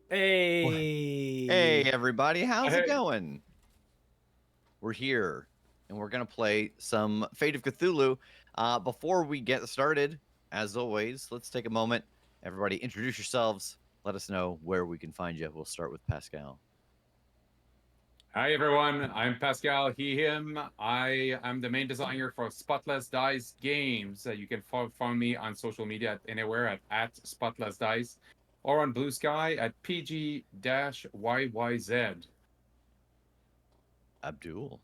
Hey. Hey, everybody. How's it Hey. going? We're here, and we're going to play some Fate of Cthulhu. Before we get started, as always, let's take a moment. Everybody, introduce yourselves. Let us know where we can find you. We'll start with Pascal. Hi, everyone. I'm Pascal, he, him. I am the main designer for Spotless Dice Games. You can find me on social media anywhere at Spotless Dice or on Blue Sky at PG-YYZ. Abdul.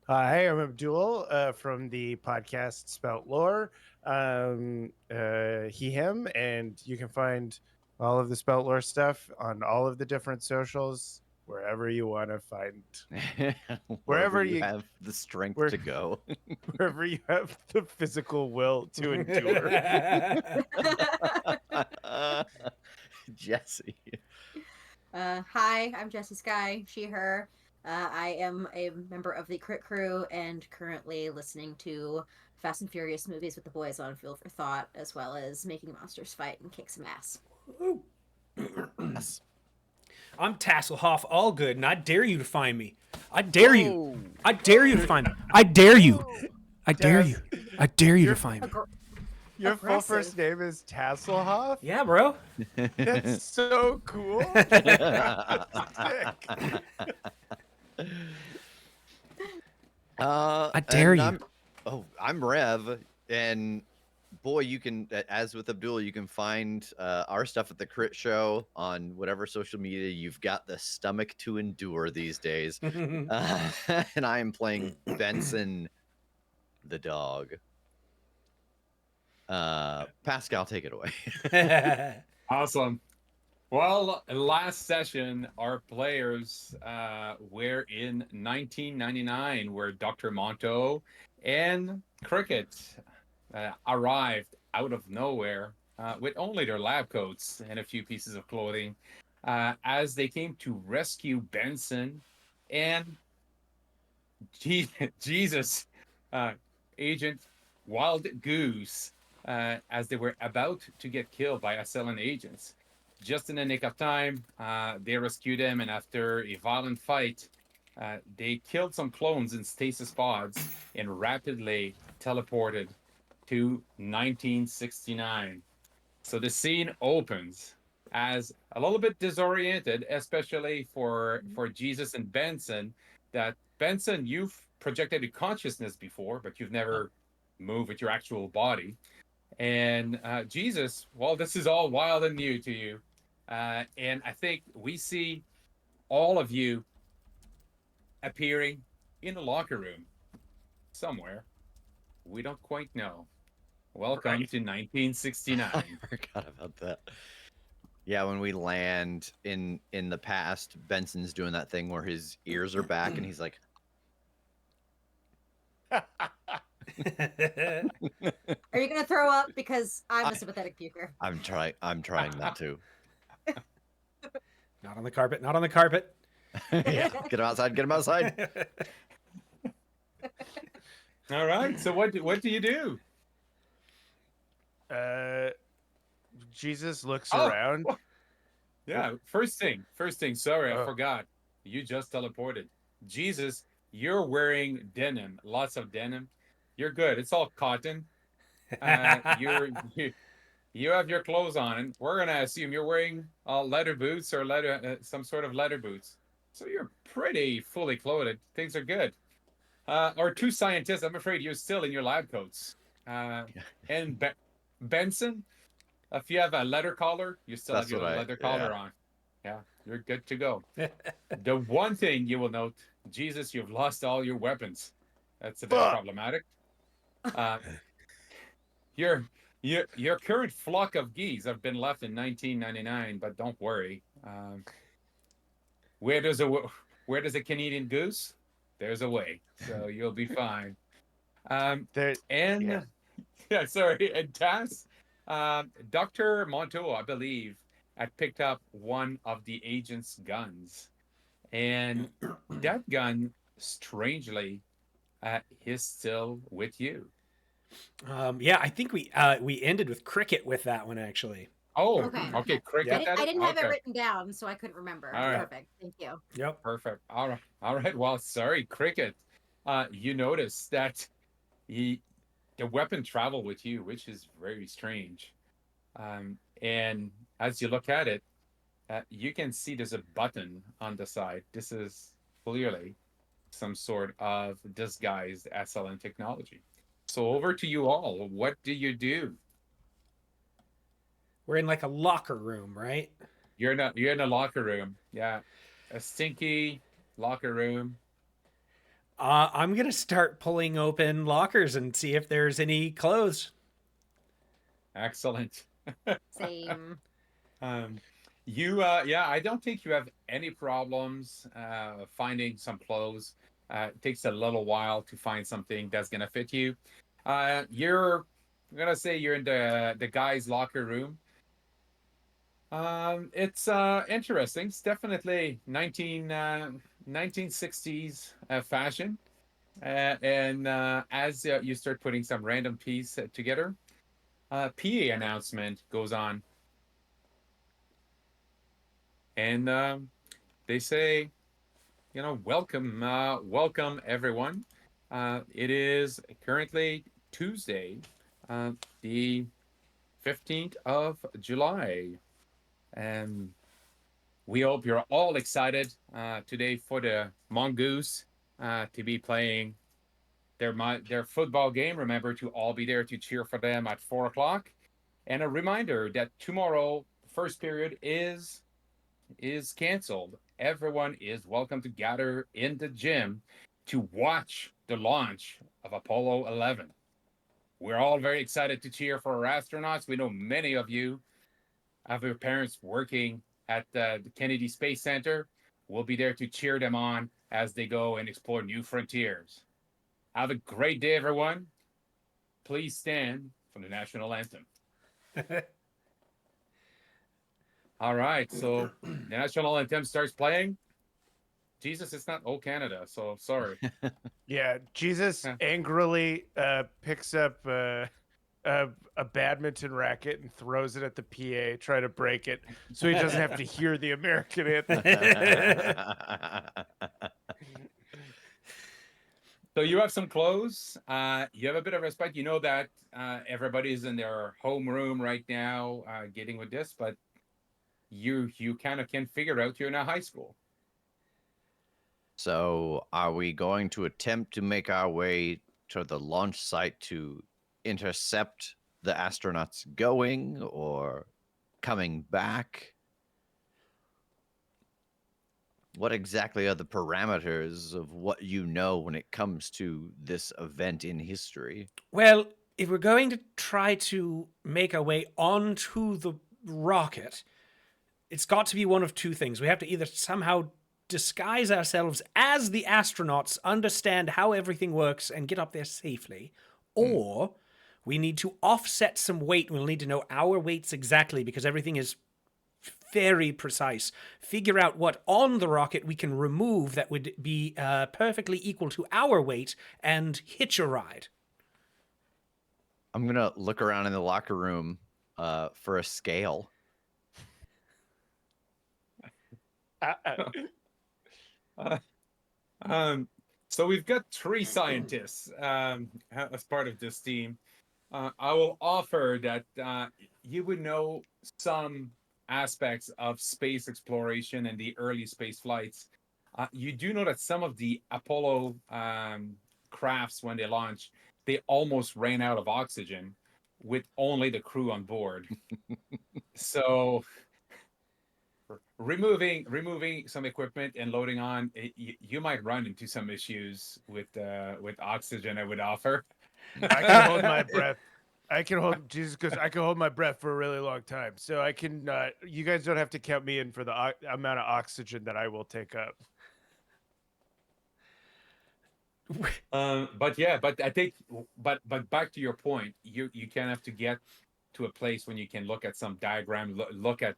Hey, I'm Abdul from the podcast Spout Lore. He, him, and you can find all of the Spout Lore stuff on all of the different socials. wherever you want to find, Wherever you- you have the strength where- to go. wherever you have the physical will to endure. Jesse. Hi, I'm Jessie Sky, she, her. I am a member of the Crit Crew and currently listening to Fast and Furious movies with the boys on Fuel for Thought, as well as making monsters fight and kick some ass. Yes. I'm Tasselhoff Allgood, and I dare you to find me. I dare you. I dare you to find me. I dare you. I dare you. I dare you to find me. Your full Aggressive. first name is Tasselhoff? Yeah, bro. That's so cool. I dare and you. I'm Rev, and boy, you can, as with Abdul, you can find our stuff at the Crit Show on whatever social media you've got the stomach to endure these days. And I am playing Benson, the dog. Pascal, take it away. Awesome. Well, last session, our players were in 1999, where Dr. Monto and Cricket arrived out of nowhere with only their lab coats and a few pieces of clothing as they came to rescue Benson and Jesus, Agent Wild Goose, as they were about to get killed by Ascellan agents. Just in the nick of time, they rescued him, and after a violent fight, they killed some clones in stasis pods and rapidly teleported to 1969. So the scene opens as a little bit disoriented, especially for Jesus and Benson. That Benson, you've projected a consciousness before, but you've never moved with your actual body. And Jesus, well, this is all wild and new to you. And I think we see all of you appearing in a locker room somewhere. We don't quite know. Welcome Right. to 1969. I forgot about that. Yeah, when we land in the past, Benson's doing that thing where his ears are back and he's like, Are you gonna throw up? Because I'm a sympathetic puker. I'm trying not to. Not on the carpet. Not on the carpet. Yeah, get him outside, get him outside. All right. So what do you do? Jesus looks Oh. around. Yeah. First thing. Sorry, I Oh. forgot. You just teleported. Jesus, you're wearing denim. Lots of denim. You're good. It's all cotton. You have your clothes on, and we're gonna assume you're wearing leather boots or some sort of leather boots. So you're pretty fully clothed. Things are good. Our two scientists, I'm afraid you're still in your lab coats. And Benson, if you have a leather collar, you still That's have your what leather collar on. Yeah, you're good to go. The one thing you will note, Jesus, you've lost all your weapons. That's a bit Fuck. problematic. Your current flock of geese have been left in 1999, but don't worry. Where does a Canadian goose? There's a way, so you'll be fine. There, And yeah. sorry, and Tass, Dr. Monto, I believe, had picked up one of the agent's guns, and that gun, strangely, is still with you. Yeah, I think we ended with Cricket with that one actually. Oh, Okay. okay. Cricket. Yep. I didn't have it Okay. written down, so I couldn't remember. All right. Perfect. Thank you. Yep. Perfect. All right. Well, sorry, Cricket. You notice that the weapon traveled with you, which is very strange. And as you look at it, you can see there's a button on the side. This is clearly some sort of disguised Ascellan technology. So over to you all. What do you do? We're in like a locker room, right? You're in a locker room. Yeah, a stinky locker room. I'm gonna start pulling open lockers and see if there's any clothes. Excellent. Same. Yeah, I don't think you have any problems finding some clothes. It takes a little while to find something that's gonna fit you. I'm gonna say you're in the guy's locker room. It's interesting. It's definitely 1960s fashion. And as you start putting some random piece together, PA announcement goes on, and they say, welcome everyone. It is currently Tuesday, the 15th of July, and we hope you're all excited today for the Mongoose to be playing their football game. Remember to all be there to cheer for them at 4 o'clock. And a reminder that tomorrow, first period is canceled. Everyone is welcome to gather in the gym to watch the launch of Apollo 11. We're all very excited to cheer for our astronauts. We know many of you have your parents working at the Kennedy Space Center. We'll be there to cheer them on as they go and explore new frontiers. Have a great day, everyone. Please stand for the national anthem. All right, so the national anthem starts playing. Jesus, it's not "Oh Canada," so sorry. Yeah, Jesus angrily picks up a badminton racket and throws it at the PA, try to break it, so he doesn't have to hear the American anthem. So you have some clothes. You have a bit of respect. You know that everybody's in their home room right now, getting with this, but you kind of can figure out you're in a high school. So, are we going to attempt to make our way to the launch site to intercept the astronauts going or coming back? What exactly are the parameters of what you know when it comes to this event in history? Well, if we're going to try to make our way onto the rocket, it's got to be one of two things. We have to either somehow disguise ourselves as the astronauts, understand how everything works, and get up there safely, or we need to offset some weight. We'll need to know our weights exactly because everything is very precise. Figure out what on the rocket we can remove that would be perfectly equal to our weight and hitch a ride. I'm going to look around in the locker room for a scale. So we've got 3 scientists as part of this team. I will offer that you would know some aspects of space exploration and the early space flights. You do know that some of the Apollo crafts, when they launched, they almost ran out of oxygen with only the crew on board. So removing some equipment and loading on, you might run into some issues with oxygen. I would offer. I can hold my breath. I can hold Jesus because I can hold my breath for a really long time. So I can. You guys don't have to count me in for the amount of oxygen that I will take up. But I think, but back to your point, you kind of have to get to a place when you can look at some diagram, look at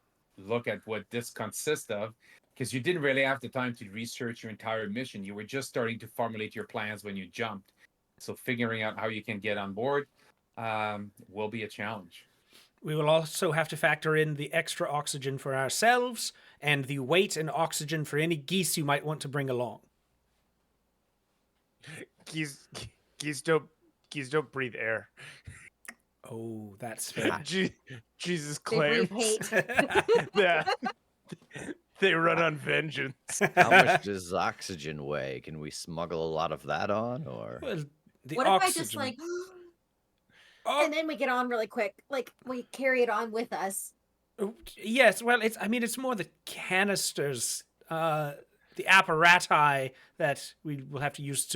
what this consists of, because you didn't really have the time to research your entire mission. You were just starting to formulate your plans when you jumped. So figuring out how you can get on board will be a challenge. We will also have to factor in the extra oxygen for ourselves and the weight and oxygen for any geese you might want to bring along. Geese don't breathe air. Oh, that's fair. Jesus They breathe claims. hate. Yeah. They run on vengeance. How much does oxygen weigh? Can we smuggle a lot of that on, or? Well, the What if oxygen. I just like, Oh, and then we get on really quick, like we carry it on with us. yes, well, it's more the canisters, the apparati that we will have to use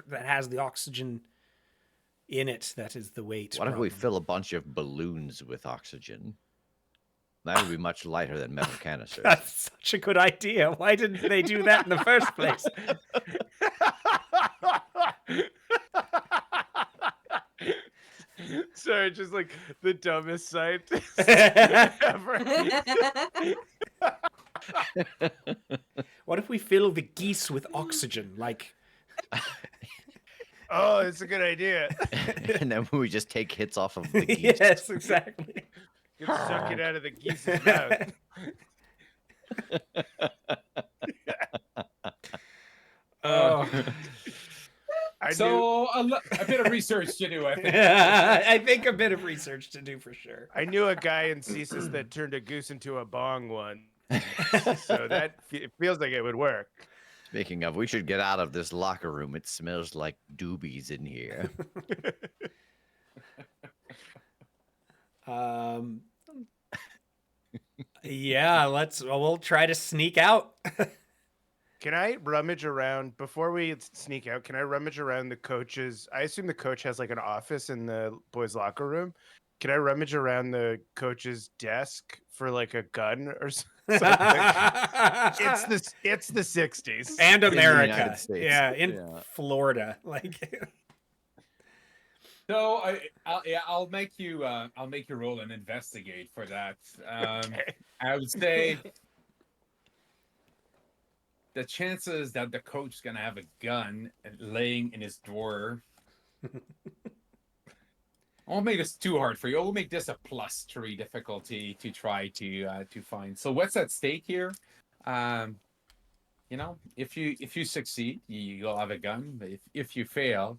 that has the oxygen in it. That is the weight. What if we problem. fill a bunch of balloons with oxygen? That would be much lighter than metal canisters. That's such a good idea. Why didn't they do that in the first place? Sorry, just like the dumbest scientist ever. What if we fill the geese with oxygen? Like, Oh, it's a good idea. And then we just take hits off of the geese. yes, exactly. You can suck it out of the geese's mouth. Oh. I knew, So a bit of research to do, I think. I think a bit of research to do for sure. I knew a guy in CSIS that turned a goose into a bong one. So that it feels like it would work. Speaking of, we should get out of this locker room. It smells like doobies in here. Yeah, we'll try to sneak out. Can I rummage around before we sneak out? Can I rummage around the coach's? I assume the coach has like an office in the boys' locker room. Can I rummage around the coach's desk for like a gun or something? It's the 60s. And In the America. United States. Yeah, in Yeah. Florida. Like So I'll make you roll and investigate for that. Okay. I would say the chances that the coach is gonna have a gun laying in his drawer. I won't make this too hard for you. I'll make this a +3 difficulty to try to find. So what's at stake here? You know, if you succeed, you'll have a gun. But if you fail,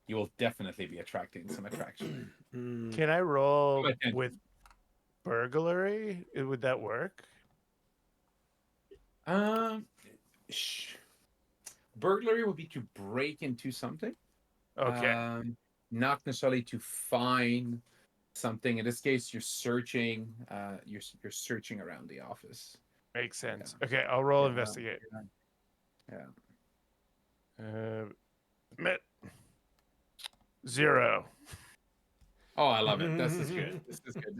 you will definitely be attracting some attraction. Can I roll Go ahead. with burglary? Would that work? Burglary would be to break into something. Okay. Not necessarily to find something. In this case, you're searching. You're searching around the office. Makes sense. Okay, I'll roll Yeah, investigate. Met 0. Oh, I love it. This is good. This is good.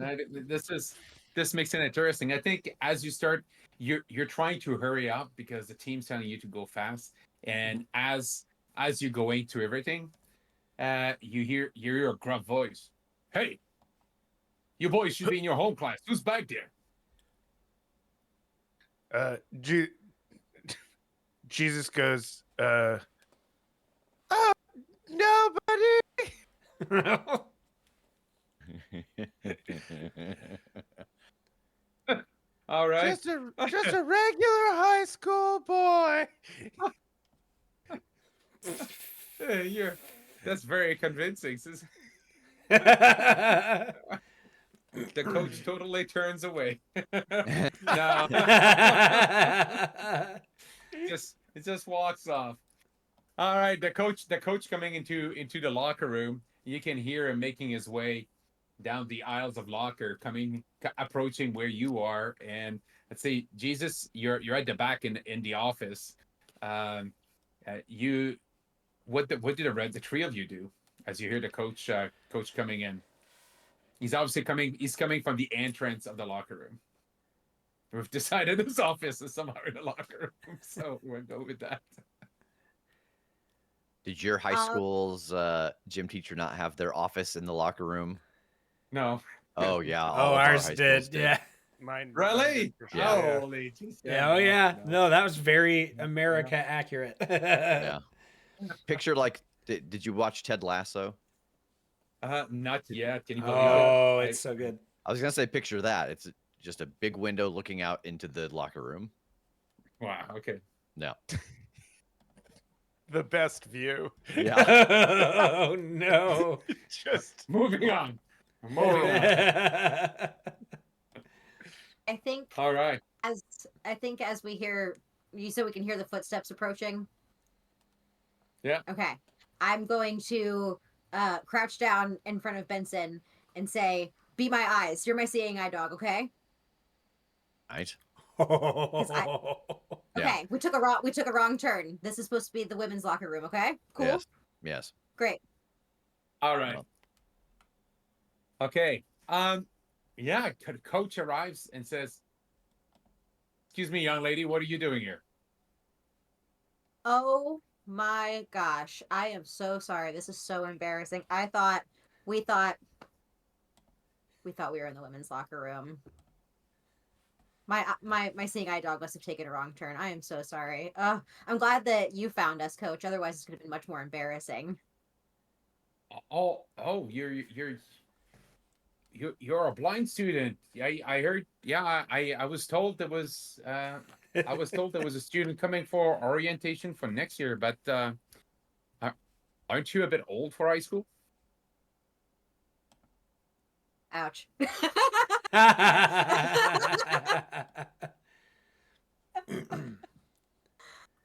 This makes it interesting. I think as you start, you're trying to hurry up because the team's telling you to go fast, and as you're going through everything, you hear a gruff voice. Hey, you boys should be in your home class. Who's back there? Jesus goes, nobody. All right. Just a regular high school boy. That's very convincing. The coach totally turns away. No. It just walks off. All right, the coach coming into the locker room. You can hear him making his way down the aisles of locker, approaching where you are. And let's say, Jesus, you're at the back in the office. What did the three of you do as you hear the coach coming in? He's obviously coming from the entrance of the locker room. We've decided his office is somehow in the locker room, so we'll go with that. Did your high school's gym teacher not have their office in the locker room? No. Oh yeah. Oh, all of our ours high did. schools Yeah. Mine Really? Yeah. Holy. Yeah. Oh, yeah. No, that was very America accurate. Yeah. Picture like, did you watch Ted Lasso? Not yet. Can you believe Oh, it? it's so good. I was gonna say picture that. It's just a big window looking out into the locker room. Wow. Okay. No. The best view. Yeah. Oh no. Just Moving on. I think All right. as we hear you said we can hear the footsteps approaching. Yeah. Okay. I'm going to crouch down in front of Benson and say, "Be my eyes. You're my seeing eye dog, okay?" Right. Okay. We took a wrong turn. This is supposed to be the women's locker room, okay? Cool. Yes. Yes. Great. All right. Well. Okay. yeah, coach arrives and says, "Excuse me, young lady, what are you doing here?" Oh my gosh. I am so sorry. This is so embarrassing. We thought we thought we were in the women's locker room. My seeing eye dog must have taken a wrong turn. I am so sorry. I'm glad that you found us, coach. Otherwise this could have been much more embarrassing. Oh, you're a blind student. I heard. Yeah, I was told there was I was told there was a student coming for orientation for next year, but aren't you a bit old for high school? Ouch.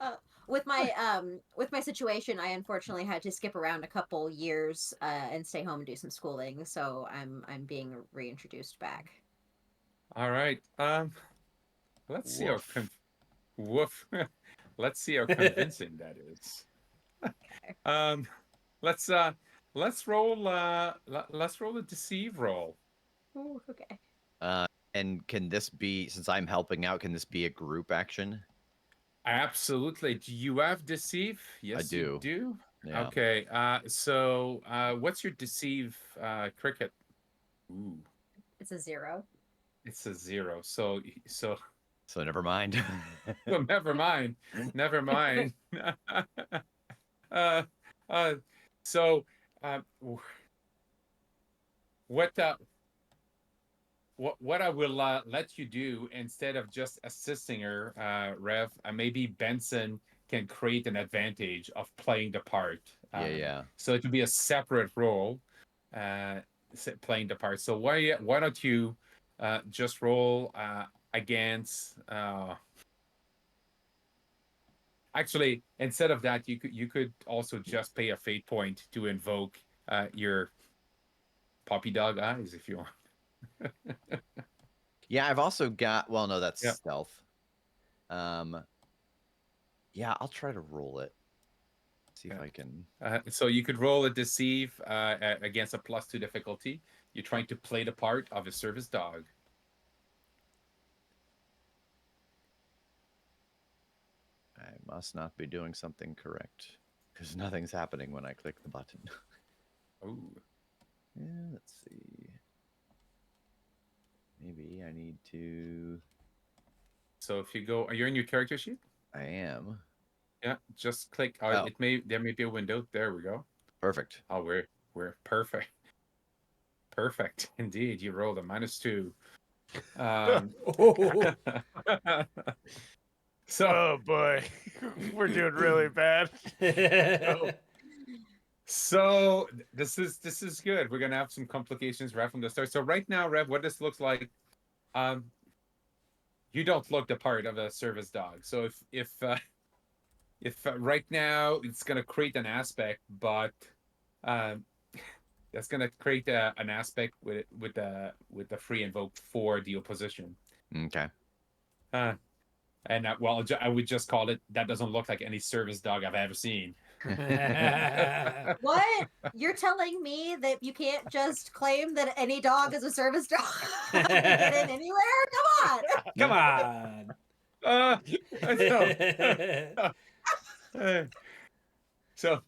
Uh, with my situation, I unfortunately had to skip around a couple years and stay home and do some schooling, so I'm being reintroduced back. All right. Let's see how Woof. woof. Let's see how convincing that is. Okay. Um, let's roll let's roll a deceive roll. Ooh, okay. And can this be, since I'm helping out, can this be a group action? Absolutely. Do you have deceive? Yes, do. you do. Yeah. Okay. So what's your deceive cricket? Ooh, It's a 0. it's a 0. So So never mind. well, never mind. Never mind. uh, uh, so what what I will let you do instead of just assisting her, Rev, maybe Benson can create an advantage of playing the part. Yeah. So it would be a separate role, playing the part. So why don't you just roll against? Actually, instead of that, you could also just pay a fate point to invoke your puppy dog eyes if you want. Yeah, I've also got, well, no, that's Yeah. stealth. Yeah, I'll try to roll it. See if Yeah. I can. So you could roll a deceive against a +2 difficulty. You're trying to play the part of a service dog. I must not be doing something correct because nothing's happening when I click the button. Oh, Yeah, let's see. Maybe I need to. so if you go, are you in your character sheet? I am. Yeah, just click. Oh. There may be a window. There we go. Perfect. Oh, we're perfect. Perfect indeed. You rolled a -2. So Oh boy, we're doing really bad. So this is good. We're gonna have some complications right from the start. So right now, Rev, what this looks like, you don't look the part of a service dog. So if right now it's gonna create an aspect, but that's gonna create an aspect with the free invoke for the opposition. Okay. And well, I would just call it that doesn't look like any service dog I've ever seen. What? You're telling me that you can't just claim that any dog is a service dog to get in anywhere? Come on. Come on. I know. So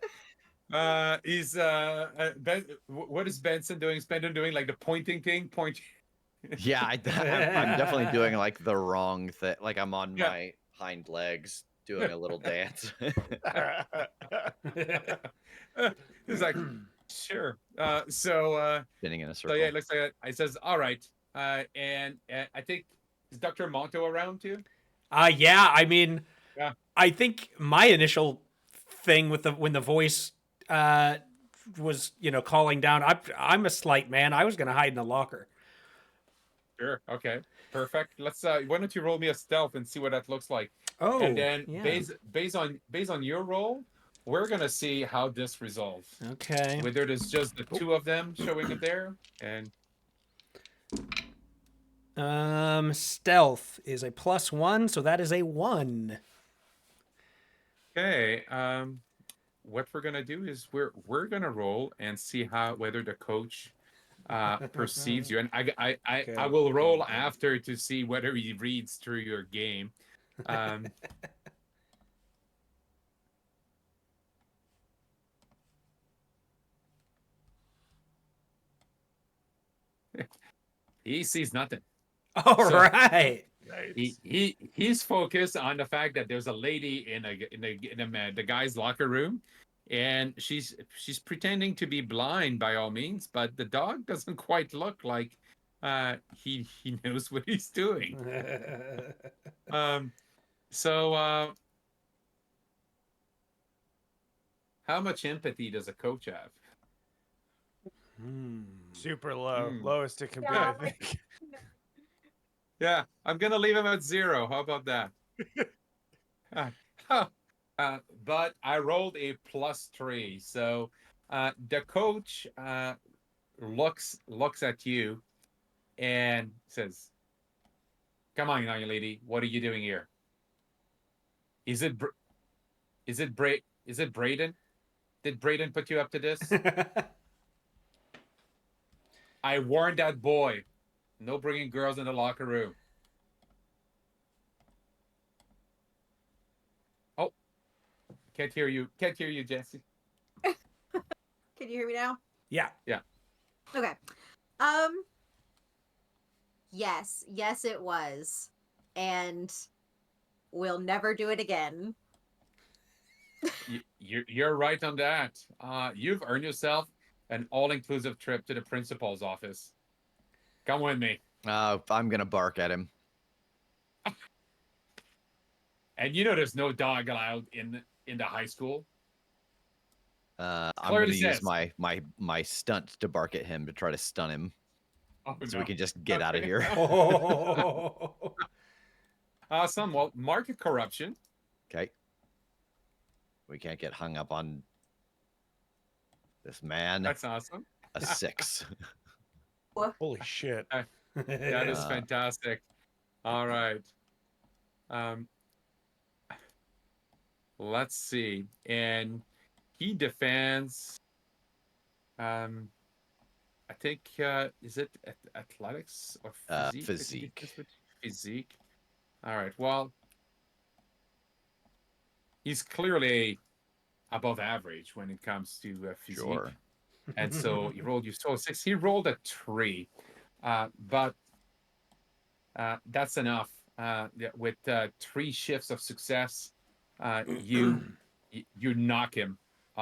he's Ben, what is Benson doing? Is Benson doing like the pointing thing? Yeah, I'm definitely doing like the wrong thing. Like I'm on Yeah. my hind legs doing a little dance. He's like, sure. So Spinning in a so circle. yeah, it looks like it. I says, all right. And I think is Dr. Monto around too? Yeah, I mean, Yeah. I think my initial thing with when the voice was, calling down, I'm a slight man. I was going to hide in the locker. Sure. Okay. Perfect. Let's why don't you roll me a stealth and see what that looks like. Oh, And then yeah. based on your roll, we're gonna see how this resolves. Okay. Whether there's just the two of them showing up there, and Stealth is a +1, so that is a 1. okay. What we're gonna do is we're gonna roll and see whether the coach perceives you, and I Good, will roll good, good. after to see whether he reads through your game. Um, he sees nothing. All So- right. Nice. He's focused on the fact that there's a lady in the guy's locker room, and she's pretending to be blind by all means, but the dog doesn't quite look like he knows what he's doing. So how much empathy does a coach have? Super low. Hmm. Lowest it can be, Yeah, I think. Yeah, I'm gonna leave him at 0. How about that? But I rolled a +3, so the coach looks at you and says, "Come on, young lady, what are you doing here? Is it Braden? Did Braden put you up to this? I warned that boy, no bringing girls in the locker room." Oh, can't hear you, Jesse. Can you hear me now? Yeah. Okay. Yes, it was. And we'll never do it again. You're right on that. You've earned yourself an all-inclusive trip to the principal's office. Come with me. I'm gonna bark at him. And you know there's no dog allowed in the high school. I'm Clearly gonna use says- my stunt to bark at him to try to stun him, Oh, so no. we can just get out of Okay. here. Awesome. Well, market corruption. Okay. We can't get hung up on this man. That's awesome. A 6. Holy shit. That is fantastic. All right. Let's see. And he defends. I think is it athletics or physique? Physique. Physique. All right. Well, he's clearly above average when it comes to physique. Sure. And so he rolled you so 6. He rolled a 3, but that's enough. With 3 shifts of success, you knock him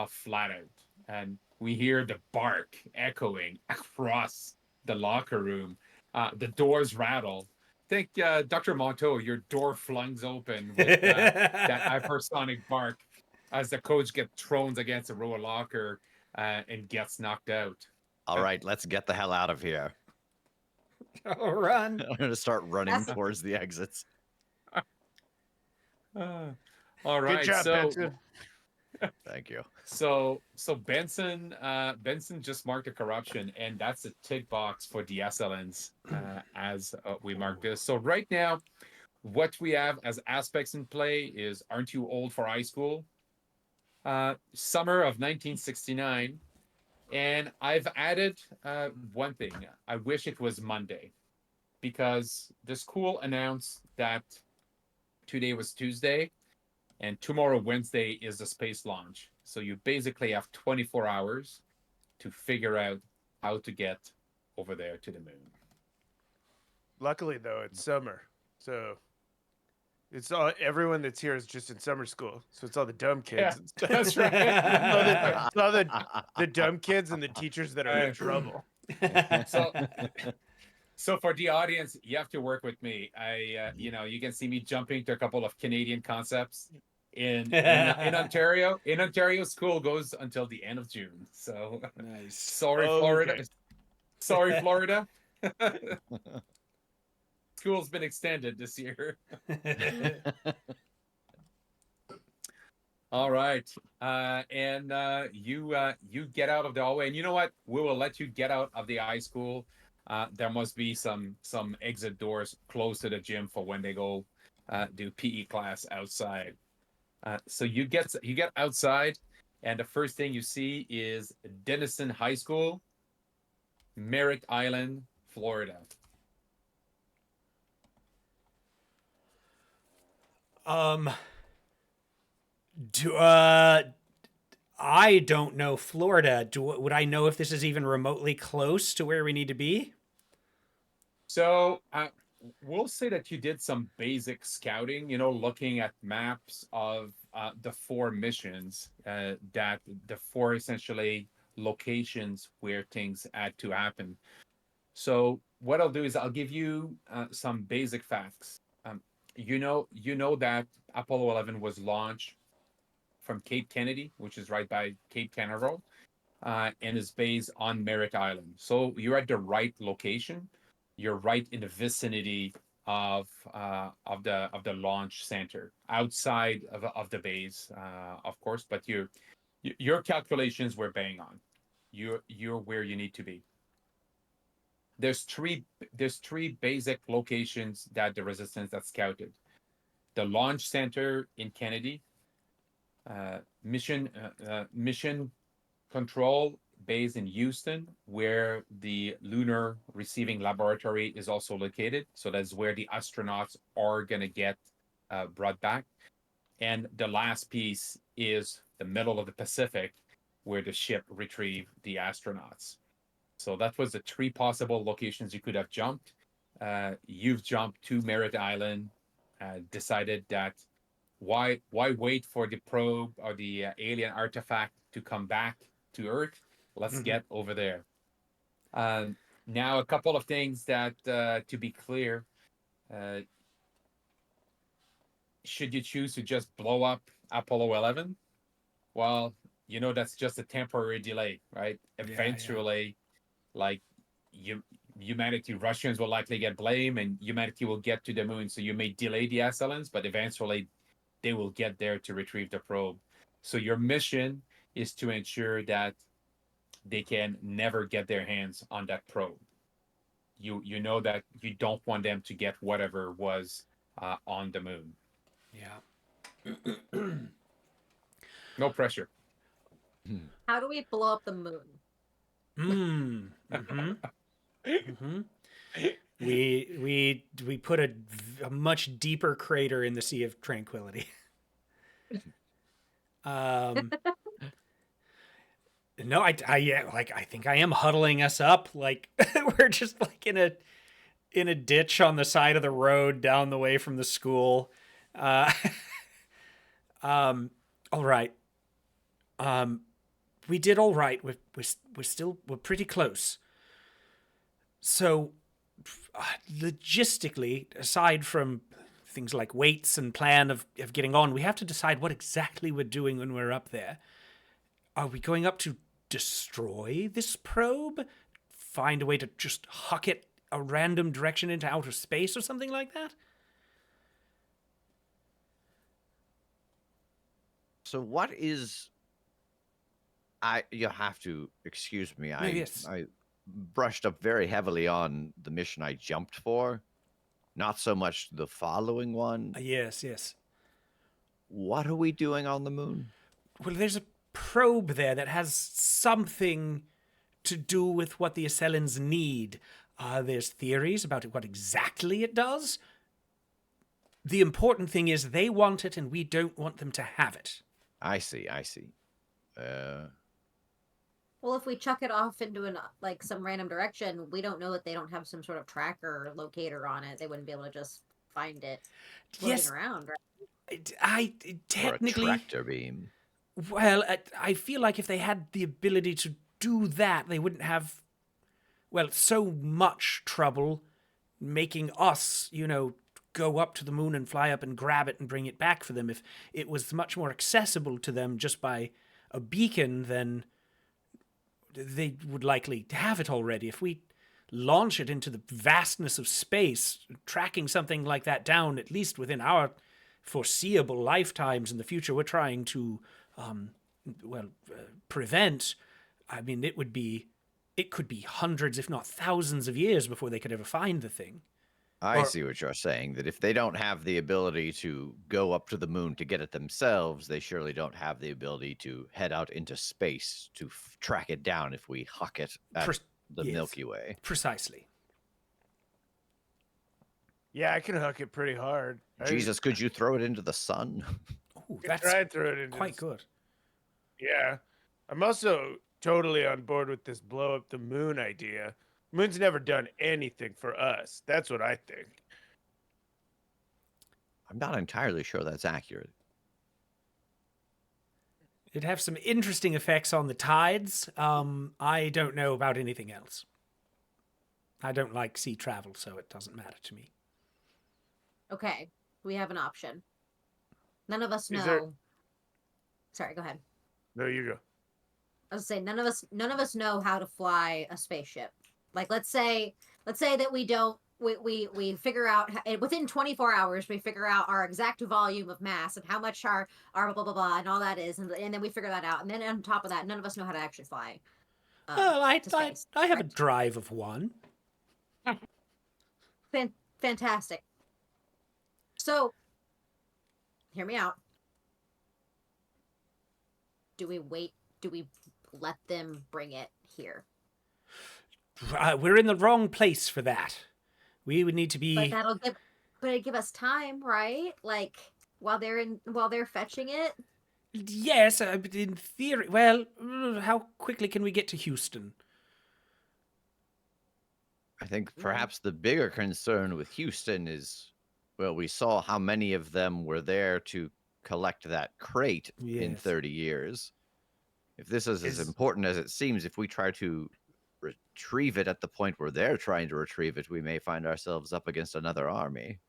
flat out, and we hear the bark echoing across the locker room. The doors rattle. Think, Dr. Monteau, your door flings open with that hypersonic bark as the coach gets thrown against a row of locker and gets knocked out. All right, let's get the hell out of here. Oh, run. I'm gonna start running That's- towards the exits. All right. Good job, so Benson. Thank you. So Benson just marked a corruption, and that's a tick box for the Ascellans as we mark this. So right now, what we have as aspects in play is aren't you old for high school? Summer of 1969, and I've added one thing. I wish it was Monday, because the school announced that today was Tuesday, and tomorrow, Wednesday, is the space launch. So you basically have 24 hours to figure out how to get over there to the moon. Luckily, though, it's summer, so it's all everyone that's here is just in summer school. So it's all the dumb kids. Yeah, and stuff. that's right. It's all the dumb kids and the teachers that are in trouble. So for the audience, you have to work with me. You can see me jumping to a couple of Canadian concepts. In Ontario, school goes until the end of June. So Nice. sorry, Okay. Florida. Sorry, Florida. School's been extended this year. All right, and you get out of the hallway, and you know what? We will let you get out of the high school. There must be some exit doors close to the gym for when they go do PE class outside. So you get outside, and the first thing you see is Denison High School. Merritt Island, Florida. Do I don't know Florida. Would I know if this is even remotely close to where we need to be? So we'll say that you did some basic scouting, looking at maps of the four missions, that the four essentially locations where things had to happen. So what I'll do is I'll give you some basic facts. You know that Apollo 11 was launched from Cape Kennedy, which is right by Cape Canaveral, and is based on Merritt Island. So you're at the right location. You're right in the vicinity of the launch center, outside of the base, of course. But your calculations were bang on. You're where you need to be. There's three basic locations that the resistance has scouted: the launch center in Kennedy, mission control base in Houston, where the lunar receiving laboratory is also located. So that's where the astronauts are going to get brought back. And the last piece is the middle of the Pacific, where the ship retrieved the astronauts. So that was the three possible locations you could have jumped. You've jumped to Merritt Island, decided that why wait for the probe or the alien artifact to come back to Earth? Let's get over there. Now, a couple of things that to be clear, should you choose to just blow up Apollo 11? Well, that's just a temporary delay, right? Eventually, like humanity, Russians will likely get blamed, and humanity will get to the moon. So you may delay the Ascellans, but eventually they will get there to retrieve the probe. So your mission is to ensure that they can never get their hands on that probe. You know that you don't want them to get whatever was on the moon. Yeah. No pressure. How do we blow up the moon? We put a much deeper crater in the Sea of Tranquility. No, I think I am huddling us up. Like we're just like in a ditch on the side of the road down the way from the school. All right. We did all right. We're pretty close. So, logistically, aside from things like weights and plan of getting on, we have to decide what exactly we're doing when we're up there. Are we going up to destroy this probe? Find a way to just huck it a random direction into outer space or something like that? So what is... you have to excuse me. Yes. I brushed up very heavily on the mission I jumped for, not so much the following one. Yes. What are we doing on the moon? Well, there's a probe there that has something to do with what the Ascellans need. There's theories about what exactly it does. The important thing is they want it and we don't want them to have it. I see. Well, if we chuck it off into some random direction, we don't know that they don't have some sort of tracker or locator on it. They wouldn't be able to just find it floating around, right? I technically... Or a tractor beam. Well, I feel like if they had the ability to do that, they wouldn't have, so much trouble making us, go up to the moon and fly up and grab it and bring it back for them. If it was much more accessible to them just by a beacon, then they would likely have it already. If we launch it into the vastness of space, tracking something like that down, at least within our foreseeable lifetimes in the future, we're trying to prevent. I mean, it could be hundreds, if not thousands of years before they could ever find the thing. I see what you're saying, that if they don't have the ability to go up to the moon to get it themselves, they surely don't have the ability to head out into space to track it down if we huck it at the Yes. Milky Way. Precisely. Yeah, I can hook it pretty hard. Jesus, could you throw it into the sun? Ooh, I that's try and throw it into quite the- good. Yeah. I'm also totally on board with this blow up the moon idea. Moon's never done anything for us. That's what I think. I'm not entirely sure that's accurate. It'd have some interesting effects on the tides. I don't know about anything else. I don't like sea travel, so it doesn't matter to me. Okay, we have an option. None of us know. Is there- Sorry, go ahead. No, you go. I was saying none of us know how to fly a spaceship. Like let's say that we don't we figure out within 24 hours we figure out our exact volume of mass and how much our blah blah blah and all that is, and then we figure that out, and then on top of that none of us know how to actually fly. Well, I to space, have a correct? drive of one. Fantastic. So, hear me out. Do we wait? Do we let them bring it here? We're in the wrong place for that. We would need to be. But it'd give us time, right? Like while they're fetching it. Yes, but in theory. Well, how quickly can we get to Houston? I think perhaps the bigger concern with Houston is, well, we saw how many of them were there to collect that crate in Yes. 30 years. If this is as Is- important as it seems, if we try to retrieve it at the point where they're trying to retrieve it, we may find ourselves up against another army.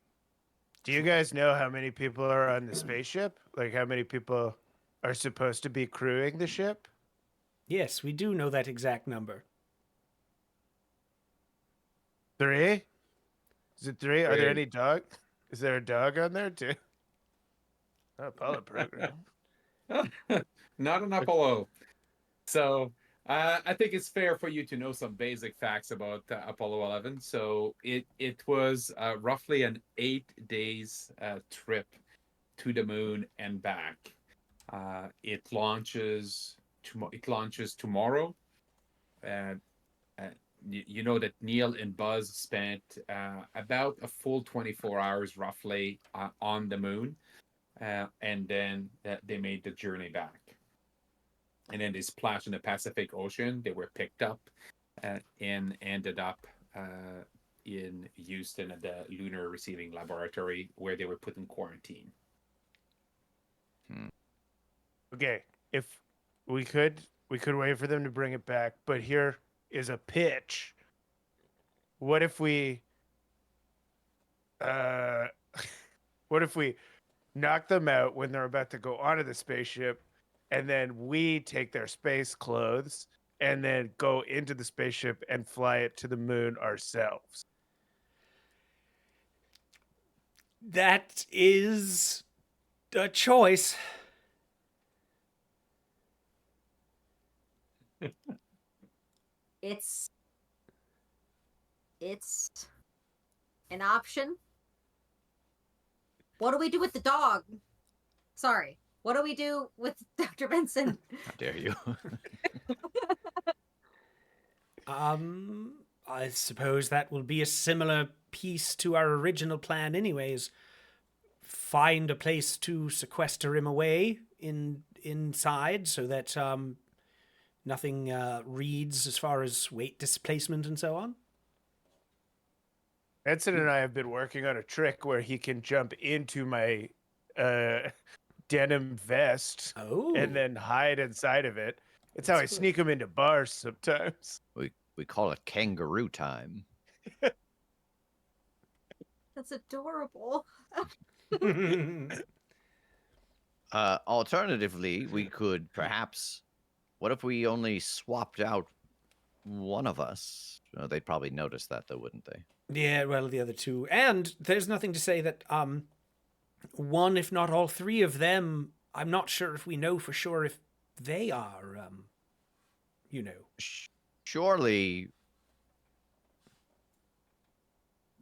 Do you guys know how many people are on the spaceship? Like how many people are supposed to be crewing the ship? Yes, we do know that exact number. 3? Is it 3? Are there 3. any dog? Is there a dog on there too? Oh, Apollo program. Not an Apollo. So I think it's fair for you to know some basic facts about Apollo 11. So it was roughly an 8 days trip to the moon and back. It launches tomorrow. You know that Neil and Buzz spent about a full 24 hours roughly on the moon, and then they made the journey back. And then they splashed in the Pacific Ocean. They were picked up and ended up in Houston at the Lunar Receiving Laboratory, where they were put in quarantine. Okay, if we could wait for them to bring it back, but here is a pitch. What if we what if we knock them out when they're about to go onto the spaceship, and then we take their space clothes and then go into the spaceship and fly it to the moon ourselves? That is a choice. It's an option. What do we do with the dog? Sorry. What do we do with Dr. Benson? How dare you? I suppose that will be a similar piece to our original plan anyways. Find a place to sequester him away inside so that nothing reads as far as weight displacement and so on. Benson and I have been working on a trick where he can jump into my denim vest Oh. and then hide inside of it. It's how I That's good. sneak him into bars sometimes. We call it kangaroo time. That's adorable. Alternatively, we could perhaps. What if we only swapped out one of us? Oh, they'd probably notice that, though, wouldn't they? Yeah, well, the other two. And there's nothing to say that one, if not all three of them, I'm not sure if we know for sure if they are, Surely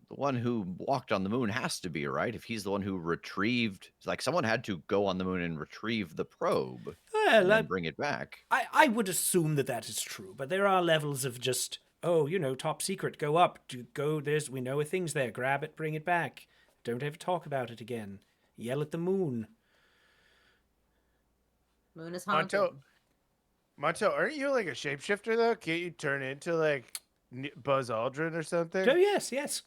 the one who walked on the moon has to be, right? If he's the one who retrieved, like someone had to go on the moon and retrieve the probe and Well, then bring it back. I would assume that is true, but there are levels of just oh, top secret, go up, we know a thing's there, grab it, bring it back. Don't ever talk about it again. Yell at the moon. Moon is haunted. Monto, aren't you like a shapeshifter though? Can't you turn into like Buzz Aldrin or something? Oh, yes.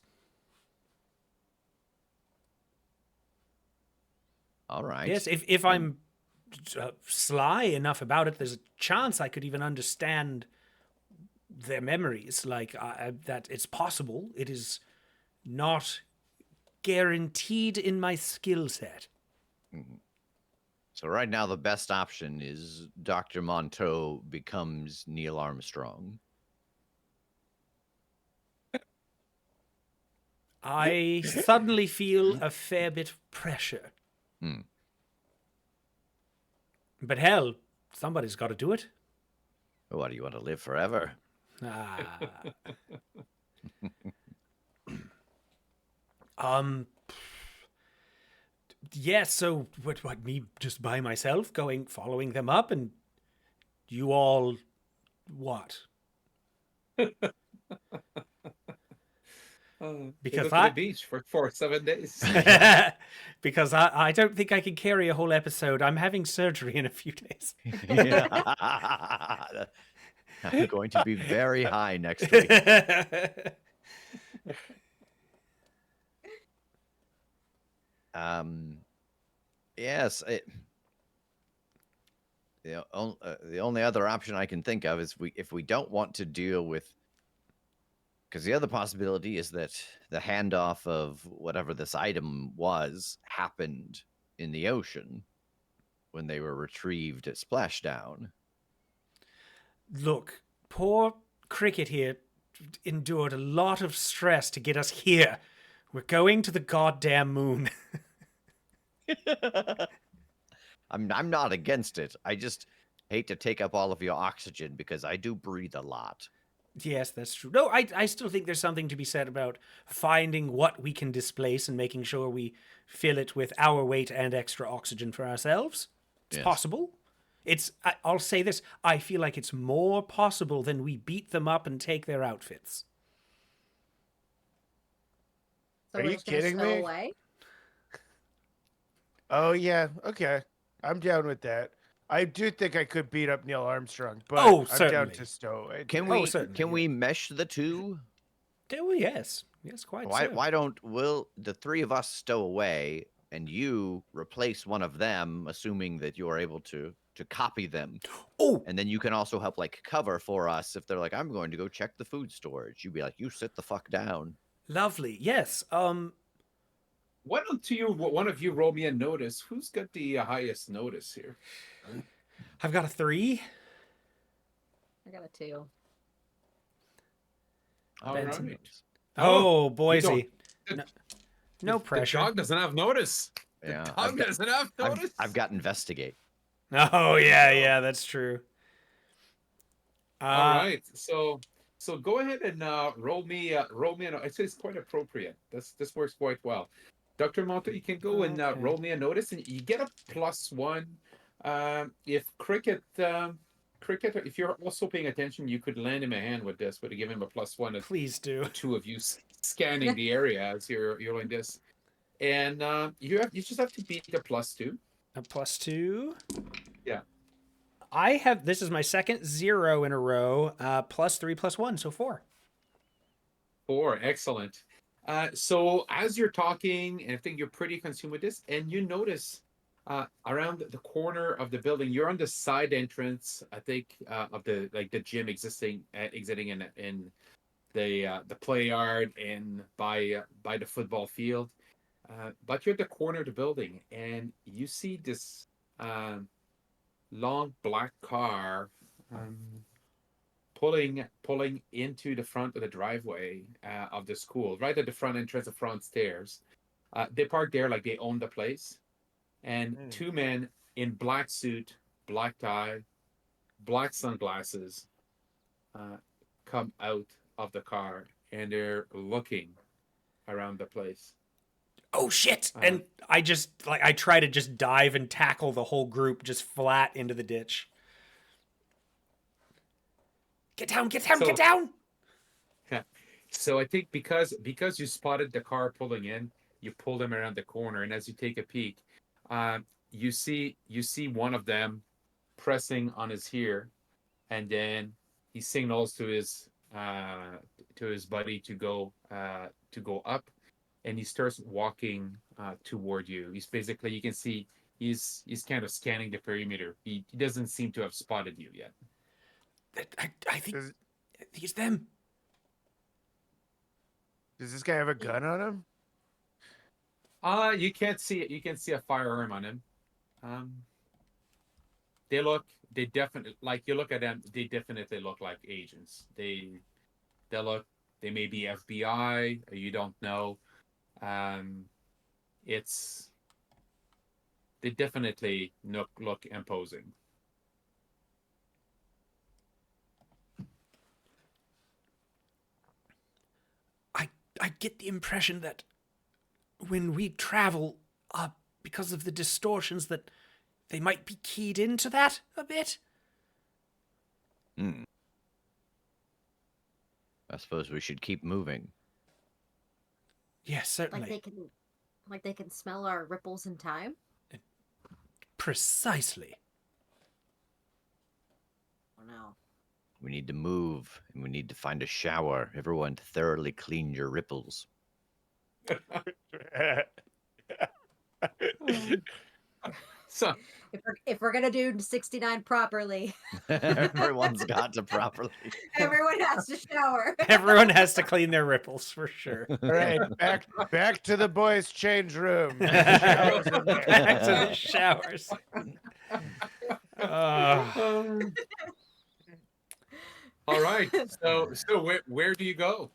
All right. Yes, if I'm sly enough about it, there's a chance I could even understand their memories. Like, that it's possible. It is not guaranteed in my skill set. So right now, the best option is Dr. Monteau becomes Neil Armstrong. I suddenly feel a fair bit of pressure. But hell, somebody's got to do it. What, do you want to live forever? Ah. Yes, so what, me just by myself following them up, and you all, what? Because to the beach for 7 days. because I don't think I can carry a whole episode. I'm having surgery in a few days. I'm going to be very high next week. Yes. The only other option I can think of is if we don't want to deal with, because the other possibility is that the handoff of whatever this item was happened in the ocean when they were retrieved at Splashdown. Look, poor Cricket here endured a lot of stress to get us here. We're going to the goddamn moon. I'm not against it. I just hate to take up all of your oxygen because I do breathe a lot. Yes, that's true. No, I still think there's something to be said about finding what we can displace and making sure we fill it with our weight and extra oxygen for ourselves. It's possible. I'll say this, I feel like it's more possible than we beat them up and take their outfits. So Are we're you just gonna kidding stow me? away? Oh yeah, okay. I'm down with that. I do think I could beat up Neil Armstrong, but Oh, I'm down certainly. to stow away. Can we mesh the two? Oh, yes. Yes, quite so. Why don't the three of us stow away and you replace one of them, assuming that you're able to copy them. Oh, And then you can also help like cover for us if they're like, I'm going to go check the food storage. You'd be like, you sit the fuck down. lovely. Yes. Why don't one of you roll me a notice? Who's got the highest notice here? I've got a 3. I got a 2. All Benson. right. Oh, You Boise. don't- No The pressure. dog doesn't have notice. Yeah, The dog doesn't have notice. I've got investigate. Oh, yeah, that's true. All right. So go ahead and roll me. It's quite appropriate. This works quite well. Dr. Monto, you can go and Okay. roll me a notice, and you get a +1. If Cricket, if you're also paying attention, you could lend him a hand with this. Would give him a +1. Please do. The two of you scanning the area as you're doing this, and you just have to beat the +2. A +2. Yeah. This is my second 0 in a row. +3 +1, so 4. 4, excellent. So as you're talking, and I think you're pretty consumed with this, and you notice around the corner of the building, you're on the side entrance, I think, of the gym exiting in the play yard and by the football field. But you're at the corner of the building, and you see this long black car pulling into the front of the driveway of the school, right at the front entrance, the front stairs. They park there like they own the place, and two men in black suit, black tie, black sunglasses come out of the car, and they're looking around the place. Oh shit! And I try to just dive and tackle the whole group just flat into the ditch. Get down! Get down! So- Get down! So I think because you spotted the car pulling in, you pulled him around the corner, and as you take a peek, you see one of them pressing on his ear, and then he signals to his buddy to go up, and he starts walking toward you. He's basically, you can see he's kind of scanning the perimeter. He doesn't seem to have spotted you yet. I think Does, it's them. does this guy have a gun on him? You can't see it. You can see a firearm on him. They definitely, like, you look at them, they definitely look like agents. They may be FBI, you don't know. They definitely look imposing. I get the impression that when we travel, because of the distortions, that they might be keyed into that a bit. I suppose we should keep moving. Yes, certainly. Like they can smell our ripples in time. Precisely. Oh no. We need to move, and we need to find a shower. Everyone thoroughly clean your ripples. So If we're gonna do 69 properly, Everyone's got to properly. everyone has to shower. Everyone has to clean their ripples for sure. All right, back to the boys' change room. Back Showers in there. to the showers. all right. So where do you go?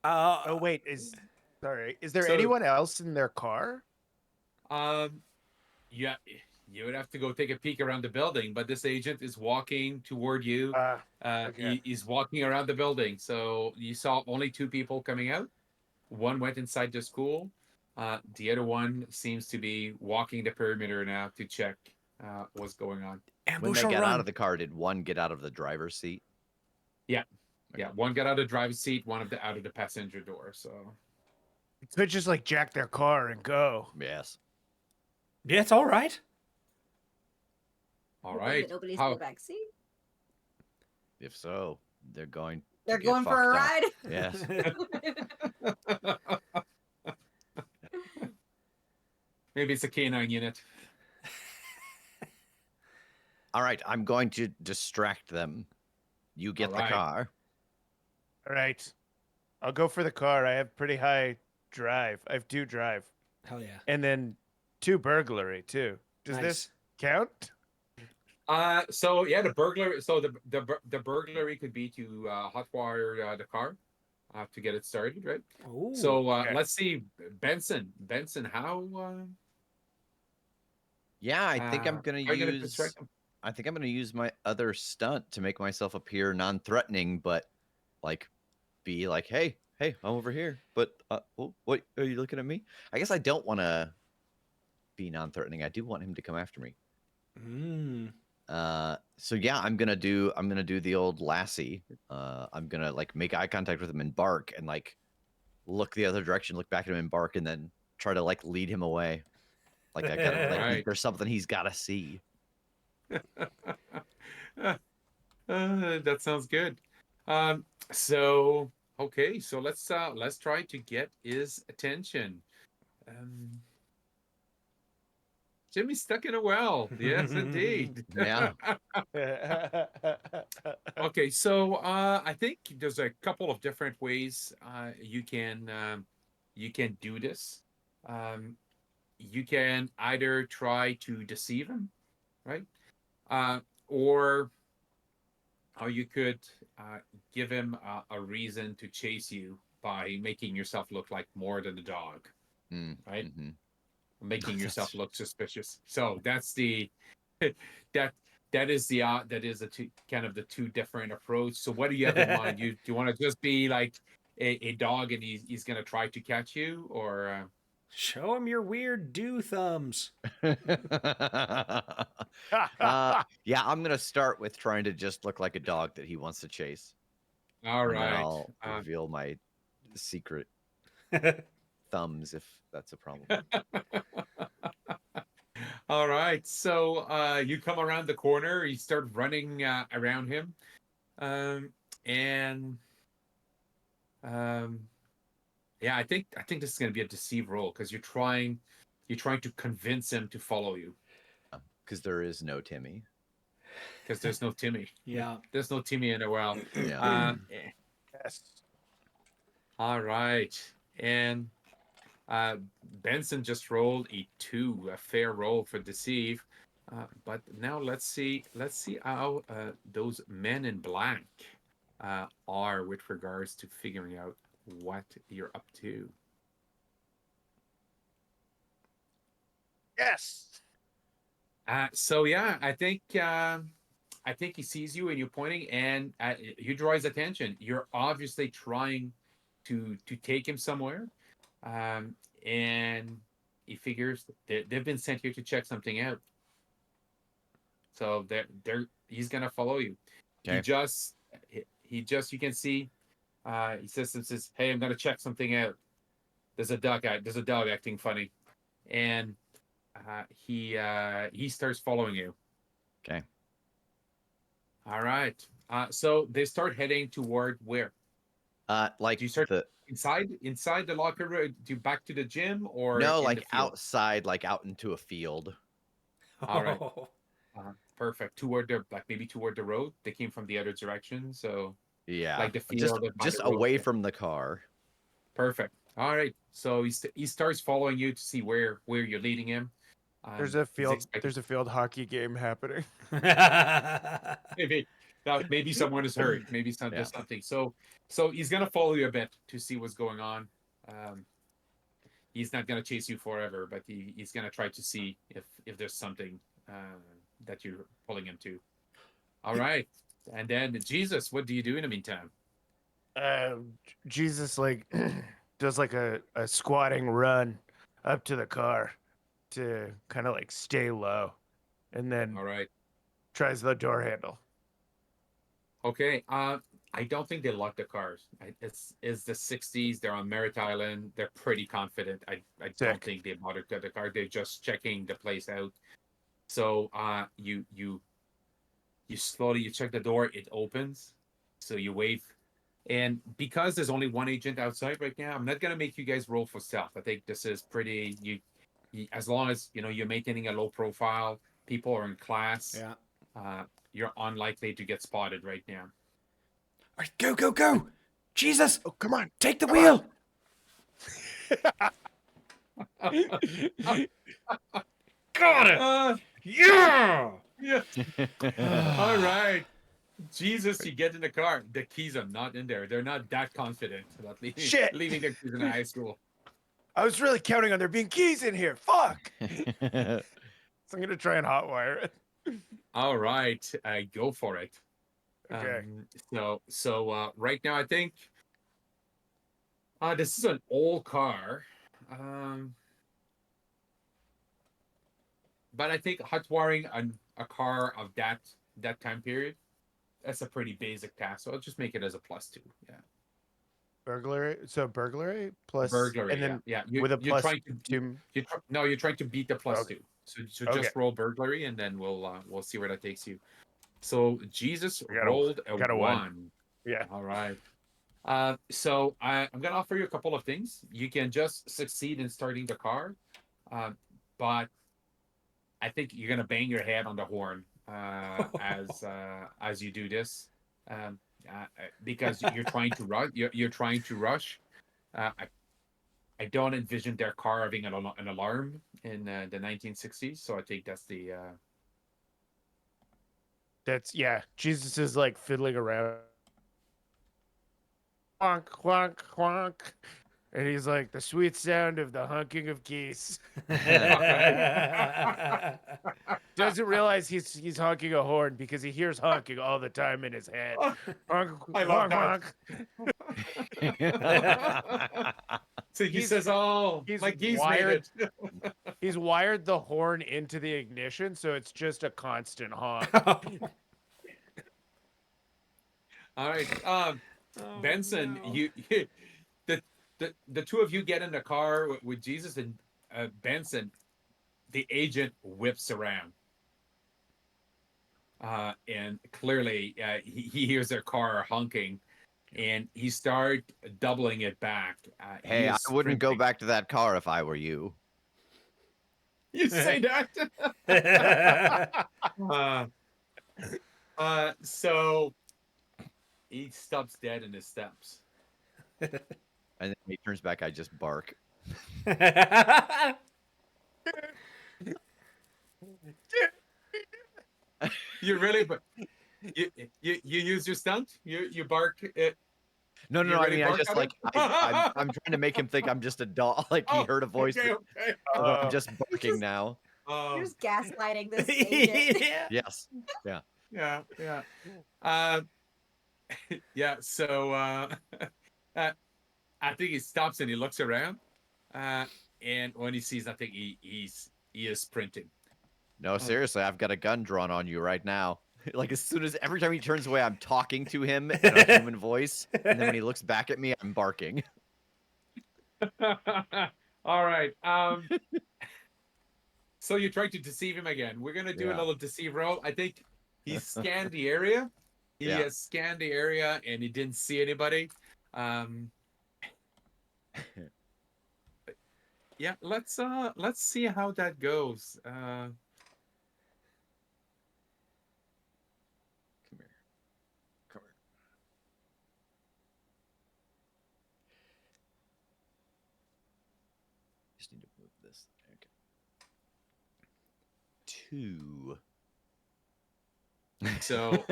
Oh wait, is there So- anyone else in their car? Yeah, you would have to go take a peek around the building, but this agent is walking toward you. Okay. He's walking around the building. So you saw only 2 people coming out. One went inside the school. The other one seems to be walking the perimeter now to check what's going on. When Ambush they or got run. out of the car, did one get out of the driver's seat? Yeah, one got out of the driver's seat, one out of the passenger door. So Could just like jack their car and go. Yes. Yeah, it's all right. all Hoping right. that nobody's How- in the back seat. If so, they're going. They're to get going for a fucked up. ride. Yes. Maybe it's a canine unit. All right, I'm going to distract them. You get All the right. car. All right, I'll go for the car. I have pretty high drive. I have 2 drive, Hell yeah. and then 2 burglary too. Does Nice. this count? So yeah, the burglary. So the burglary could be to hotwire the car to get it started, right? Ooh. So okay. let's see, Benson, how? Yeah, I think I'm gonna how are you use. distract them? I think I'm gonna use my other stunt to make myself appear non-threatening, but like, be like, hey, I'm over here. But what are you looking at me? I guess I don't want to be non-threatening. I do want him to come after me. So yeah, I'm gonna do the old Lassie. I'm gonna like make eye contact with him and bark, and like look the other direction, look back at him and bark, and then try to like lead him away. Like I gotta like Right. there's something he's gotta see. That sounds good. So okay, so let's try to get his attention. Jimmy's stuck in a well. Yes, indeed. Yeah. Okay, so I think there's a couple of different ways you can do this. You can either try to deceive him, right? Or you could give him a reason to chase you by making yourself look like more than a dog, right? Mm-hmm. Making yourself look suspicious. So that's the that is the kind of the 2 different approach. So what do you have in mind? Do you want to just be like a dog and he's gonna try to catch you, or Show him your weird do thumbs. Yeah, I'm gonna start with trying to just look like a dog that he wants to chase. All And then right. I'll reveal my secret thumbs if that's a problem. All right. So you come around the corner. You start running around him, and yeah, I think this is going to be a deceive roll because you're trying to convince him to follow you Because there is no Timmy. because there's no Timmy. Yeah. There's no Timmy in the well. Yeah. Yes. All right, and Benson just rolled a 2, a fair roll for deceive. But now let's see how those men in black are with regards to figuring out what you're up to. Yes. So yeah, I think he sees you and you're pointing, and you draw his attention. You're obviously trying to take him somewhere, and he figures they've been sent here to check something out. So he's gonna follow you. Okay. He just you can see he says, "Hey, I'm gonna check something out. There's a dog acting funny," and he starts following you. Okay. All right. So they start heading toward where? Like Do you start the inside the locker room? Do you back to the gym or no, in like the field? outside, like out into a field. All right. Perfect. Toward maybe toward the road. They came from the other direction, so Yeah. like the Just field by just the road. away from the car. Perfect. All right. So he starts following you to see where you're leading him. There's He's a field. expecting- There's a field hockey game happening. maybe someone is hurt. Maybe there's something. So he's gonna follow you a bit to see what's going on. He's not gonna chase you forever, but he's gonna try to see if there's something that you're pulling him to. All right. And then Jesus, what do you do in the meantime? Jesus like does like a squatting run up to the car to kind of like stay low, and then All right. tries the door handle. Okay. I don't think they lock the cars. It's the 60s. They're on Merritt Island. They're pretty confident. I don't Sick. think they bothered the car. They're just checking the place out. So you slowly check the door. It opens. So you wave. And because there's only one agent outside right now, I'm not gonna make you guys roll for stealth. I think this is pretty. You as long as you're maintaining a low profile, people are in class. Yeah. You're unlikely to get spotted right now. All right, go. Jesus, Oh, come on. take the wheel. Got it. Yeah. Yeah. All right. Jesus, you get in the car. The keys are not in there. They're not that confident about Shit. leaving their keys in high school. I was really counting on there being keys in here. Fuck. So I'm gonna try and hotwire it. All right. Go for it. Okay. So right now, I think this is an old car. But I think hot wiring a car of that time period, that's a pretty basic task. So I'll just make it as a +2. Yeah. Burglary. So burglary plus Burglary. and then yeah. with a you're plus trying to two. you're trying to beat the +2. Okay. So Okay. just roll burglary, and then we'll see where that takes you. So Jesus I got rolled a got a 1. one. Yeah. All right. So I'm gonna offer you a couple of things. You can just succeed in starting the car, but I think you're gonna bang your head on the horn as you do this, because you're trying to rush. You're trying to rush. I don't envision their car having an alarm in the 1960s, so I think that's the. That's Jesus is like fiddling around. Honk, honk, honk. And he's like the sweet sound of the honking of geese. Doesn't realize he's honking a horn because he hears honking all the time in his head. Honk, I love honk, that. honk. So he He's- says, "Oh, he's like he's wired- made it." He's wired the horn into the ignition, so it's just a constant honk. All right, Oh, Benson, no. the two of you get in the car with Jesus and Benson. The agent whips around, and clearly he hears their car honking, and he starts doubling it back. He Hey, I is wouldn't go sprinting. back to that car if I were you. You say that? So he stops dead in his steps. And then when he turns back, I just bark. You really, but you use your stunt. You bark. No, You no, I really mean, I bark just at like him? I'm trying to make him think I'm just a dog. Like he Oh, heard a voice, Okay, but okay. I'm just barking now. You're just gaslighting this agent. Yeah. Yes. Yeah, yeah. Uh, yeah. So uh, I think he stops and he looks around, and when he sees nothing, he is sprinting. No, seriously, I've got a gun drawn on you right now. Like as soon as every time he turns away, I'm talking to him in a human voice, and then when he looks back at me, I'm barking. All right. So you tried to deceive him again. We're gonna do a Yeah. little deceive roll. I think he scanned the area. He Yeah. has scanned the area and he didn't see anybody. Yeah, let's see how that goes. Come here. Come here. Just need to move this. Okay. 2. So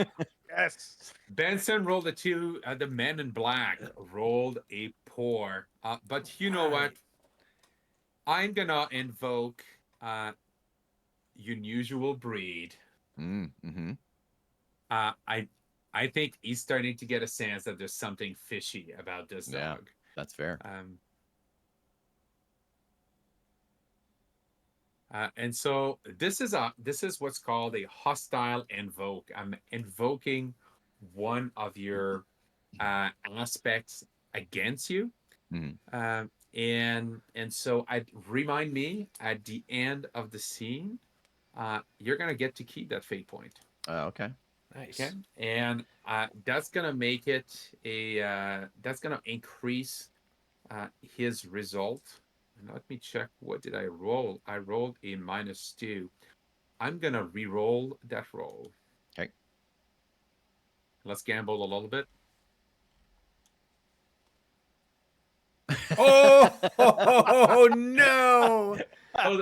Yes. Benson rolled a 2. The men in black rolled a 4. But you know what? I'm gonna invoke unusual breed. Mm-hmm. I think he's starting to get a sense that there's something fishy about this Yeah. dog. That's fair. And so this is what's called a hostile invoke. I'm invoking one of your aspects against you. Mhm. And so I remind me at the end of the scene, you're gonna get to keep that fate point. Okay. Nice. Okay, and that's gonna make it that's gonna increase his result. And let me check. What did I roll? I rolled a -2. I'm gonna re-roll that roll. Okay. Let's gamble a little bit. Oh, no! Oh,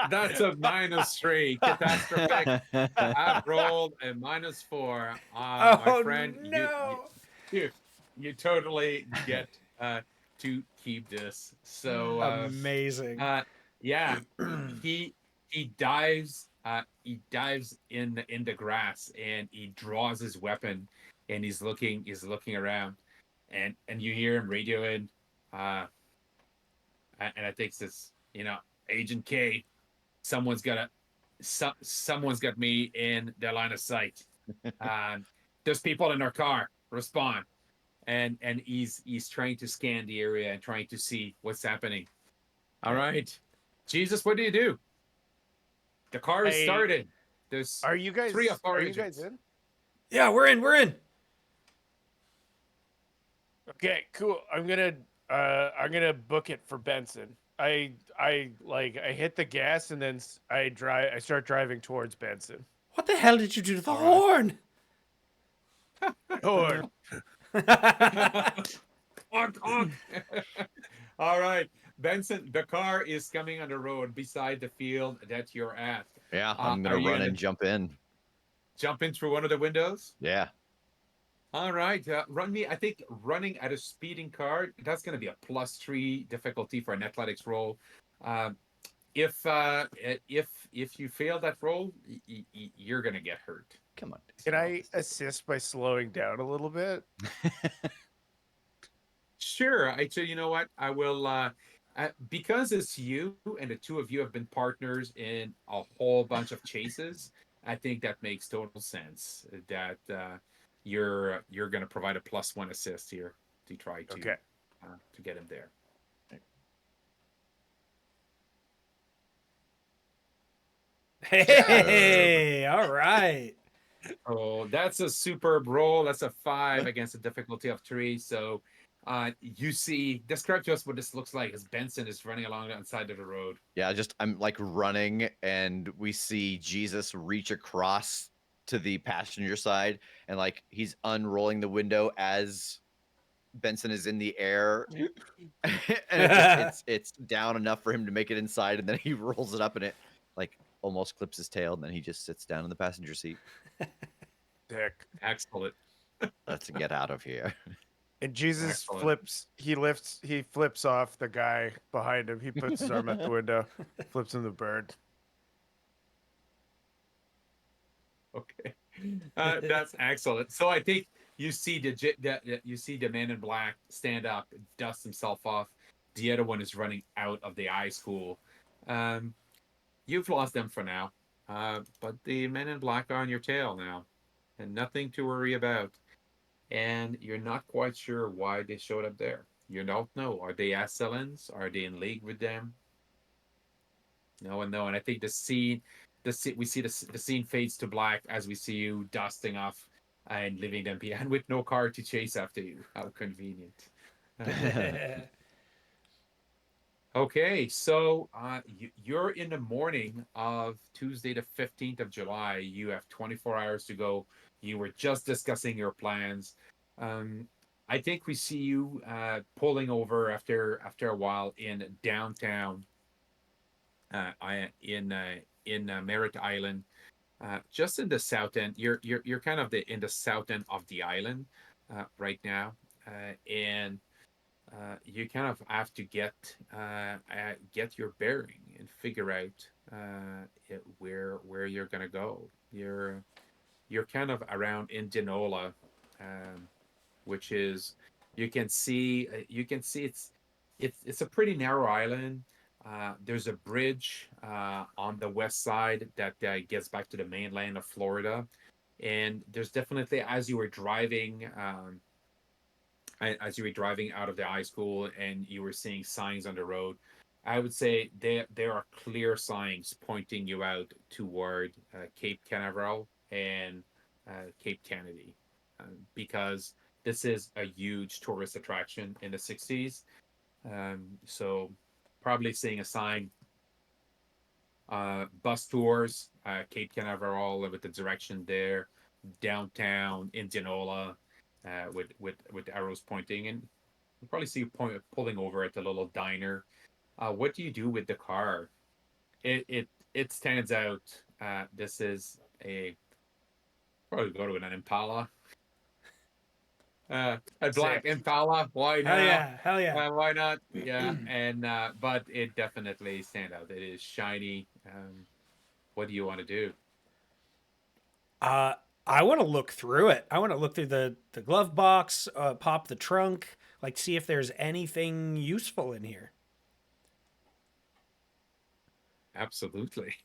that's a -3. Catastrophic. I've rolled a -4. My friend, no! you totally get to keep this. So Amazing. yeah, he dives in the grass and he draws his weapon and he's looking around and you hear him radioing and I think this, Agent K, someone's got me in their line of sight. There's people in our car. Respond. And he's trying to scan the area and trying to see what's happening. All right, Jesus, what do you do? The car is started. There's Are you guys? 3 of our Are you agents. guys in? Yeah, we're in. We're in. Okay, cool. I'm gonna book it for Benson. I hit the gas and then I start driving towards Benson. What the hell did you do to the horn? Horn. Honk, honk. All right, Benson, the car is coming on the road beside the field that you're at. Yeah, I'm Are gonna you run gonna and jump in. jump in through one of the windows? Yeah. All right, I think running at a speeding car, that's going to be a +3 difficulty for an athletics roll. If you fail that roll, you're going to get hurt. Come on. Can I assist by slowing down a little bit? Sure. Actually, you know what? I will. Because it's you and the two of you have been partners in a whole bunch of chases. I think that makes total sense. That you're going to provide a +1 assist here to try Okay. to get him there. Hey, all right. Oh, that's a superb roll. That's a 5 against a difficulty of 3. So, you see, describe to us what this looks like as Benson is running along the side of the road. Yeah, I'm like running, and we see Jesus reach across to the passenger side, and like he's unrolling the window as Benson is in the air, and it's down enough for him to make it inside, and then he rolls it up, and it like almost clips his tail, and then he just sits down in the passenger seat. Dick. Excellent. Let's get out of here. And Jesus Excellent. he flips off the guy behind him. He puts his arm out the window, flips him the bird. Okay, that's excellent. So I think you see you see the man in black stand up, dust himself off. The other one is running out of the high school. Um, you've lost them for now, but the men in black are on your tail now, and nothing to worry about. And you're not quite sure why they showed up there. You don't know. Are they Ascellans? Are they in league with them? No one know. And I think we see the scene fades to black as we see you dusting off and leaving them behind with no car to chase after you. How convenient. Okay, so you're in the morning of Tuesday, the 15th of July. You have 24 hours to go. You were just discussing your plans. Um, I think we see you pulling over after a while in downtown, in Merritt Island, just in the south end. You're kind of in the south end of the island right now, and you kind of have to get your bearing and figure out where you're gonna go. You're kind of around Indianola, um, which is you can see it's a pretty narrow island. There's a bridge on the west side that gets back to the mainland of Florida, and there's definitely as you were driving out of the high school and you were seeing signs on the road, I would say there are clear signs pointing you out toward Cape Canaveral and Cape Kennedy, because this is a huge tourist attraction in the 60s. So probably seeing a sign, bus tours, Cape Canaveral with the direction there, downtown Indianola, with arrows pointing, and you probably see you pulling over at the little diner. What do you do with the car? It stands out. This is a probably go to an Impala. A black Sick. Impala. Why Hell now? yeah, hell yeah. Why not? Yeah, and but it definitely stand out. It is shiny. What do you want to do? Uh, I want to look through it. I want to look through the glove box, pop the trunk, like see if there's anything useful in here. Absolutely.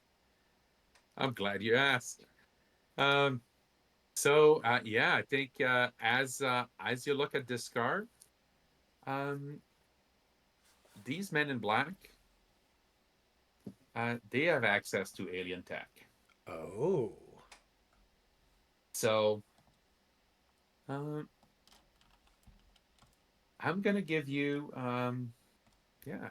I'm glad you asked. Um, so yeah, I think as you look at this car, um, these men in black, they have access to alien tech. Oh. So um, I'm gonna give you yeah.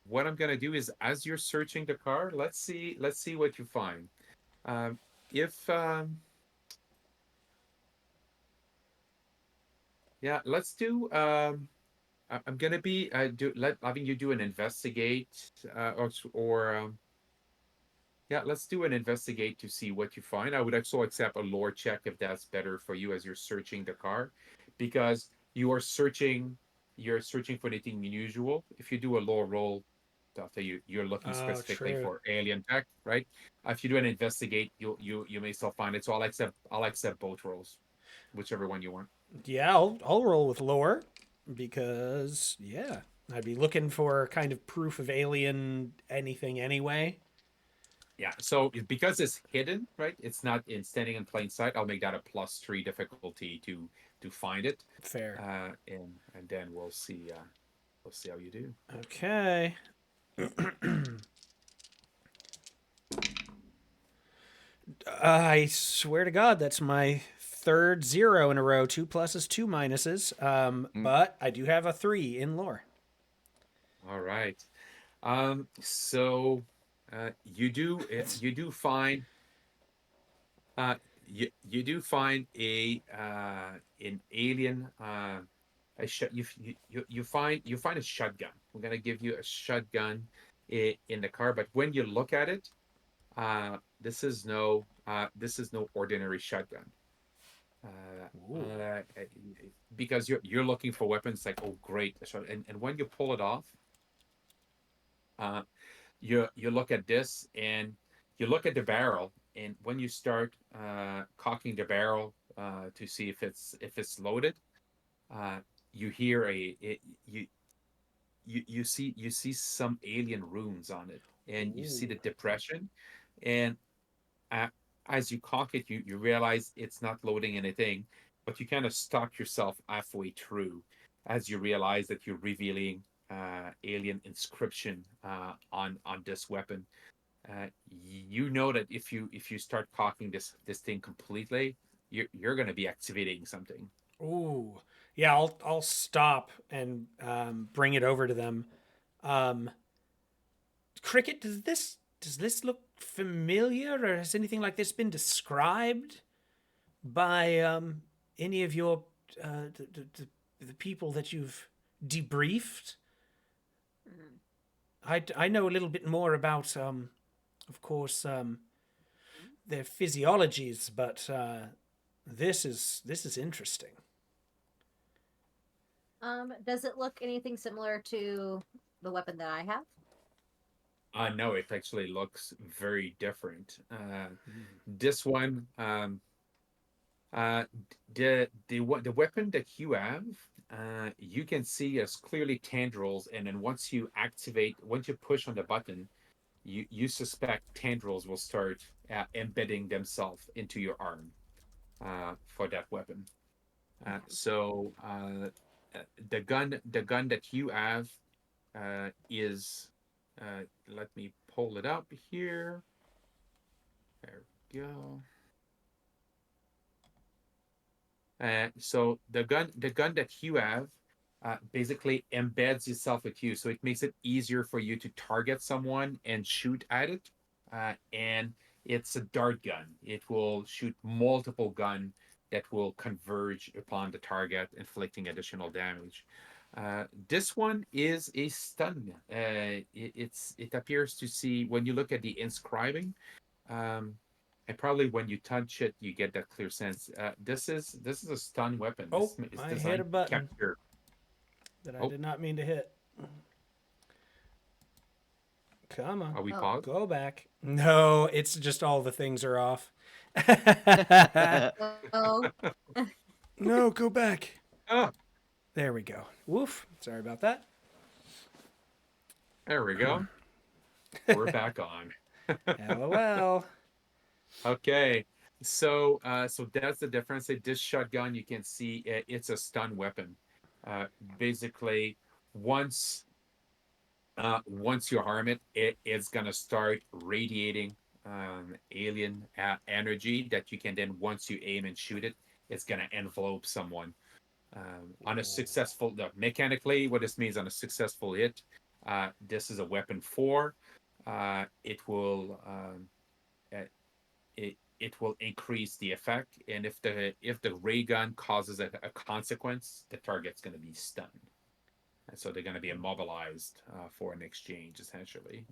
What I'm gonna do is as you're searching the car, let's see what you find. Um, if yeah, let's do I'm gonna be having you do an investigate or yeah, let's do an investigate to see what you find. I would also accept a lore check if that's better for you as you're searching the car, because you're searching for anything unusual. If you do a lore roll, I'll tell you you're looking Oh, specifically true. for alien tech, right? If you do an investigate, you may still find it. So I'll accept both rolls. whichever one you want. Yeah, I'll roll with lore because I'd be looking for kind of proof of alien anything anyway. Yeah. So because it's hidden, right? It's not in standing in plain sight. I'll make that a +3 difficulty to find it. Fair. And then we'll see how you do. Okay. I swear to God, that's my third 0 in a row. 2 pluses, 2 minuses. But I do have a 3 in lore. All right. So you do find you do find an alien you find a shotgun. We're gonna give you a shotgun in the car, but when you look at it, this is no ordinary shotgun. Because you're looking for weapons, like, oh great, and when you pull it off, you look at this and you look at the barrel, and when you start cocking the barrel to see if it's loaded, you hear you see some alien runes on it, and you see the depression, and uh, as you cock it, you realize it's not loading anything, but you kind of stop yourself halfway through as you realize that you're revealing alien inscription on this weapon. You know that if you start cocking this thing completely, you're going to be activating something. Ooh, yeah. I'll stop and bring it over to them. Cricket, does this look familiar, or has anything like this been described by any of your the people that you've debriefed? I know a little bit more about, of course, their physiologies, but this is interesting. Does it look anything similar to the weapon that I have? No, it actually looks very different. This one, the weapon that you have, you can see as clearly tendrils, and then once you push on the button, you suspect tendrils will start embedding themselves into your arm for that weapon. So the gun that you have is, let me pull it up here. There we go. So the gun that you have basically embeds itself with you, so it makes it easier for you to target someone and shoot at it. And it's a dart gun. It will shoot multiple gun that will converge upon the target, inflicting additional damage. This one is a stun. It appears to see, when you look at the inscribing, and probably when you touch it, you get that clear sense. This is a stun weapon. Oh, It's I designed hit a to button capture. that I did not mean to hit. Come on. Are we paused? Go back. No, it's just all the things are off. Oh, No, go back. Oh, There we go. Woof. Sorry about that. there we go. We're back on. LOL. Okay, so that's the difference. This shotgun, you can see it's a stun weapon. Basically, once you harm it, it's gonna start radiating alien energy that you can then, once you aim and shoot it, it's gonna envelope someone. On a successful, mechanically, what this means on a successful hit, this is a weapon 4. It will it will increase the effect, and if the ray gun causes a consequence, the target's going to be stunned, and so they're going to be immobilized for an exchange, essentially,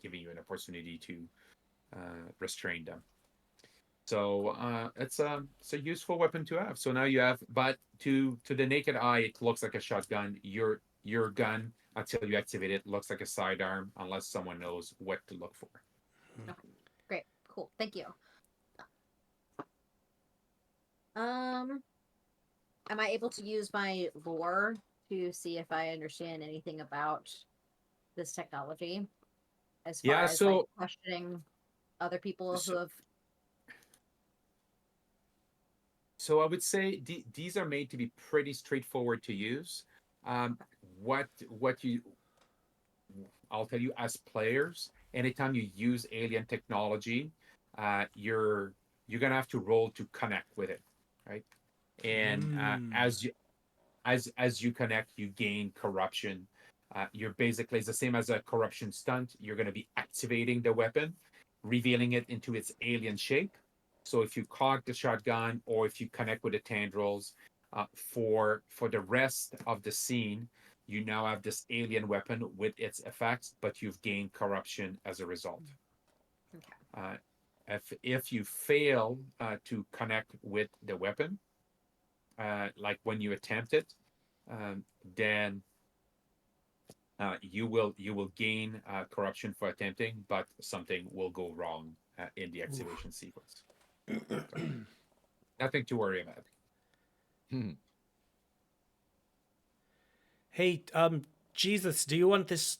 giving you an opportunity to restrain them. So it's a useful weapon to have. So now you have, but to the naked eye, it looks like a shotgun. Your gun, until you activate it, looks like a sidearm, unless someone knows what to look for. okay. Great. Cool. Thank you. Am I able to use my lore to see if I understand anything about this technology, as far Yeah, as like so questioning other people who so, have? so I would say these are made to be pretty straightforward to use. Um, what you I'll tell you, as players, anytime you use alien technology, you're gonna have to roll to connect with it, right? And as you connect, you gain corruption. You're basically, it's the same as a corruption stunt. You're going to be activating the weapon, revealing it into its alien shape. So if you cock the shotgun or if you connect with the tendrils, for the rest of the scene, you now have this alien weapon with its effects, but you've gained corruption as a result. Okay. If you fail to connect with the weapon, like when you attempt it, um, then you will gain corruption for attempting, but something will go wrong in the activation sequence. So, nothing to worry about. Hmm. Hey, Jesus, do you want this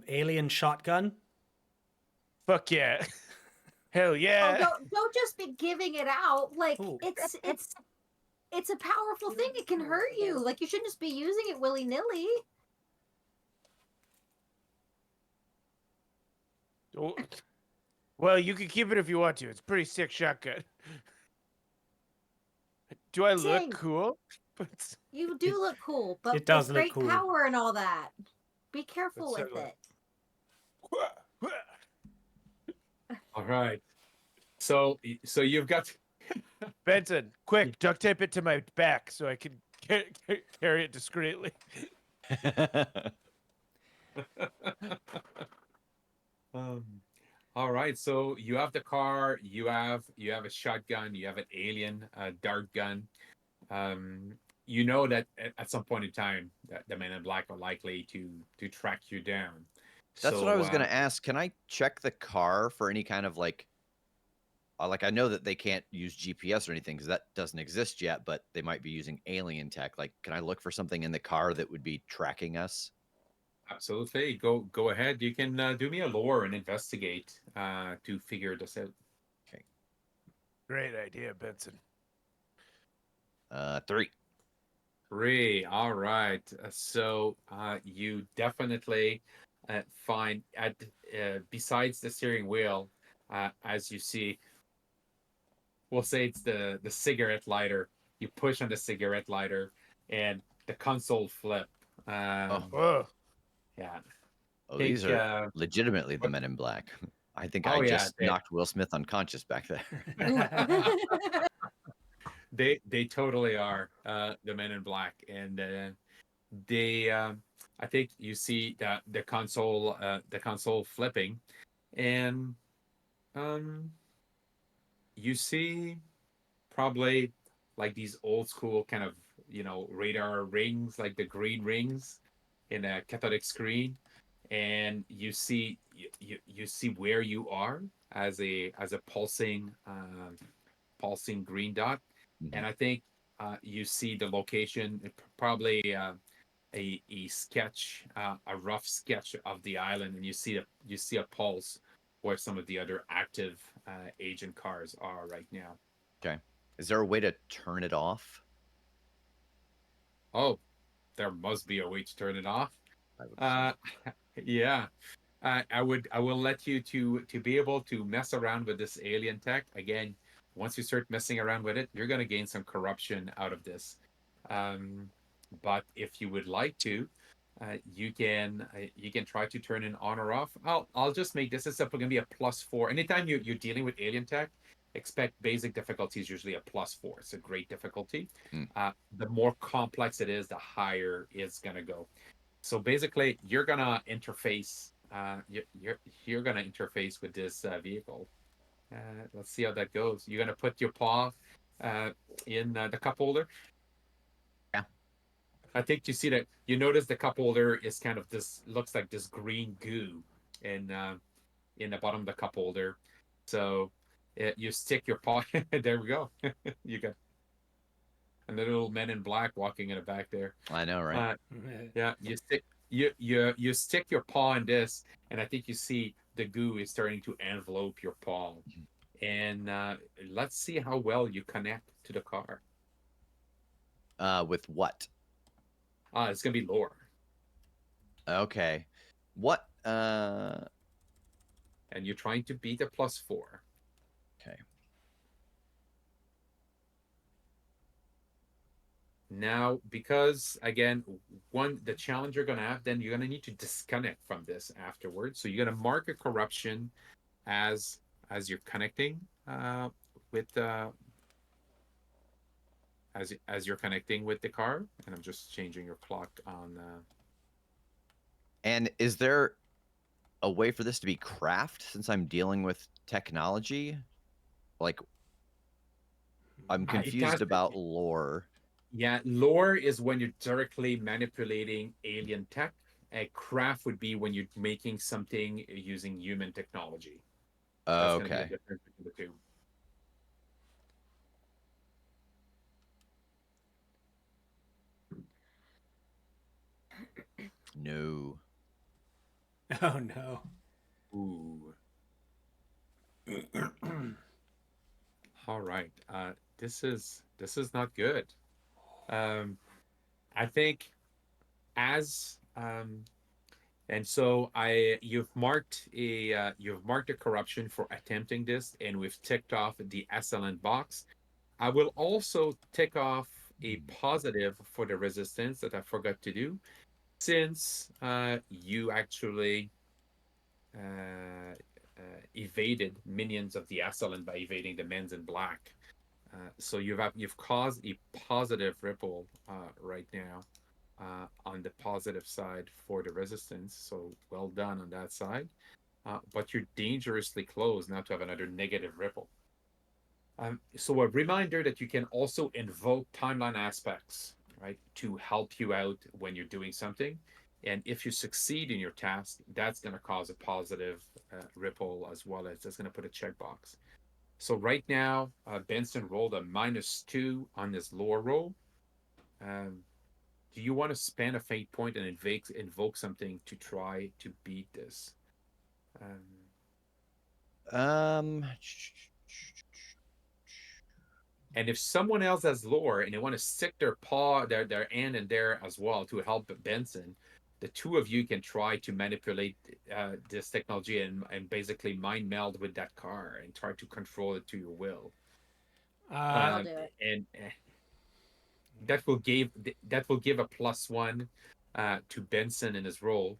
alien shotgun? Fuck yeah. Hell Oh, yeah. don't just be giving it out. Like Oh. it's a powerful thing. It can hurt you. Like you shouldn't just be using it willy nilly. Oh, well, you can keep it if you want to. It's a pretty sick shotgun. Do I look Dang, cool? you do look cool, but It does with look great cool. power and all that. Be careful Let's with have a- it. All right. So you've got Benson, quick, duct tape it to my back so I can carry it discreetly. um, all right. So you have the car. You have a shotgun. You have an alien dart gun. Um, you know that at some point in time, that the Men in Black are likely to track you down. That's what I So was gonna ask. Can I check the car for any kind of like I know that they can't use GPS or anything because that doesn't exist yet, but they might be using alien tech. Like, can I look for something in the car that would be tracking us? absolutely, go ahead. You can do me a lore and investigate to figure this out. Okay. Great idea, Benson. 3. Three. All right. So you definitely find at besides the steering wheel, as you see, we'll say it's the cigarette lighter. You push on the cigarette lighter, and the console flip. Oh, Whoa. Yeah. these Take. are legitimately the What? Men in Black. I think I Oh yeah. just knocked Will Smith unconscious back there. They totally are the Men in Black, and they. I think you see that the console flipping, and um, you see probably like these old school kind of radar rings, like the green rings in a cathodic screen, and you see where you are as a pulsing green dot, Mhm. and I think you see the location, probably a sketch, a rough sketch of the island, and you see a pulse where some of the other active agent cars are right now. Okay. Is there a way to turn it off? Oh, there must be a way to turn it off. I would Uh, assume. yeah. I will let you to be able to mess around with this alien tech again. Once you start messing around with it, you're going to gain some corruption out of this. Um, but if you would like to, you can try to turn it on or off. I'll just make this is going to be a +4. Anytime you're dealing with alien tech, expect basic difficulty is usually a +4. It's a great difficulty. Mm. The more complex it is, the higher it's going to go. So basically, you're gonna interface. You're gonna interface with this vehicle. Let's see how that goes. You're gonna put your paw uh, in the cup holder. Yeah. I think you see that. You notice the cup holder is kind of this. Looks like this green goo in the bottom of the cup holder. So You stick your paw. There we go. You got another little men in black walking in the back there. I know, right? Yeah, you stick your paw in this, and I think you see the goo is starting to envelope your paw. And let's see how well you connect to the car. With what? It's gonna be lore, Okay. What? and you're trying to beat a +4. Okay. Now, because again, the challenge you're gonna have, then you're gonna need to disconnect from this afterwards. So you're gonna mark a corruption as you're connecting with as you're connecting with the car. And I'm just changing your clock on. And is there a way for this to be craft since I'm dealing with technology? Like, I'm It has confused about lore. Yeah, lore is when you're directly manipulating alien tech. A craft would be when you're making something using human technology. That's going to be the Okay. difference between the two. No. Oh no. Ooh. All right. This is not good. I think as and so you've marked a corruption for attempting this, and we've ticked off the Ascellan box. I will also tick off a positive for the resistance that I forgot to do, since you actually uh, evaded minions of the Ascellan by evading the men's in black. So you've caused a positive ripple right now on the positive side for the resistance. So well done on that side. But you're dangerously close now to have another negative ripple. So a reminder that you can also invoke timeline aspects, right, to help you out when you're doing something. And if you succeed in your task, that's going to cause a positive ripple, as well as that's going to put a checkbox. So right now, Benson rolled a -2 on this lore roll. Um, do you want to spend a fate point and invoke something to try to beat this? Um. And if someone else has lore and they want to stick their paw, their hand in there as well to help Benson, the two of you can try to manipulate this technology and basically mind meld with that car and try to control it to your will. I'll do it. And that will give a +1 to Benson in his role.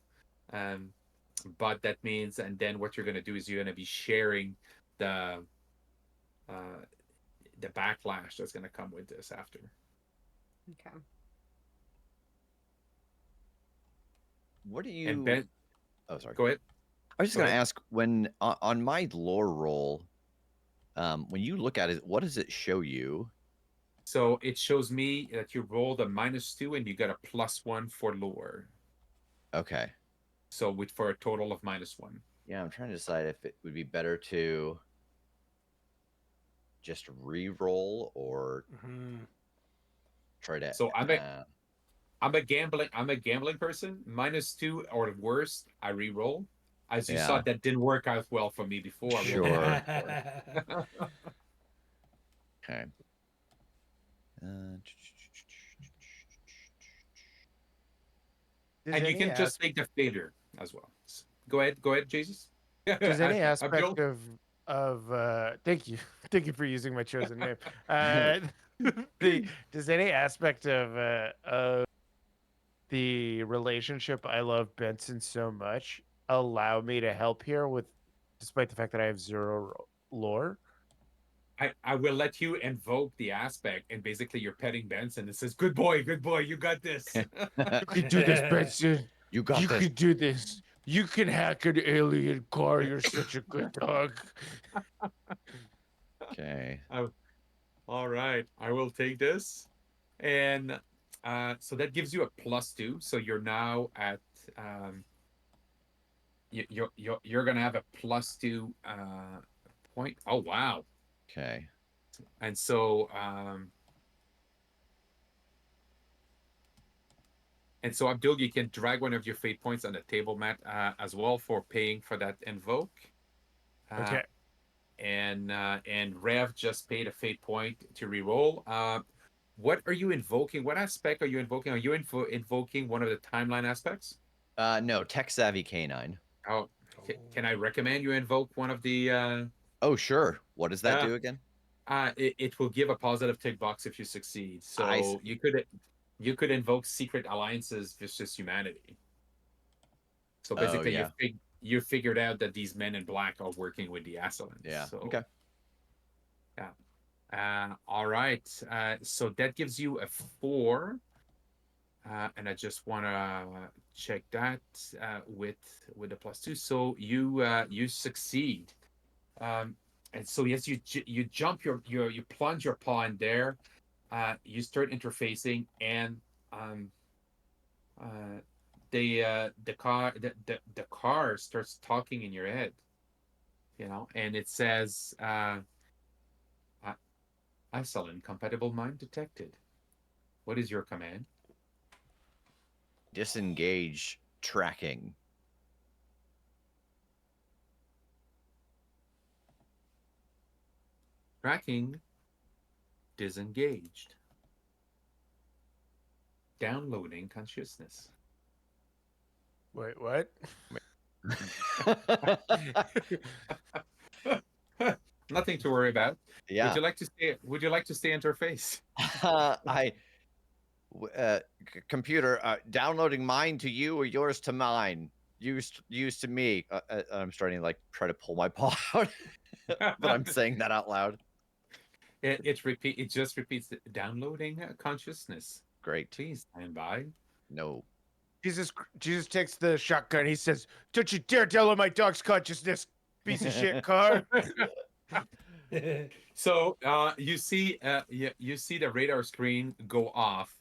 But that means, and then what you're going to do is you're going to be sharing the uh, the backlash that's going to come with this after. Okay. What do you? And Ben, Oh, sorry. go ahead. I was just Go gonna ahead. ask when on my lore roll, when you look at it, what does it show you? So it shows me that you rolled a -2 and you got a +1 for lore. Okay. So for a total of -1. Yeah, I'm trying to decide if it would be better to just re-roll or try to. So I'm a gambling person. -2 or worse, I re-roll. As you saw, Yeah. that didn't work out well for me before. I rolled Sure. a -4. Okay. And you can just take the failure as well. Go ahead, Jesus. Does any Abdul? aspect thank you thank you for using my chosen name. Does any aspect of the relationship I love Benson so much allow me to help here with, despite the fact that I have zero lore? I will let you invoke the aspect, and basically you're petting Benson. It says, good boy, you got this." You can do this, Benson. You got You this. can do this. You can hack an alien car. You're such a good dog. Okay. All right, I will take this, and so that gives you a +2. So you're now at you're gonna have a +2 point. Oh wow! Okay. And so Abdul, you can drag one of your fate points on the table mat as well for paying for that invoke. Okay. And Rev just paid a fate point to reroll. What are you invoking? What aspect are you invoking? Are you invoking one of the timeline aspects? No, tech savvy canine. Oh, can I recommend you invoke one of the? Oh, sure. What does that Yeah. do again? It will give a positive tick box if you succeed. I So you could invoke secret alliances versus humanity. So Oh, basically, yeah. you figured out that these men in black are working with the Ascellan. Yeah. So Okay. yeah. All right. So that gives you a 4. And I just want to check that with the +2. So you succeed. And so yes, you jump you plunge your paw in there. You start interfacing, and um, the car starts talking in your head, and it says, "Ascellan, compatible mind detected. What is your command?" Disengage tracking. Tracking disengaged. Downloading consciousness. Wait, what? Nothing to worry about. Yeah. Would you like to stay? Would you like to stay interface? Computer, downloading mine to you or yours to mine. Used to me. I'm starting to try to pull my paw out, but I'm saying that out loud. It just repeats downloading consciousness. Great. Please stand by. No. Jesus takes the shotgun. He says, "Don't you dare download my dog's consciousness, piece of shit car." So you see the radar screen go off.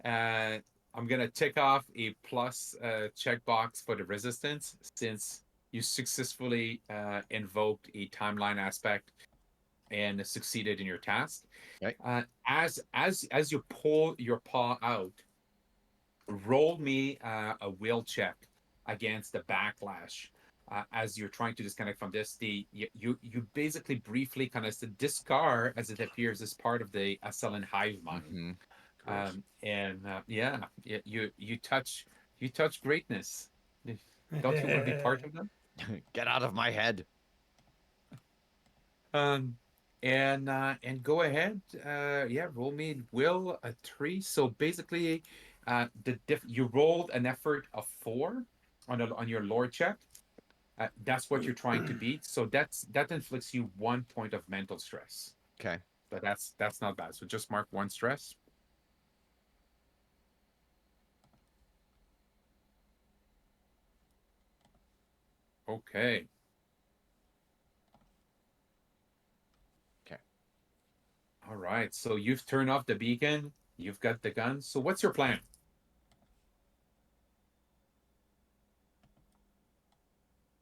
I'm gonna tick off a plus checkbox for the resistance since you successfully invoked a timeline aspect and succeeded in your task. Right. As you pull your paw out, roll me a will check against the backlash. As you're trying to disconnect from this, you basically briefly kind of discard as it appears as part of the Ascellan hive mind. You touch greatness. Don't you want to be part of them? Get out of my head. And go ahead. Roll me will a 3. So basically, you rolled an effort of 4 on your lore check. That's what you're trying to beat. So that inflicts you 1 point of mental stress. Okay. But that's not bad. So just mark 1 stress. Okay. Okay. All right. So you've turned off the beacon. You've got the gun. So what's your plan?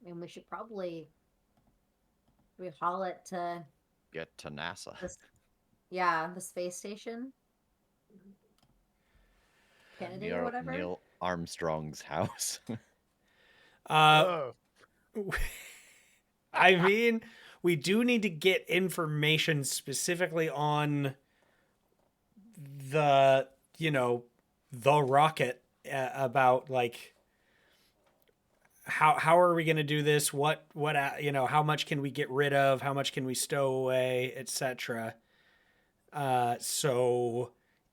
And we should probably haul it to Get to NASA. the space station. Kennedy or whatever. Neil Armstrong's house. Oh. I mean, we do need to get information specifically on the rocket about how are we going to do this? What how much can we get rid of? How much can we stow away, etc. So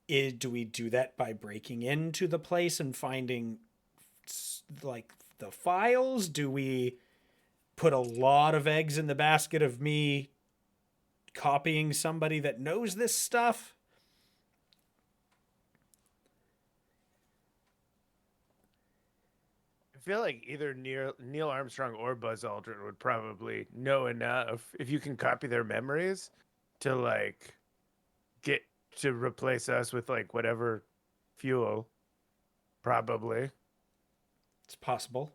do we do that by breaking into the place and finding the files? Do we put a lot of eggs in the basket of me copying somebody that knows this stuff? I feel like either Neil Armstrong or Buzz Aldrin would probably know enough if you can copy their memories to get to replace us with whatever fuel. Probably. It's possible.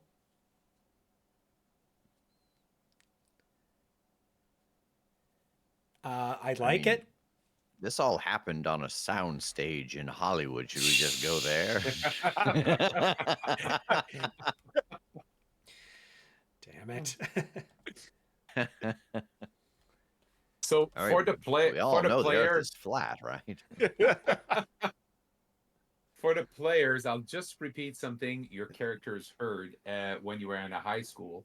I like mean, it. This all happened on a sound stage in Hollywood. Should we just go there? Damn it. So All for right, the we all for the know the Earth players, is flat, right? for the players, I'll just repeat something your characters heard when you were in a high school.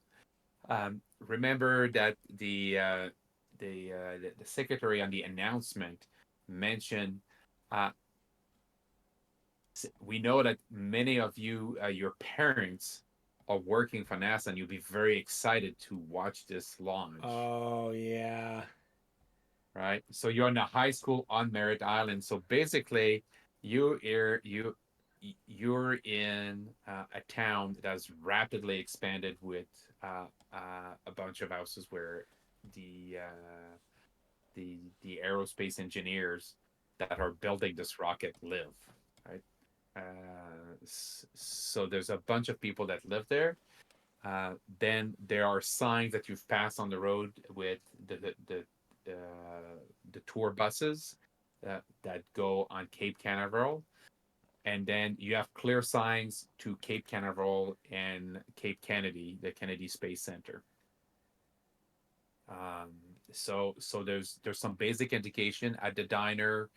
Remember that the secretary on the announcement mentioned. We know that many of you, your parents, are working for NASA, and you'll be very excited to watch this launch. Oh, yeah. Right. So you're on a high school on Merritt Island. So basically, you're in a town that has rapidly expanded with a bunch of houses where the the aerospace engineers that are building this rocket live. Right. So there's a bunch of people that live there. Then there are signs that you've passed on the road with the tour buses that go on Cape Canaveral, and then you have clear signs to Cape Canaveral and Cape Kennedy, the Kennedy Space Center. So there's some basic indication at the diner.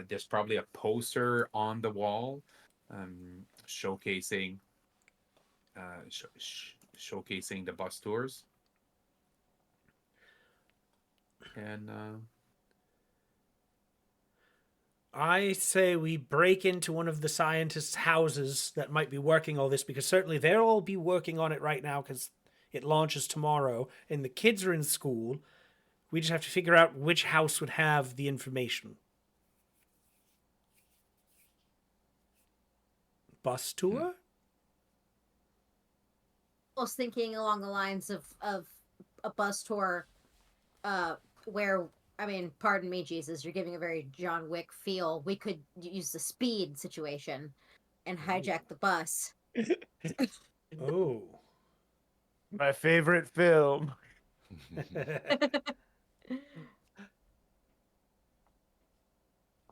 There's probably a poster on the wall showcasing showcasing the bus tours. And I say we break into one of the scientists' houses that might be working all this, because certainly they'll all be working on it right now because it launches tomorrow and the kids are in school. We just have to figure out which house would have the information. Bus tour? I was thinking along the lines of a bus tour, where, I mean, pardon me, Jesus, you're giving a very John Wick feel. We could use the speed situation and hijack the bus. Oh. My favorite film.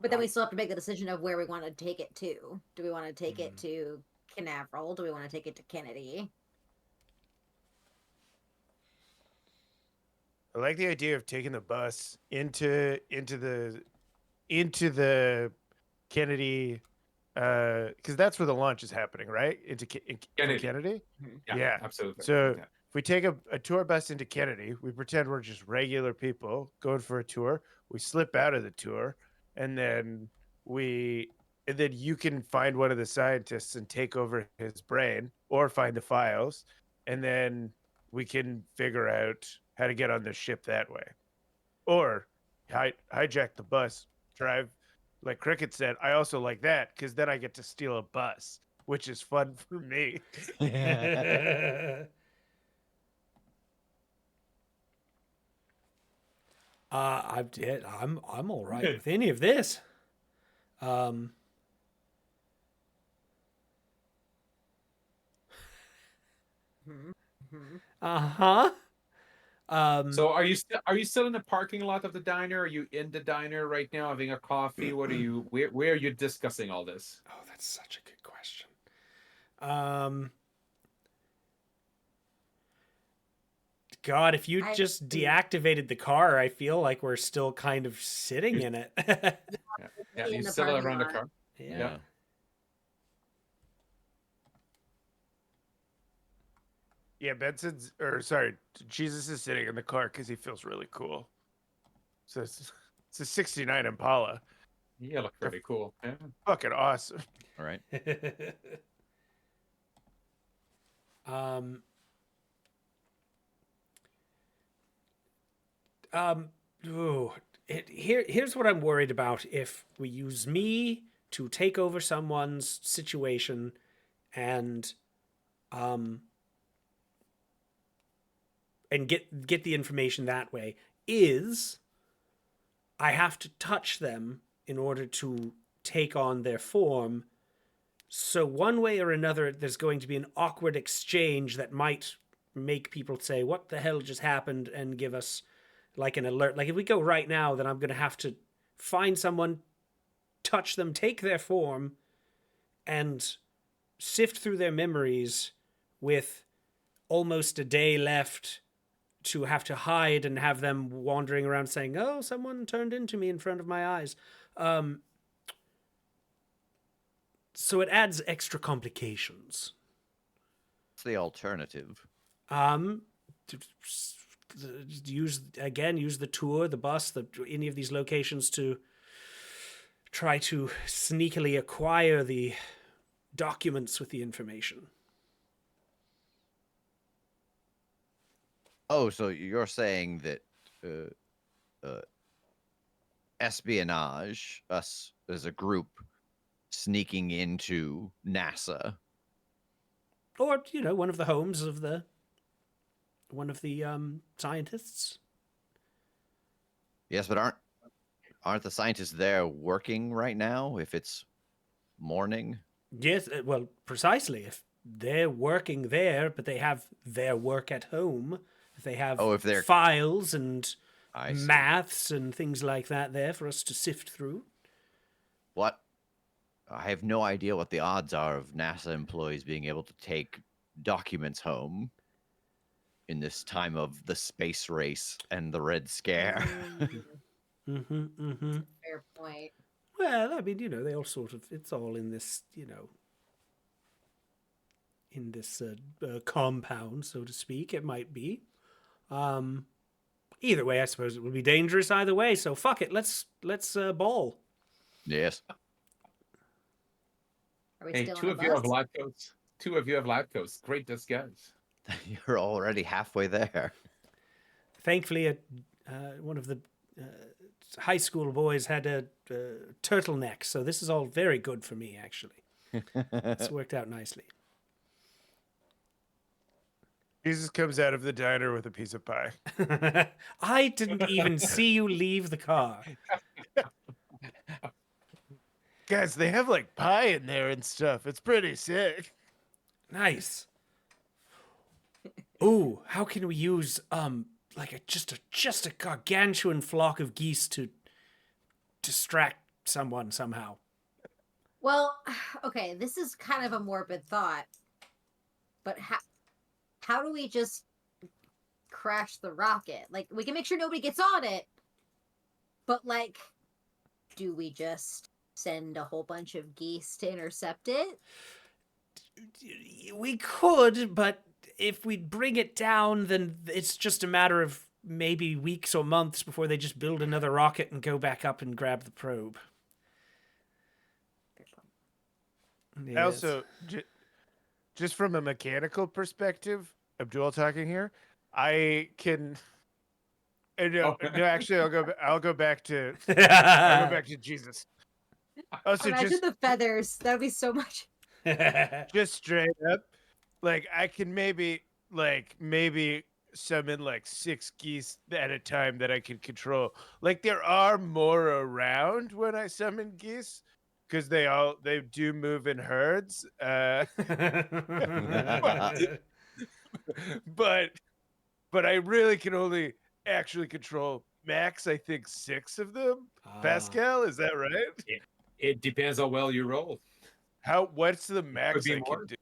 But then we still have to make the decision of where we want to take it to. Do we want to take it to Canaveral? Do we want to take it to Kennedy? I like the idea of taking the bus into the Kennedy, because that's where the launch is happening, right? Into Kennedy. Kennedy. Yeah, absolutely. So Yeah. if we take a tour bus into Kennedy, we pretend we're just regular people going for a tour. We slip out of the tour, and then you can find one of the scientists and take over his brain, or find the files, and then we can figure out how to get on the ship that way, or hijack the bus, drive. Like Cricket said, I also like that because then I get to steal a bus, which is fun for me. I'm all right with any of this. Uh-huh. So are you still in the parking lot of the diner? Are you in the diner right now having a coffee? What are you where are you discussing all this? Oh, that's such a good question. God, if you just deactivated the car, I feel like we're still kind of sitting in it. Yeah, In you the still parking around the lot. car. Yeah. Yeah, Jesus is sitting in the car because he feels really cool. So it's a '69 Impala. You look pretty cool. Yeah. Fucking awesome. All right. Here's what I'm worried about. If we use me to take over someone's situation and get the information that way, is I have to touch them in order to take on their form. So one way or another, there's going to be an awkward exchange that might make people say, what the hell just happened, and give us like an alert. Like if we go right now, then I'm going to have to find someone, touch them, take their form, and sift through their memories with almost a day left to have to hide and have them wandering around saying, "Oh, someone turned into me in front of my eyes." So it adds extra complications. What's the alternative? To use the tour, the bus, any of these locations to try to sneakily acquire the documents with the information. Oh, so you're saying that espionage, us as a group sneaking into NASA. Or, one of the homes of one of the scientists. Yes, but aren't the scientists there working right now if it's morning? Yes, well, precisely. If they're working there, but they have their work at home, if they have if they're files and I see. maths and things like that there for us to sift through. What? I have no idea what the odds are of NASA employees being able to take documents home in this time of the space race and the Red Scare. Fair point. Well, I mean, they all sort of, it's all in this, in this compound, so to speak, it might be. Either way, I suppose it would be dangerous either way, so fuck it, let's ball. Yes. Are we Hey, still two on of the you have bus? lab coats. Two of you have lab coats. Great disguise. You're already halfway there. Thankfully, one of the high school boys had a turtleneck, so this is all very good for me, actually. It's worked out nicely. Jesus comes out of the diner with a piece of pie. I didn't even see you leave the car. Guys, they have like pie in there and stuff. It's pretty sick. Nice. Ooh, how can we use like just a gargantuan flock of geese to distract someone somehow? Well, okay, this is kind of a morbid thought, but how do we just crash the rocket? Like, we can make sure nobody gets on it, but like, do we just send a whole bunch of geese to intercept it? We could, but if we bring it down, then it's just a matter of maybe weeks or months before they just build another rocket and go back up and grab the probe. Yes. I also, just from a mechanical perspective, Abdul talking here, I can. No, actually, I'll go back to. I'll go back to Jesus. Also, Imagine the feathers. That would be so much. just straight up, like I can maybe summon like 6 geese at a time that I can control. Like there are more around when I summon geese because they do move in herds. But I really can only actually control max, I think 6 of them. Pascal, is that right? It depends how well you roll. What's the max be I more. can do?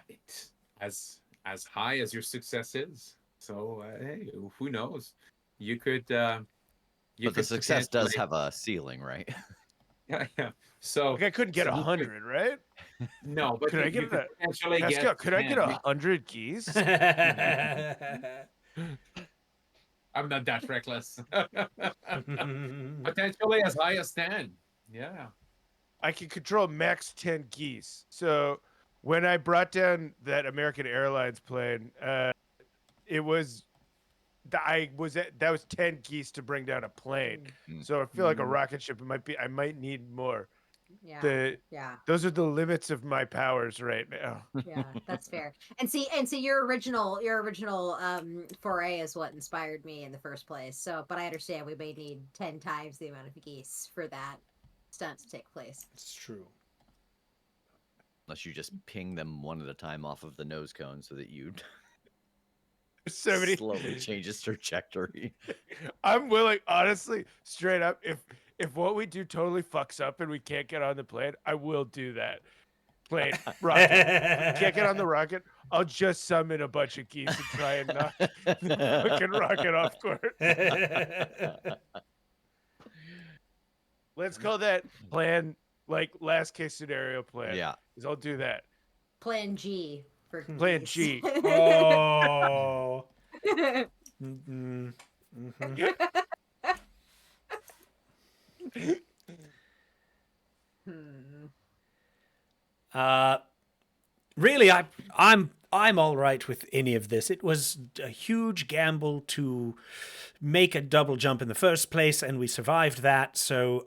It's as high as your success is. So hey, who knows? You could. But the success does have a ceiling, right? Yeah. So Like I couldn't get so you 100, right? no, but Could I you get could that? potentially Pascal, get could I get 10. 100 geese? I'm not that reckless. Potentially as high as 10. Yeah. I can control max 10 geese. So when I brought down that American Airlines plane, it was that was 10 geese to bring down a plane. So I feel like a rocket ship I might need more. Yeah. Those are the limits of my powers right now. Yeah, that's fair. And see, your original foray is what inspired me in the first place. So, but I understand we may need 10 times the amount of geese for that stunt to take place. It's true. Unless you just ping them one at a time off of the nose cone so that you So many. Slowly changes trajectory. I'm willing, honestly, straight up. If what we do totally fucks up and we can't get on the plane, I will do that. Plane rocket. If we can't get on the rocket, I'll just summon a bunch of geese and try and knock the fucking rocket off course. Let's call that plan, like last case scenario plan. Yeah. Is I'll do that. Plan G for Plan geese. G. Oh. Mm-mm. Mhm. Hmm. Really, I'm all right with any of this. It was a huge gamble to make a double jump in the first place, and we survived that. So,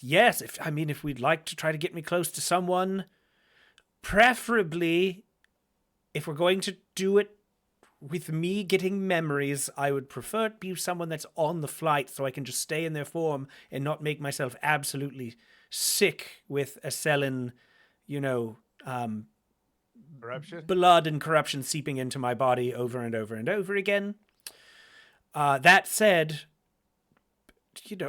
yes, if we'd like to try to get me close to someone, preferably, if we're going to do it with me getting memories, I would prefer it be someone that's on the flight, so I can just stay in their form and not make myself absolutely sick with Ascellan, Corruption. blood and corruption seeping into my body over and over and over again. That said,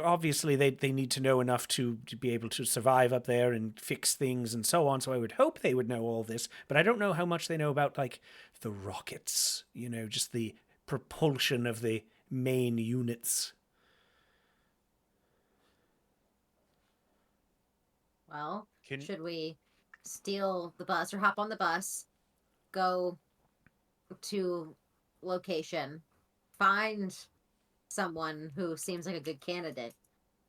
obviously they need to know enough to be able to survive up there and fix things and so on. So I would hope they would know all this, but I don't know how much they know about like the rockets, just the propulsion of the main units. Well, should we steal the bus or hop on the bus, go to location, find someone who seems like a good candidate,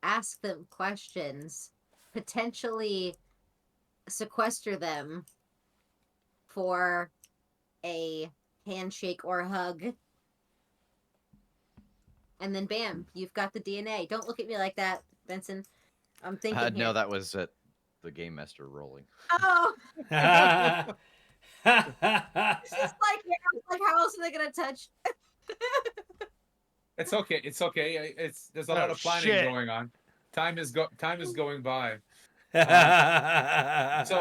ask them questions, potentially sequester them for a handshake or a hug, and then bam, you've got the DNA. Don't look at me like that, Benson. I'm thinking No, here. that was the game master rolling. Oh, uh, it's just like how else are they gonna touch? It's okay. It's okay. There's a lot of planning shit. going on. Time is going by. So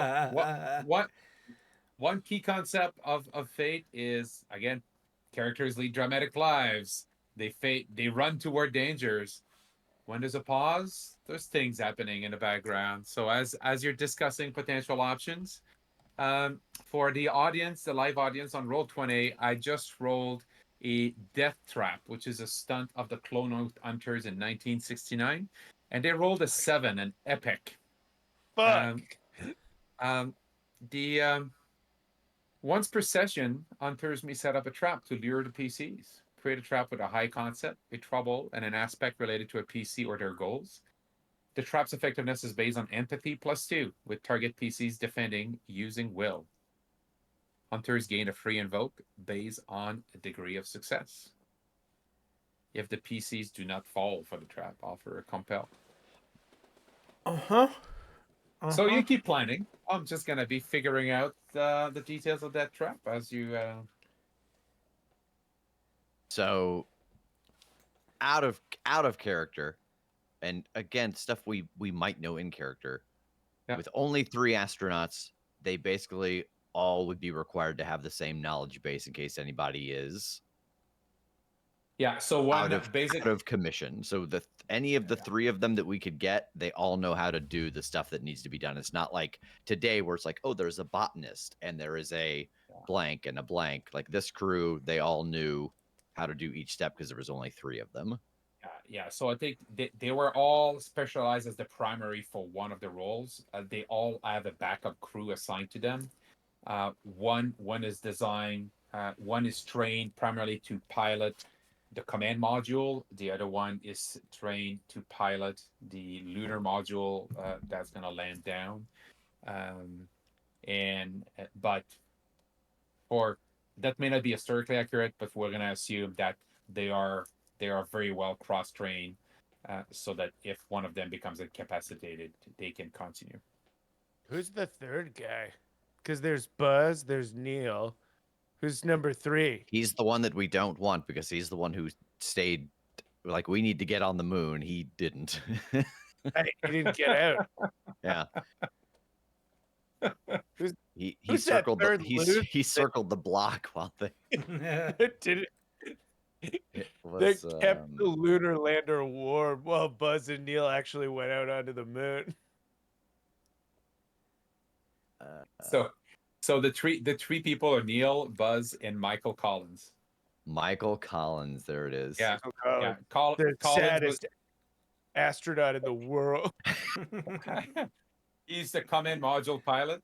one key concept of Fate is, again, characters lead dramatic lives. They run toward dangers. When there's a pause, there's things happening in the background. So as you're discussing potential options, for the audience, the live audience on Roll20, I just rolled a death trap, which is a stunt of the Clone Hunters in 1969, and they rolled a 7, an epic. Fuck. Once per session, hunters may set up a trap to lure the PCs. Create a trap with a high concept, a trouble, and an aspect related to a PC or their goals. The trap's effectiveness is based on empathy +2, with target PCs defending using will. Hunters gain a free invoke based on a degree of success. If the PCs do not fall for the trap, offer a compel. So you keep planning. I'm just gonna be figuring out the details of that trap as you. So, out of character, and again, stuff we might know in character. Yeah. With only 3 astronauts, they basically all would be required to have the same knowledge base in case anybody is Yeah. So one out of commission. So any of the 3 of them that we could get, they all know how to do the stuff that needs to be done. It's not like today where it's like, oh, there's a botanist and there is a blank and a blank. Like this crew, they all knew how to do each step because there was only 3 of them. Yeah, so I think they were all specialized as the primary for one of the roles. They all have a backup crew assigned to them. One is designed, one is trained primarily to pilot the command module. The other one is trained to pilot the lunar module that's going to land down. But for that may not be historically accurate, but we're going to assume that they are very well cross-trained, so that if one of them becomes incapacitated, they can continue. Who's the third guy? Because there's Buzz, there's Neil. Who's number 3? He's the one that we don't want because he's the one who stayed. Like, we need to get on the moon. He didn't. He didn't get out. Yeah. He Who's that circled third loot he circled the block while Did it that was kept the lunar lander warm while Buzz and Neil actually went out onto the moon? So the three people are Neil, Buzz, and Michael Collins. Michael Collins. There it is. Yeah, Oh, yeah. the Collins was saddest astronaut in the world. he's the command module pilot.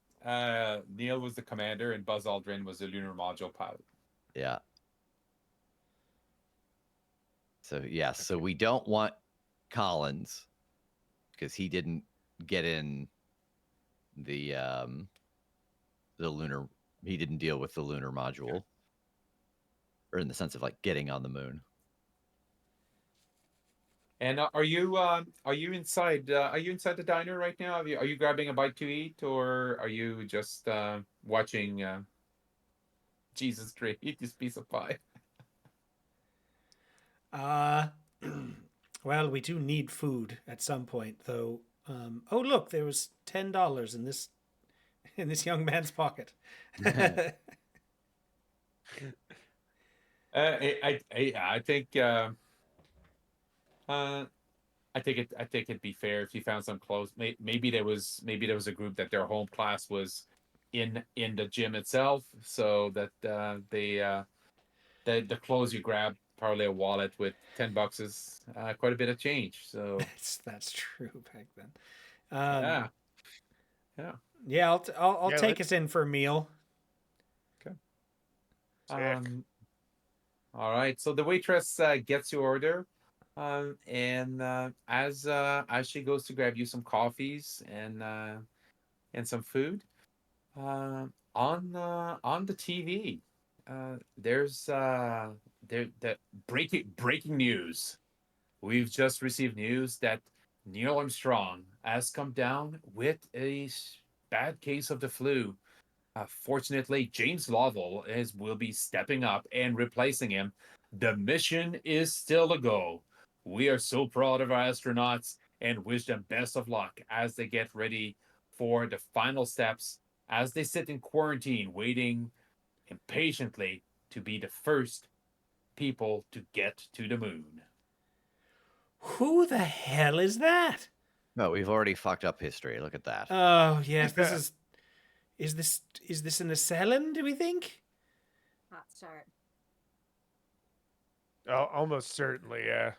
Neil was the commander, and Buzz Aldrin was the lunar module pilot. Yeah. So yes, so we don't want Collins because he didn't get in the lunar. He didn't deal with the lunar module, or in the sense of like getting on the moon. And are you inside? Are you inside the diner right now? Are you grabbing a bite to eat, or are you just watching Jesus eat this piece of pie? Well, we do need food at some point, though. Oh, look, there was $10 in this young man's pocket. I think I think it'd be fair if you found some clothes. Maybe there was a group that their home class was in the gym itself, so that the clothes you grab, probably a wallet with $10 is quite a bit of change. So That's true back then. yeah. Yeah, I'll Yeah, take us in for a meal. Sick. All right. So the waitress gets your order, and as she goes to grab you some coffees and some food, on the TV, there's that breaking news. We've just received news that Neil Armstrong has come down with a bad case of the flu. Fortunately, James Lovell will be stepping up and replacing him. The mission is still a go. We are so proud of our astronauts and wish them best of luck as they get ready for the final steps, as they sit in quarantine, waiting impatiently to be the first people to get to the moon. Who the hell is that? No, we've already fucked up history. Look at that. Oh, yes, this is this an Ascellan, do we think? Hot start. Oh, almost certainly, yeah.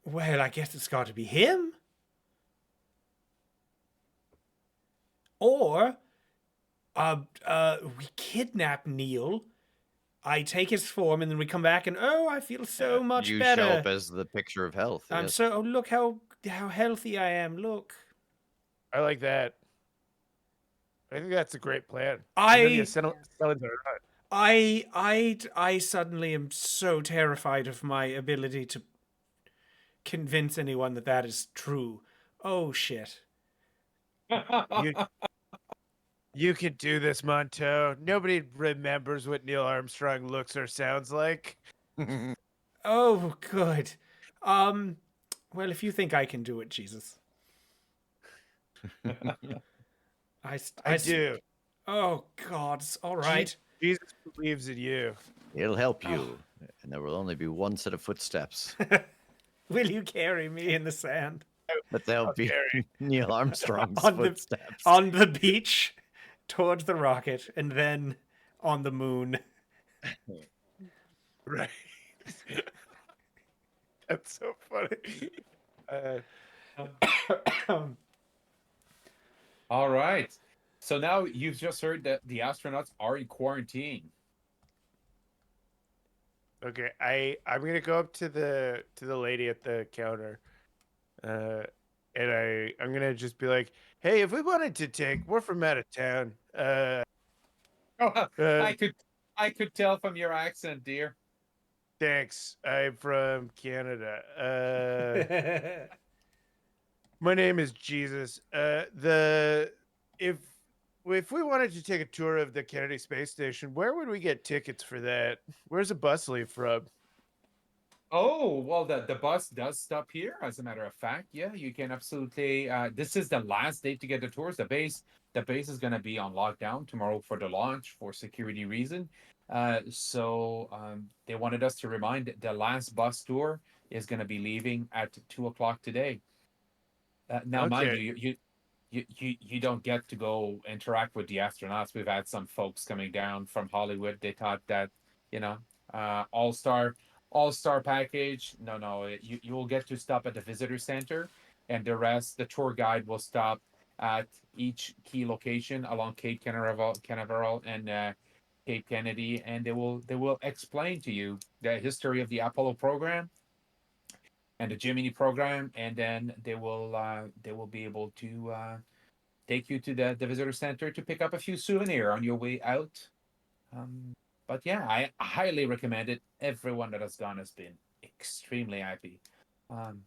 Well, I guess it's got to be him. Or we kidnap Neil. I take his form, and then we come back, and oh, I feel so much you better. show up as the picture of health. I'm yes. so. Oh, look how healthy I am. Look. I like that. I think that's a great plan. I- And then the Ascellans are right. I suddenly am so terrified of my ability to convince anyone that that is true. Oh shit. You can do this, Monto. Nobody remembers what Neil Armstrong looks or sounds like. Oh good. Well, if you think I can do it, Jesus. I do. Oh God. All right. Jesus believes in you. It'll help you, and there will only be one set of footsteps. Will you carry me in the sand But they'll be carry. Neil Armstrong's On the- footsteps. on the beach towards the rocket and then on the moon? Right. That's so funny. All right. So now you've just heard that the astronauts are in quarantine. Okay, I'm gonna go up to the lady at the counter, and I'm gonna just be like, "Hey, if we wanted to take, we're from out of town. I could tell from your accent, dear. Thanks. I'm from Canada. My name is Jesus. If we wanted to take a tour of the Kennedy Space Station, where would we get tickets for that? Where's a bus leave from? Oh, well, the bus does stop here, as a matter of fact. Yeah, you can absolutely. This is the last day to get the tours. The base is going to be on lockdown tomorrow for the launch for security reason. So they wanted us to remind the last bus tour is going to be leaving at 2 o'clock today. Now, mind Okay. you don't get to go interact with the astronauts. We've had some folks coming down from Hollywood. They thought that, you know, all star package. No, you will get to stop at the visitor center, and the rest, the tour guide will stop at each key location along Canaveral and Cape Kennedy, and they will explain to you the history of the Apollo program and the Gemini program, and then they will be able to take you to the visitor center to pick up a few souvenir on your way out. But yeah, I highly recommend it. Everyone that has gone has been extremely happy. Um,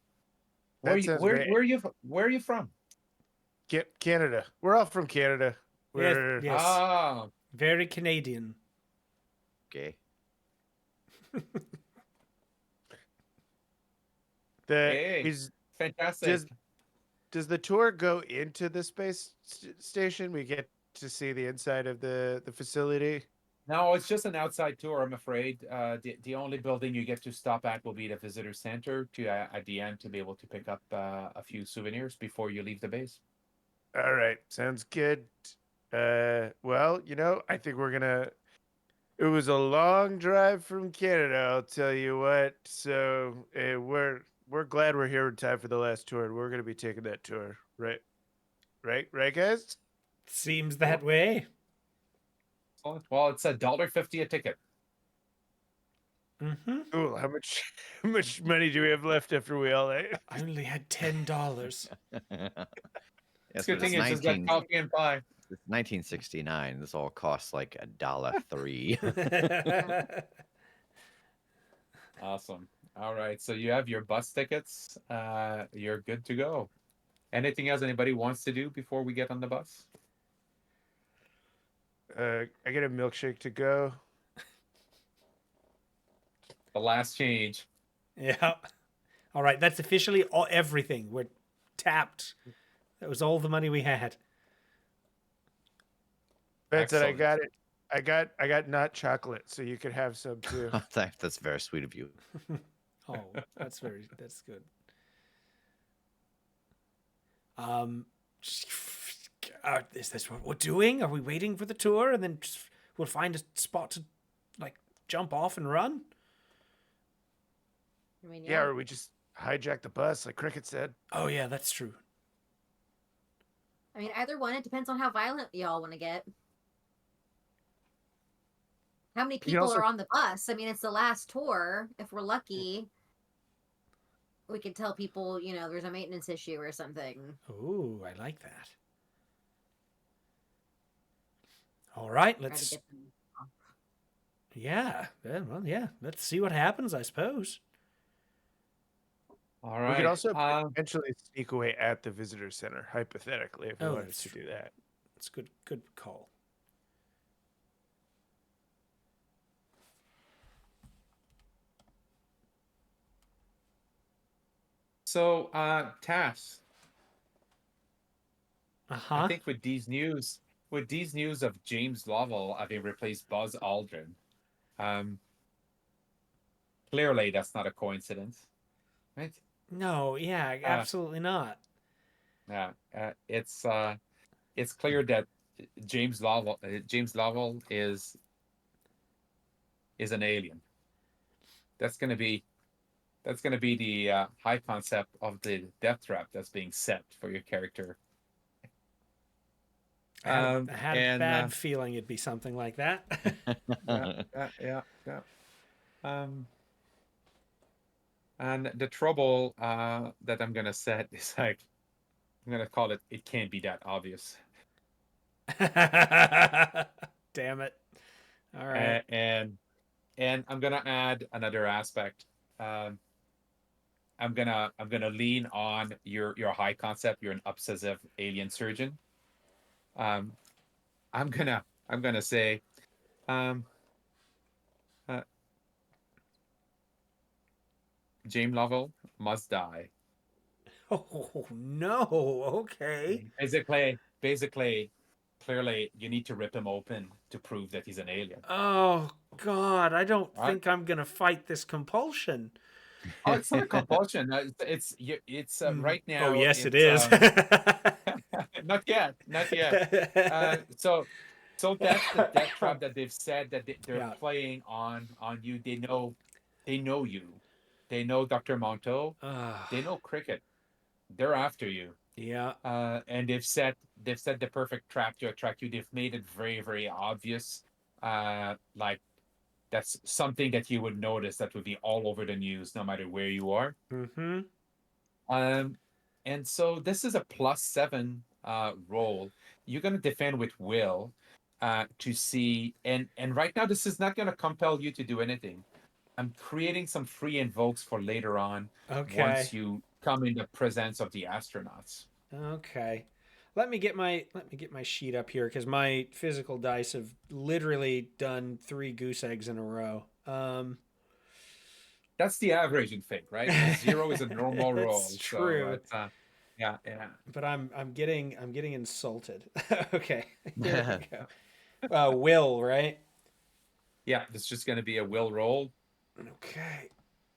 That sounds great. where are you from? Canada. We're all from Canada. Yes, We're yes. Ah, Very Canadian. Okay. hey, is fantastic. does the tour go into the space station? We get to see the inside of the facility. No, it's just an outside tour, I'm afraid. The only building you get to stop at will be the visitor center to at the end to be able to pick up a few souvenirs before you leave the base. All right, sounds good. Well, I think we're gonna. It was a long drive from Canada, I'll tell you what. So we're glad we're here in time for the last tour, and we're gonna be taking that tour, right? Right, guys. Seems that way. Well, it's $1.50 a ticket. Mm-hmm. Cool. How much how much money do we have left after we all ate? I only had $10. Yes, Good but thing it's is just got coffee and pie. it's 1969. This all costs like $1.03. Awesome. All right, so you have your bus tickets. You're good to go. Anything else anybody wants to do before we get on the bus? I get a milkshake to go. The last change. Yeah. All right, that's officially everything. We're tapped. That was all the money we had. Benson, I Excellent. got it. I got nut chocolate, so you could have some too. That's very sweet of you. Oh, that's good. Is this what we're doing? Are we waiting for the tour and then we'll find a spot to like jump off and run? I mean, Yeah, or we just hijack the bus, like Cricket said. Oh yeah, that's true. I mean, either one. It depends on how violent y'all want to get. How many can people also- are on the bus? I mean, it's the last tour. If we're lucky, we could tell people, there's a maintenance issue or something. Ooh, I like that. All right, Try to let's. get them off. Yeah, well, yeah. Let's see what happens, I suppose. All We right. could also potentially sneak away at the visitor center, hypothetically, if we Oh, wanted that's to true. do that. It's good call. So, Tass, Uh-huh. I think with these news of James Lovell having replaced Buzz Aldrin, clearly that's not a coincidence, right? No, yeah, absolutely not. Yeah, it's clear that James Lovell is an alien. That's gonna be the high concept of the death trap that's being set for your character. I had a and bad feeling it'd be something like that. yeah. And the trouble that I'm gonna set is like I'm gonna call it. It can't be that obvious. Damn it! All right. And I'm gonna add another aspect. I'm gonna lean on your high concept. You're an obsessive alien surgeon. I'm gonna say, James Lovell must die. Oh no. Okay. Basically, clearly, you need to rip him open to prove that he's an alien. Oh God, I don't Right? think I'm gonna fight this compulsion. Oh, it's not a compulsion. It's right Oh now. yes, it It's is. not yet, not yet. So that's the death trap that they've said that they're Yeah. playing on you. They know you. They know Dr. Monto. Ah, They know Cricket. They're after you. yeah. And they've set the perfect trap to attract you. They've made it very, very obvious. Like that's something that you would notice that would be all over the news, no matter where you are. Mm-hmm. Um, and so this is a +7 roll. You're gonna defend with will to see, and right now this is not gonna compel you to do anything. I'm creating some free invokes for later on Okay. once you come in the presence of the astronauts. Okay. Let me get my sheet up here because my physical dice have literally done 3 goose eggs in a row. That's the average in Fate, right? A 0 is a normal roll. That's So true. yeah, yeah. But I'm getting insulted. Okay, here we go. Will, right? Yeah, it's just going to be a will roll Okay.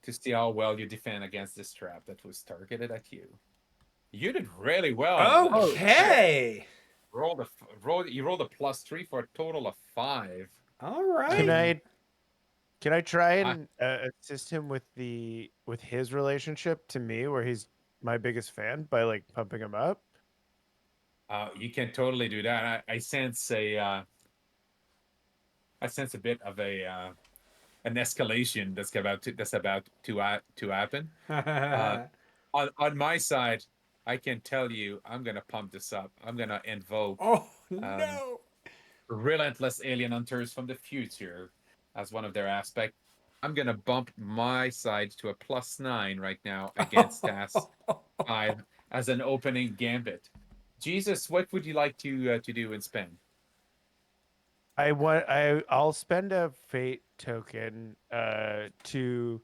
to see how well you defend against this trap that was targeted at you. You did really well. Okay. You rolled a +3 for a total of 5. All right. Can I try I- and assist him with his relationship to me, where he's my biggest fan, by like pumping him up? You can totally do that. I sense a bit of an escalation that's about to happen. On my side, I can tell you, I'm gonna pump this up. I'm gonna invoke Oh um, no. relentless alien hunters from the future as one of their aspects. I'm gonna bump my side to a +9 right now against Task 5 as an opening gambit. Jesus, what would you like to do and spend? I'll spend a fate token to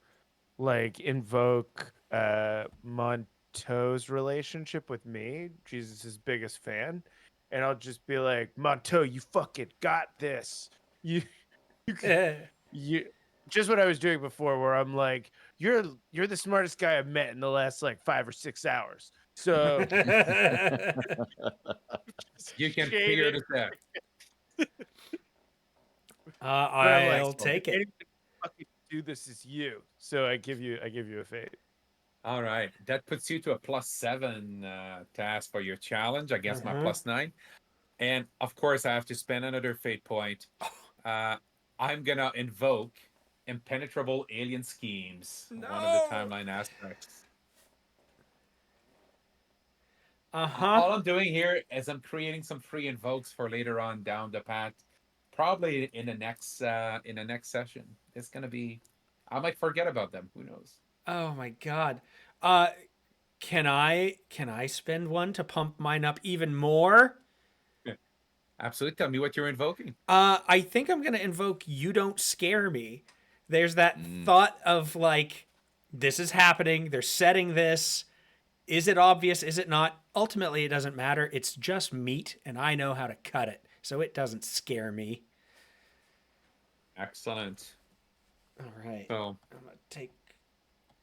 like invoke Monto's relationship with me, Jesus' biggest fan, and I'll just be like, Monto, you fucking got this. You just what I was doing before, where I'm like, you're the smartest guy I've met in the last like 5 or 6 hours. So You can figure shaded, this out. but I'm like, I'll take it. anyone who fucking do this is you. So I give you a fate. All right, that puts you to a +7 task for your challenge against my +9, and of course I have to spend another fate point. I'm gonna invoke impenetrable alien schemes, one of the No. timeline aspects. Uh-huh. All I'm doing here is I'm creating some free invokes for later on down the path, probably in the next session. It's gonna be, I might forget about them. Who knows? Oh my God. Can I spend one to pump mine up even more? Absolutely. Tell me what you're invoking. I think I'm gonna invoke "You Don't Scare Me." There's that thought of like, this is happening. They're setting this. Is it obvious? Is it not? Ultimately, it doesn't matter. It's just meat, and I know how to cut it, so it doesn't scare me. Excellent. All right. So I'm gonna take.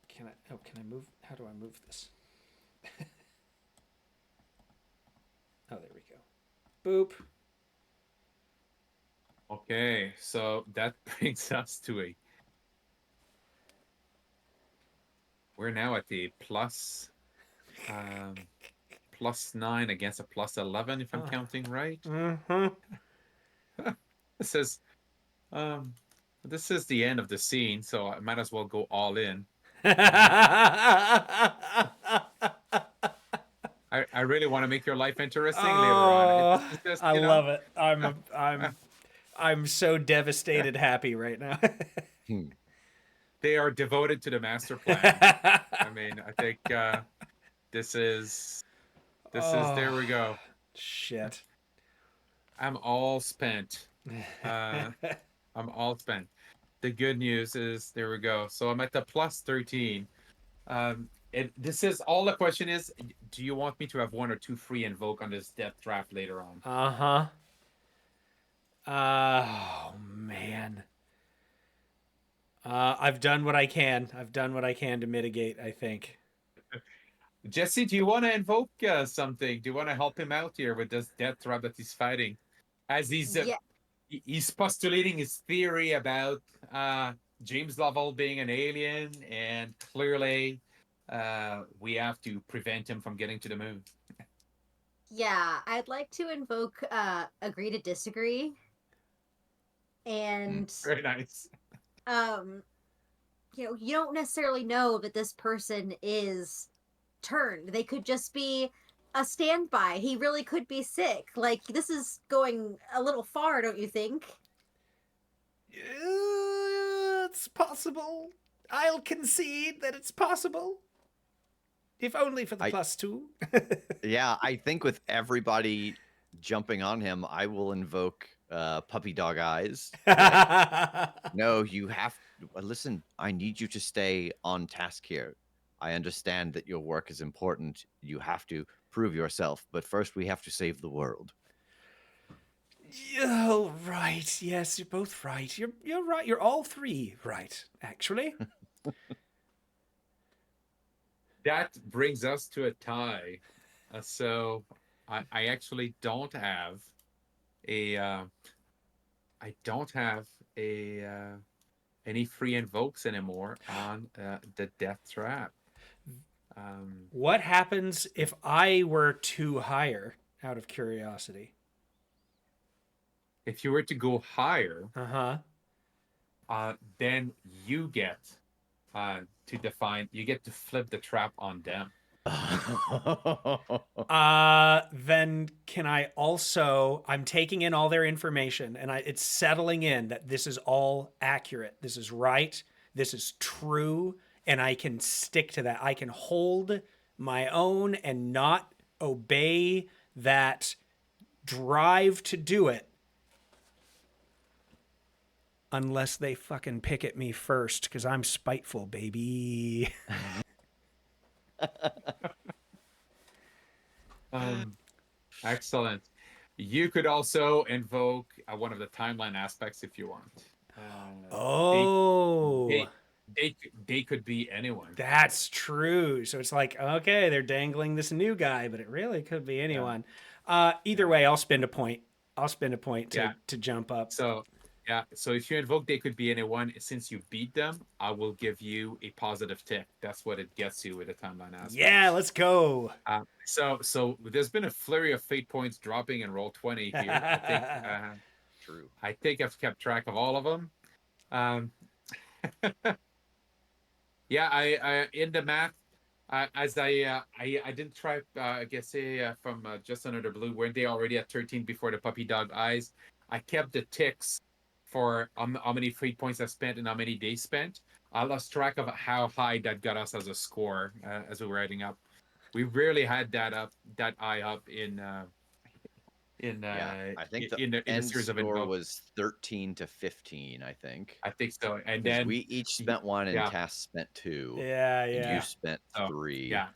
Can I move? How do I move this? Oh, there we go. Boop. okay, so that brings us to a. We're now at the +9 against a +11, if I'm counting right. Mm-hmm. This is this is the end of the scene, so I might as well go all in. I really want to make your life interesting later on. It's just, I love it. I'm so devastated happy right now. they are devoted to the master plan. I mean, I think this is there we go. Shit. I'm all spent. I'm all spent. The good news is there we go. So I'm at the +13. This is all the question is: do you want me to have 1 or 2 free invoke on this death trap later on? Uh-huh. Oh, man. I've done what I can. I've done what I can to mitigate, I think. Jesse, do you want to invoke something? Do you want to help him out here with this death trap that he's fighting? As Yeah. he's postulating his theory about James Lovell being an alien, and clearly we have to prevent him from getting to the moon. Yeah, I'd like to invoke agree to disagree. And Very nice. you don't necessarily know that this person is turned. They could just be a standby. He really could be sick. Like, this is going a little far, don't you think? It's possible. I'll concede that it's possible. If only for the +2. Yeah, I think with everybody jumping on him, I will invoke puppy dog eyes. No, you have listen, I need you to stay on task here. I understand that your work is important. You have to prove yourself, but first we have to save the world. Oh, right. Yes, you're both right. You're right. You're all three right, actually. That brings us to a tie. So I actually don't have a any free invokes anymore on the death trap. What happens if I were to hire, out of curiosity? If you were to go higher, then you get to define. You get to flip the trap on them. Then can I also? I'm taking in all their information, and it's settling in that this is all accurate. This is right. This is true, and I can stick to that. I can hold my own and not obey that drive to do it unless they fucking pick at me first, because I'm spiteful, baby. Excellent. You could also invoke one of the timeline aspects if you want. They could be anyone. That's true. So it's like, okay, they're dangling this new guy, but it really could be anyone. Either way, I'll spend a point. I'll spend a point to jump up. So if you invoke they could be anyone, since you beat them, I will give you a positive tick. That's what it gets you with a timeline aspect. Yeah, let's go. So there's been a flurry of fate points dropping in roll 20 here. I think True. I think I've kept track of all of them. Yeah, I in the math, as I didn't try. I guess from just under the blue, weren't they already at 13 before the puppy dog eyes? I kept the ticks for how many fate points I spent and how many days spent. I lost track of how high that got us as a score as we were adding up. We rarely had that eye up in. I think the in end series of score invoke. was 13 to 15. I think. I think so, and Because then we each spent 1 and Cass spent 2. Yeah, and you spent 3. Yeah.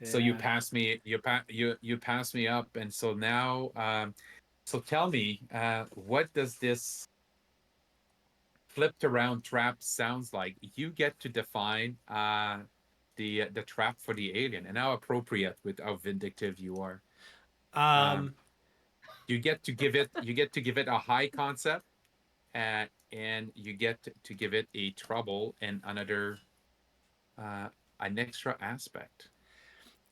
So you passed me. You passed me up, and so now, so tell me, what does this flipped around trap sounds like? You get to define the trap for the alien, and how appropriate with how vindictive you are. You get to give it a high concept, and you get to give it a trouble and another an extra aspect.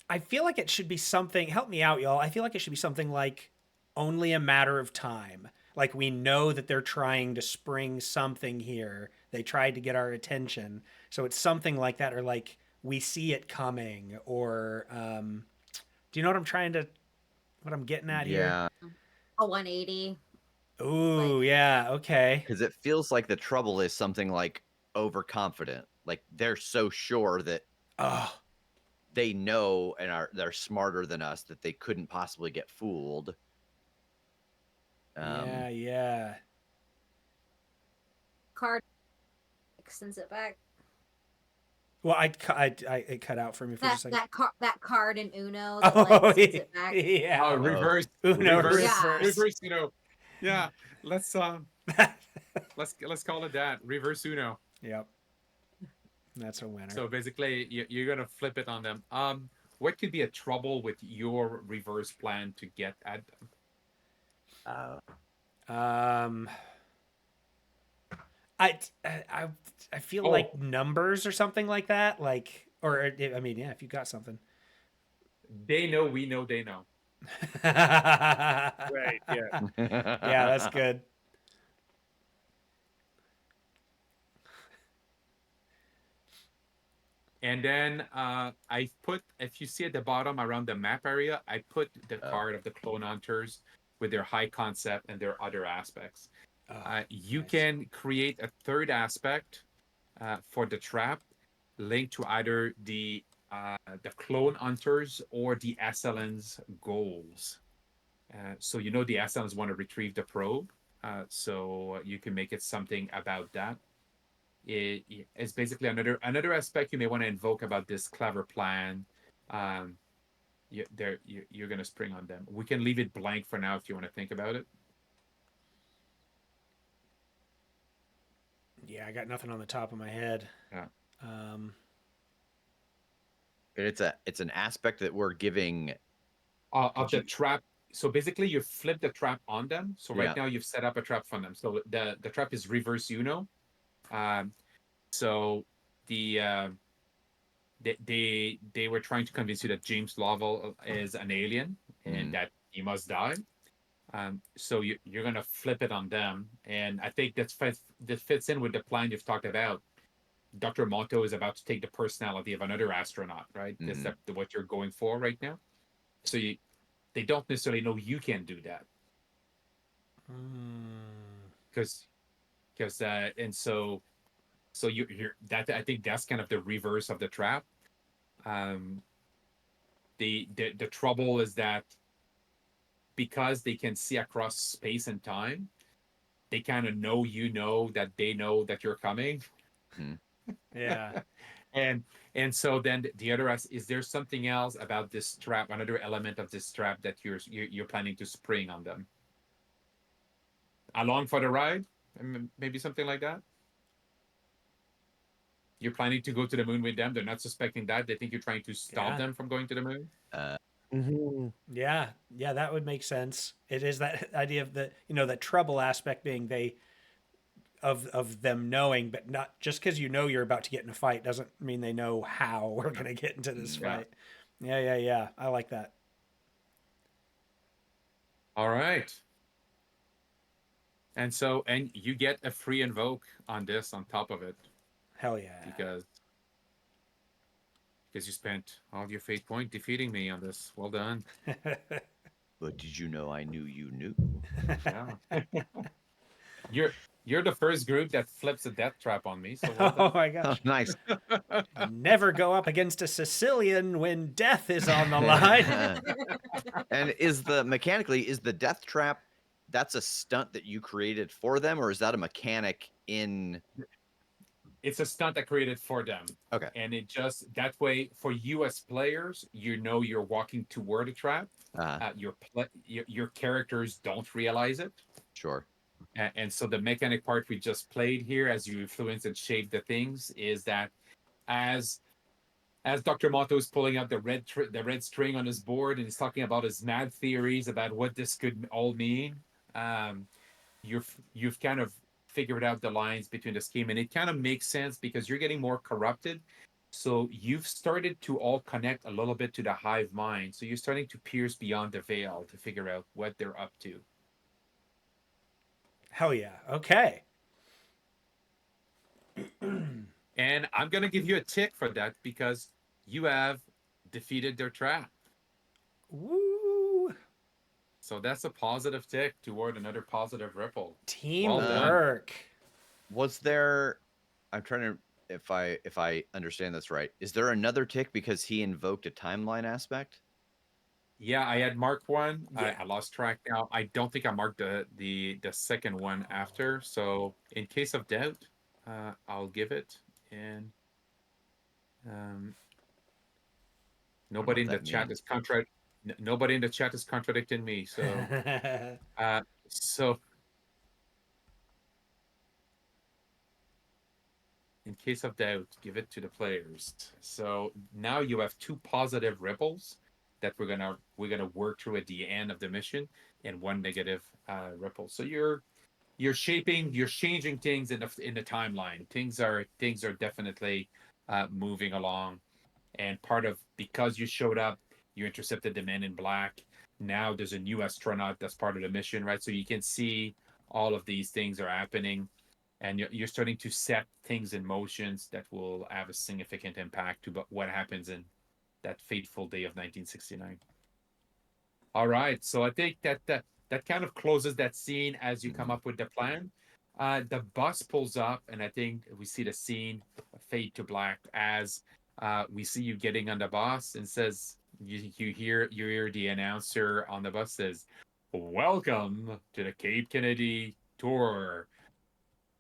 I feel like it should be something. Help me out, y'all. I feel like it should be something like only a matter of time. Like, we know that they're trying to spring something here. They tried to get our attention. So it's something like that, or like we see it coming, or do you know what I'm getting at here? Yeah. A 180. Ooh, yeah, okay. Because it feels like the trouble is something like overconfident. Like they're so sure that they know and they're smarter than us that they couldn't possibly get fooled. Yeah. Card sends it back. Well, it cut out for me for just a second. That card in Uno that Oh, like sends it back. yeah. Reverse, Uno reverse, reverse. reverse Uno. Yeah, let's call it that. Reverse Uno. Yep. That's a winner. So basically, you're gonna flip it on them. What could be a trouble with your reverse plan to get at them? I feel like numbers or something like that. Like, or I mean, yeah, if you got something. They know, we know, they know. Right. Yeah. Yeah, that's good. And then I put, if you see at the bottom around the map area, I put the card of the clone hunters with their high concept and their other aspects. You nice. can create a third aspect for the trap linked to either the clone hunters or the Ascellan's goals. So you know the Ascellans want to retrieve the probe, so you can make it something about that. It's basically another aspect you may want to invoke about this clever plan. You're going to spring on them. We can leave it blank for now if you want to think about it. Yeah, I got nothing on the top of my head. Yeah. It's an aspect that we're giving Of the trap. So basically, you flip the trap on them. So right Yeah. now you've set up a trap for them. So the trap is reverse Uno. So they were trying to convince you that James Lovell is an alien and that he must die. So you're gonna flip it on them, and I think that fits in with the plan you've talked about. Dr. Monto is about to take the personality of another astronaut, right? Is that what you're going for right now? So they don't necessarily know you can do that, because and so you're that, I think that's kind of the reverse of the trap. The trouble is that because they can see across space and time, they kind of know that they know that you're coming. Yeah. And so then the other is there something else about this trap, another element of this trap that you're planning to spring on them? Along for the ride? Maybe something like that? You're planning to go to the moon with them. They're not suspecting that. They think you're trying to stop them from going to the moon. Yeah, that would make sense. It is that idea of the that trouble aspect being of them knowing, but not just because you're about to get in a fight doesn't mean they know how we're gonna get into this fight. Yeah. I like that. All right. And you get a free invoke on this on top of it. Hell yeah. Because you spent all your fate point defeating me on this. Well done. But did you know I knew you knew? Yeah. You're the first group that flips a death trap on me. So well done. Oh my gosh. Oh, nice. Never go up against a Sicilian when death is on the line. And is the death trap, that's a stunt that you created for them, or is that a mechanic in? It's a stunt I created for them. Okay. And it just, that way, for you as players, you're walking toward a trap. Your characters don't realize it. Sure. And so the mechanic part we just played here, as you influence and shape the things, is that as Dr. Motto is pulling out the red string on his board and he's talking about his mad theories about what this could all mean, you've kind of figured out the lines between the scheme, and it kind of makes sense because you're getting more corrupted. So you've started to all connect a little bit to the hive mind. So you're starting to pierce beyond the veil to figure out what they're up to. Hell yeah. Okay. And I'm going to give you a tick for that because you have defeated their trap. Woo. So that's a positive tick toward another positive ripple. Teamwork. Was there, I'm trying to, if I understand this right, is there another tick because he invoked a timeline aspect? Yeah, I had marked one. Yeah. I lost track now. I don't think I marked the second one after. So in case of doubt, I'll give it. And Nobody in the that chat means. is nobody in the chat is contradicting me. So, so in case of doubt, give it to the players. So now you have 2 positive ripples that we're gonna work through at the end of the mission, and 1 negative ripple. So you're changing things in the timeline. Things are definitely moving along, and part of, because you showed up, you intercepted the men in black. Now there's a new astronaut that's part of the mission, right? So you can see all of these things are happening, and you're starting to set things in motions that will have a significant impact to what happens in that fateful day of 1969. All right, so I think that kind of closes that scene as you come up with the plan. The bus pulls up, and I think we see the scene fade to black as we see you getting on the bus, and says you hear the announcer on the bus says, "Welcome to the Cape Kennedy tour.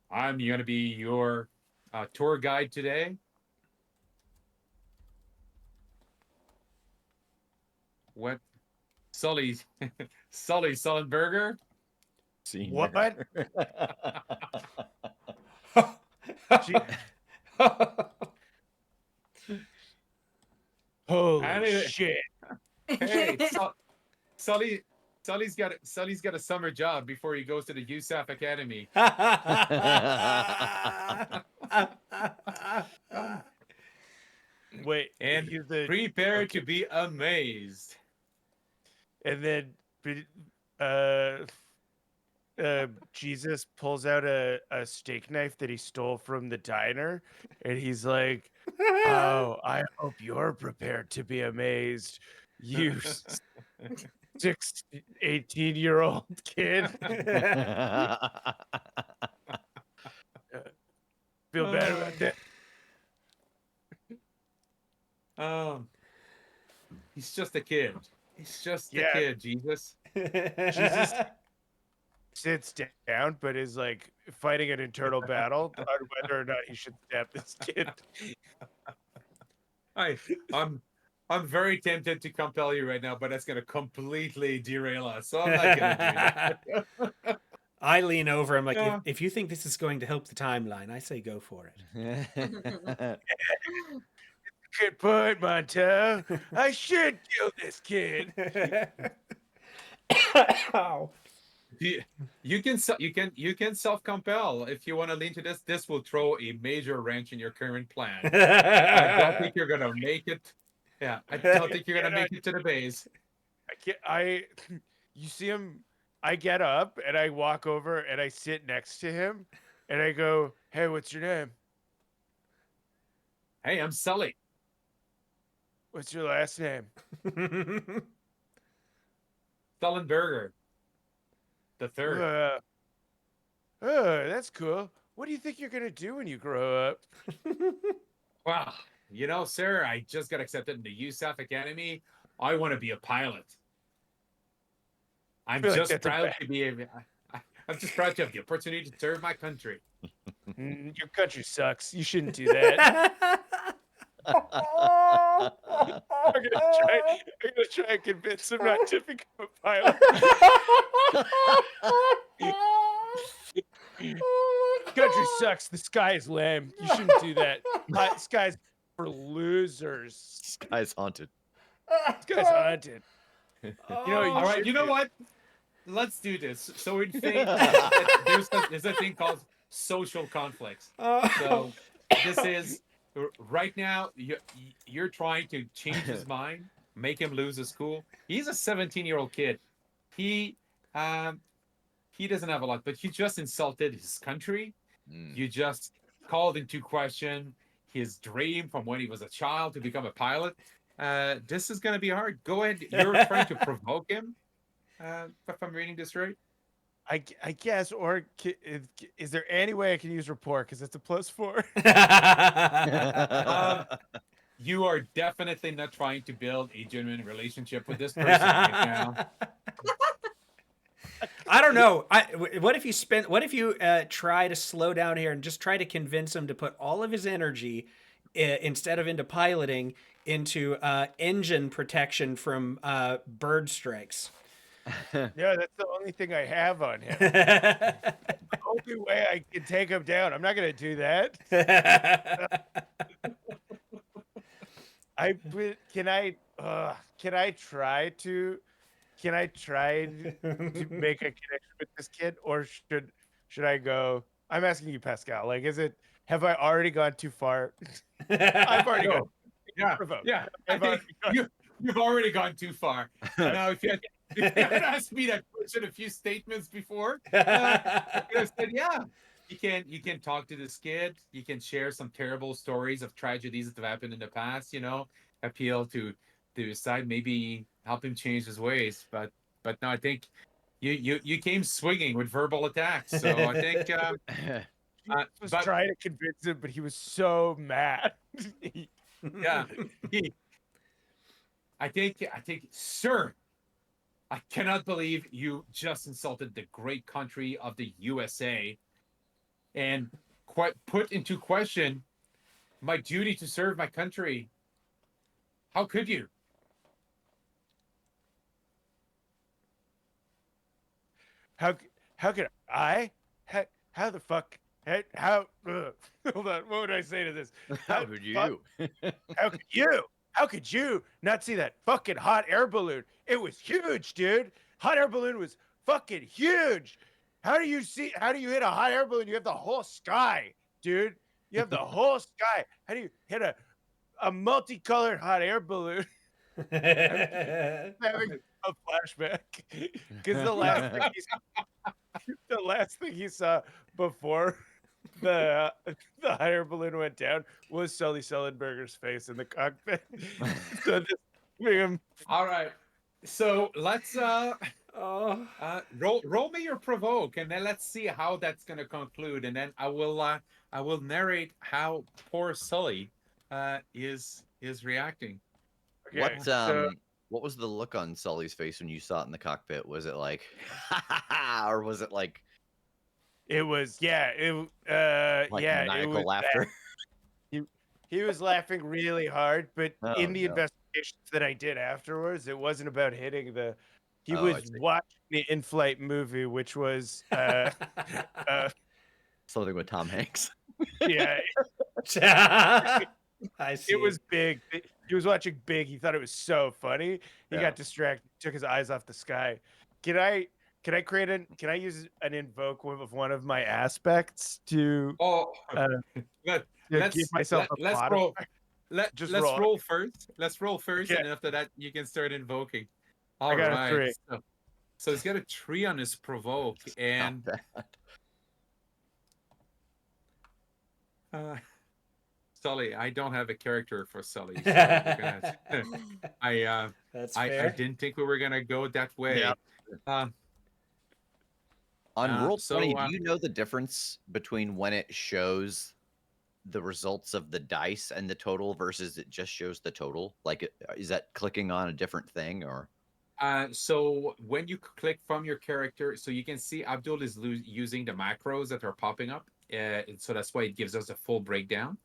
I'm going to be your tour guide today." What? Sully Sullenberger? Scene What? there. Gee, holy Anyway, shit! hey, Sully's got a summer job before he goes to the USAF Academy. Wait, And he's the prepare okay. to be amazed. And then, Jesus pulls out a steak knife that he stole from the diner, and he's like, "Oh, I hope you're prepared to be amazed, you 18-year-old kid." Feel bad about that. Um, he's just a kid. He's just a Yeah. kid, Jesus. Jesus sits down, but is like fighting an internal battle on whether or not he should stab this kid. I'm very tempted to compel you right now, but that's gonna completely derail us. So I'm not gonna do that. I lean over. I'm like, Yeah. if you think this is going to help the timeline, I say go for it. Good point, Monto. I should kill this kid. Ow. You can self-compel if you want to lean to this. This will throw a major wrench in your current plan. I don't think you're gonna make it. Yeah, I don't think you're gonna make it to the base. You see him, I get up and I walk over and I sit next to him and I go, "Hey, what's your name? Hey, I'm Sully. What's your last name?" Sullenberger the third. Oh, that's cool. What do you think you're gonna do when you grow up? Wow, sir, I just got accepted in the USAF Academy. I want to be a pilot. I'm feel like just that's a proud to be I'm just proud to have the opportunity to serve my country. Your country sucks. You shouldn't do that. I'm gonna try and convince him not to become a pilot. Country sucks. The sky is lame. You shouldn't do that. Sky's for losers. Sky's haunted. Sky's haunted. All right, you know what? Let's do this. So in fate, there's a thing called social conflicts. So this is right now you're trying to change his mind, make him lose his cool. He's a 17-year-old kid. He doesn't have a lot, but you just insulted his country. You just called into question his dream from when he was a child to become a pilot. This is going to be hard. Go ahead. You're trying to provoke him. If I'm reading this right. I guess, or is there any way I can use rapport? Because it's a +4. You are definitely not trying to build a genuine relationship with this person right now. I don't know. What if you try to slow down here and just try to convince him to put all of his energy instead of into piloting, into engine protection from bird strikes. Yeah, that's the only thing I have on him. The only way I can take him down. I'm not gonna do that. Can I try to make a connection with this kid, or should I go? I'm asking you, Pascal. Like, have I already gone too far? I've already gone. No. Yeah, Provoked. yeah. I I've think already gone. you've already gone too far. Now, if you had asked me that question a few statements before, I could have said, yeah, you can talk to this kid. You can share some terrible stories of tragedies that have happened in the past. Appeal to his side, maybe help him change his ways. But no, I think you came swinging with verbal attacks. So I think. I was But trying to convince him, but he was so mad. yeah, I think, sir, I cannot believe you just insulted the great country of the USA and quite put into question my duty to serve my country. How could you? How could I? How the fuck? How? Hold on. What would I say to this? How could fuck- you? How could you? How could you not see that fucking hot air balloon? It was huge, dude. Hot air balloon was fucking huge. How do you hit a hot air balloon? You have the whole sky, dude. You have the whole sky. How do you hit a multicolored hot air balloon? Having a flashback because the last thing he saw before the hot air balloon went down was Sully Sullenberger's face in the cockpit. So just bring him. All right. So let's Oh. roll me your provoke, and then let's see how that's going to conclude, and then I will narrate how poor Sully is reacting. Okay, What was the look on Sully's face when you saw it in the cockpit? Was it like, or was it like it was maniacal it was laughter? he was laughing really hard, but Oh, in the no. investigations that I did afterwards, it wasn't about hitting the. He Oh, I was see. watching the in-flight movie, which was Something with Tom Hanks. yeah, I see. it was big. He was watching Big. He thought it was so funny. He Yeah. got distracted, took his eyes off the sky. Can I use an invoke of one of my aspects to Oh, give myself a let's plot? roll. Just Let's roll. roll first. Let's roll first, Okay. and after that, you can start invoking. I All got a right. 3. So he's got a 3 on his provoke, and Not bad. Sully, I don't have a character for Sully. So we're gonna, That's I fair. didn't think we were gonna go that way. Yeah. On Roll20, so, do you know the difference between when it shows the results of the dice and the total versus it just shows the total? Like, is that clicking on a different thing or? So when you click from your character, so you can see Abdul is using the macros that are popping up. So that's why it gives us a full breakdown.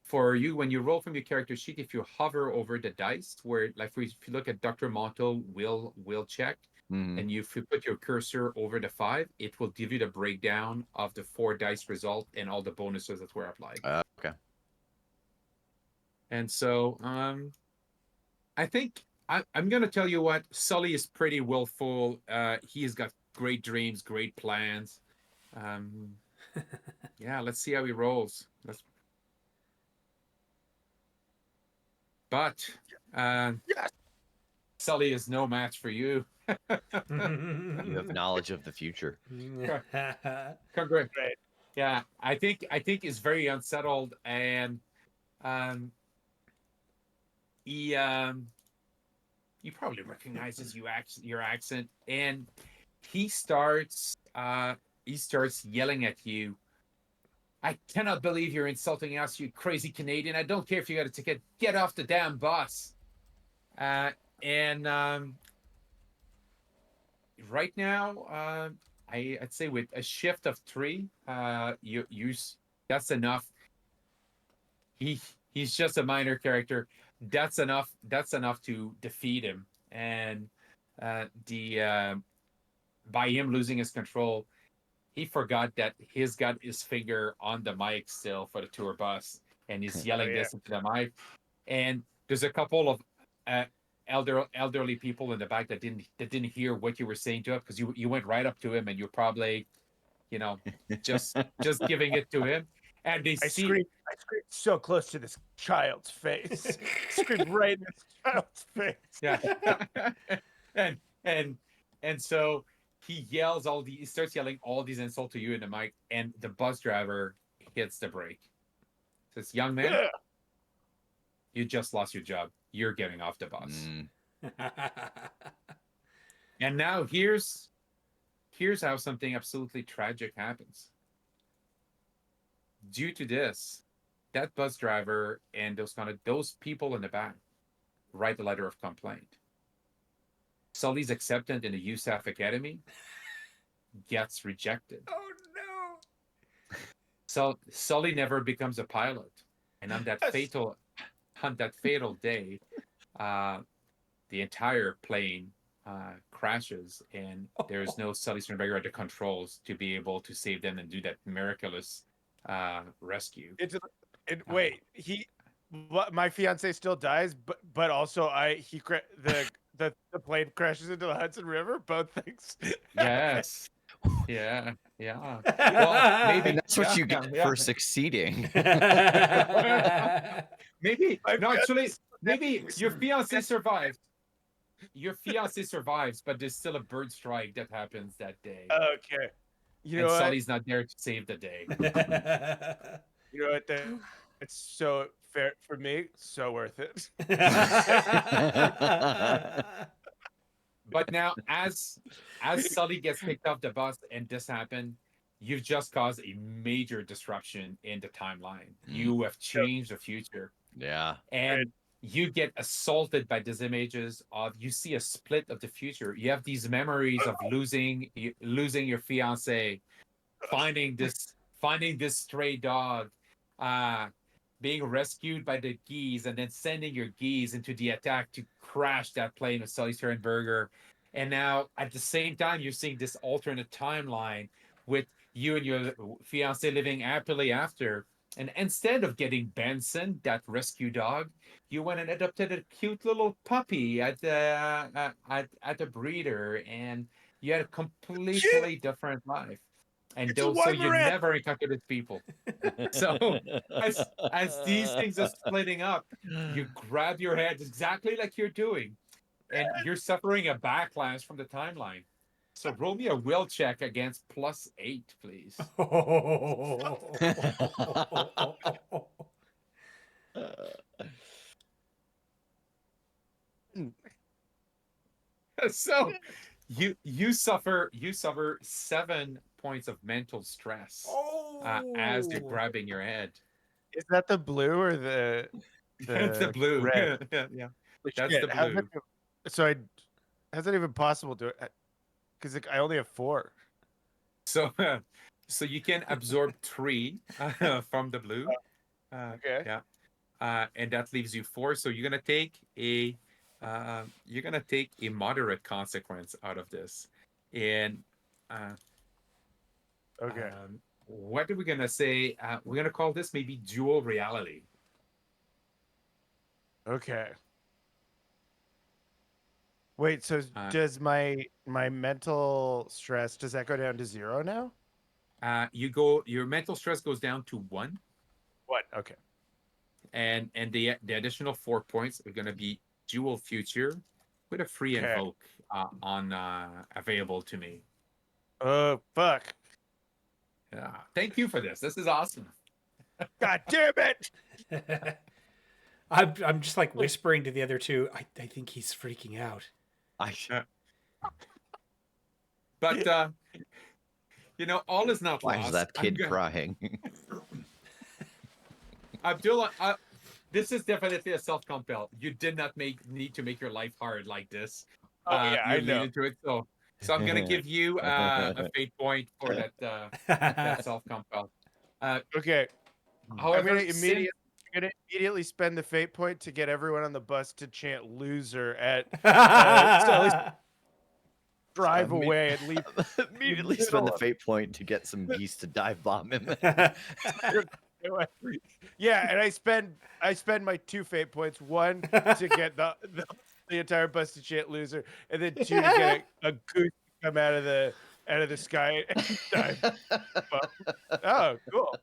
For you, when you roll from your character sheet, if you hover over the dice, where like if you look at Dr. Monto will check, Mhm. and if you put your cursor over the 5, it will give you the breakdown of the 4 dice result and all the bonuses that were applied. Okay. And so I think I'm going to tell you what, Sully is pretty willful. He's got great dreams, great plans. Yeah, let's see how he rolls. But Sully is no match for you. You have knowledge of the future. Congrats. Right. Yeah, I think he's very unsettled, and he probably recognizes your accent, and he starts yelling at you. I cannot believe you're insulting us, you crazy Canadian. I don't care if you got a ticket. Get off the damn bus. And right now, I'd say with a shift of 3, that's enough. He He's just a minor character. That's enough. That's enough to defeat him. And by him losing his control, he forgot that he's got his finger on the mic still for the tour bus, and he's yelling this into the mic. And there's a couple of elderly people in the back that didn't hear what you were saying to him, because you went right up to him and you're probably, just giving it to him. And I screamed so close to this child's face. Screamed right in this child's face. Yeah. and so he starts yelling all these insults to you in the mic, and the bus driver hits the brake. Says, "Young man, you just lost your job. You're getting off the bus." And now here's how something absolutely tragic happens. Due to this, that bus driver and those people in the back write a letter of complaint. Sully's acceptance in the USAF Academy gets rejected. Oh no! So Sully never becomes a pilot, and on that fatal day, the entire plane crashes, and there is no Sully Sternberger at the controls to be able to save them and do that miraculous rescue. Wait, my fiance still dies, but also the plane crashes into the Hudson River. Both things. Yes. Yeah. Well, maybe And that's what you get for succeeding. Maybe maybe your fiance survives. Your fiance survives, but there's still a bird strike that happens that day. Okay. You know and what? Sully's not there to save the day. You know what? It's so fair for me. So worth it. But now, as Sully gets picked off the bus and this happened, you've just caused a major disruption in the timeline. You have changed the future. Yeah. And you get assaulted by these images you see a split of the future. You have these memories of losing your fiance, finding this stray dog, being rescued by the geese, and then sending your geese into the attack to crash that plane with Sully Sternberger. And now at the same time, you're seeing this alternate timeline with you and your fiance living happily after. And instead of getting Benson, that rescue dog, you went and adopted a cute little puppy at a breeder, and you had a completely different life. And so you never encountered these people. So as these things are splitting up, you grab your head exactly like you're doing, and you're suffering a backlash from the timeline. So roll me a will check against +8, please. So you suffer 7 points of mental stress as you're grabbing your head. Is that the blue or the It's the blue. red? Yeah. That's the blue. How's that even possible to it? Because I only have 4. So you can absorb 3 from the blue. Okay. Yeah. And that leaves you 4. So you're gonna take a moderate consequence out of this. And Okay. What are we gonna say? We're gonna call this maybe dual reality. Okay. Wait, so does my mental stress, does that go down to 0 now? Your mental stress goes down to 1. What? Okay. And the additional 4 points are gonna be dual future with a free invoke on available to me. Oh, fuck. Yeah. Thank you for this. This is awesome. God damn it! I'm just like whispering to the other two. I think he's freaking out. But all is not Why lost. is that kid crying? Abdullah, this is definitely a self-compel. You did not need to make your life hard like this. I know. Into it, so I'm gonna give you a fate point for that self-compel. Okay. However, I'm gonna I'm gonna immediately spend the fate point to get everyone on the bus to chant "loser" at Sully's drive Imme- away and leave. Immediately spend the fate point to get some geese to dive bomb him. Yeah, and I spend my 2 fate points. 1 to get the entire bus to chant "loser," and then 2 to get a goose to come out of the sky and dive bomb. Oh, cool.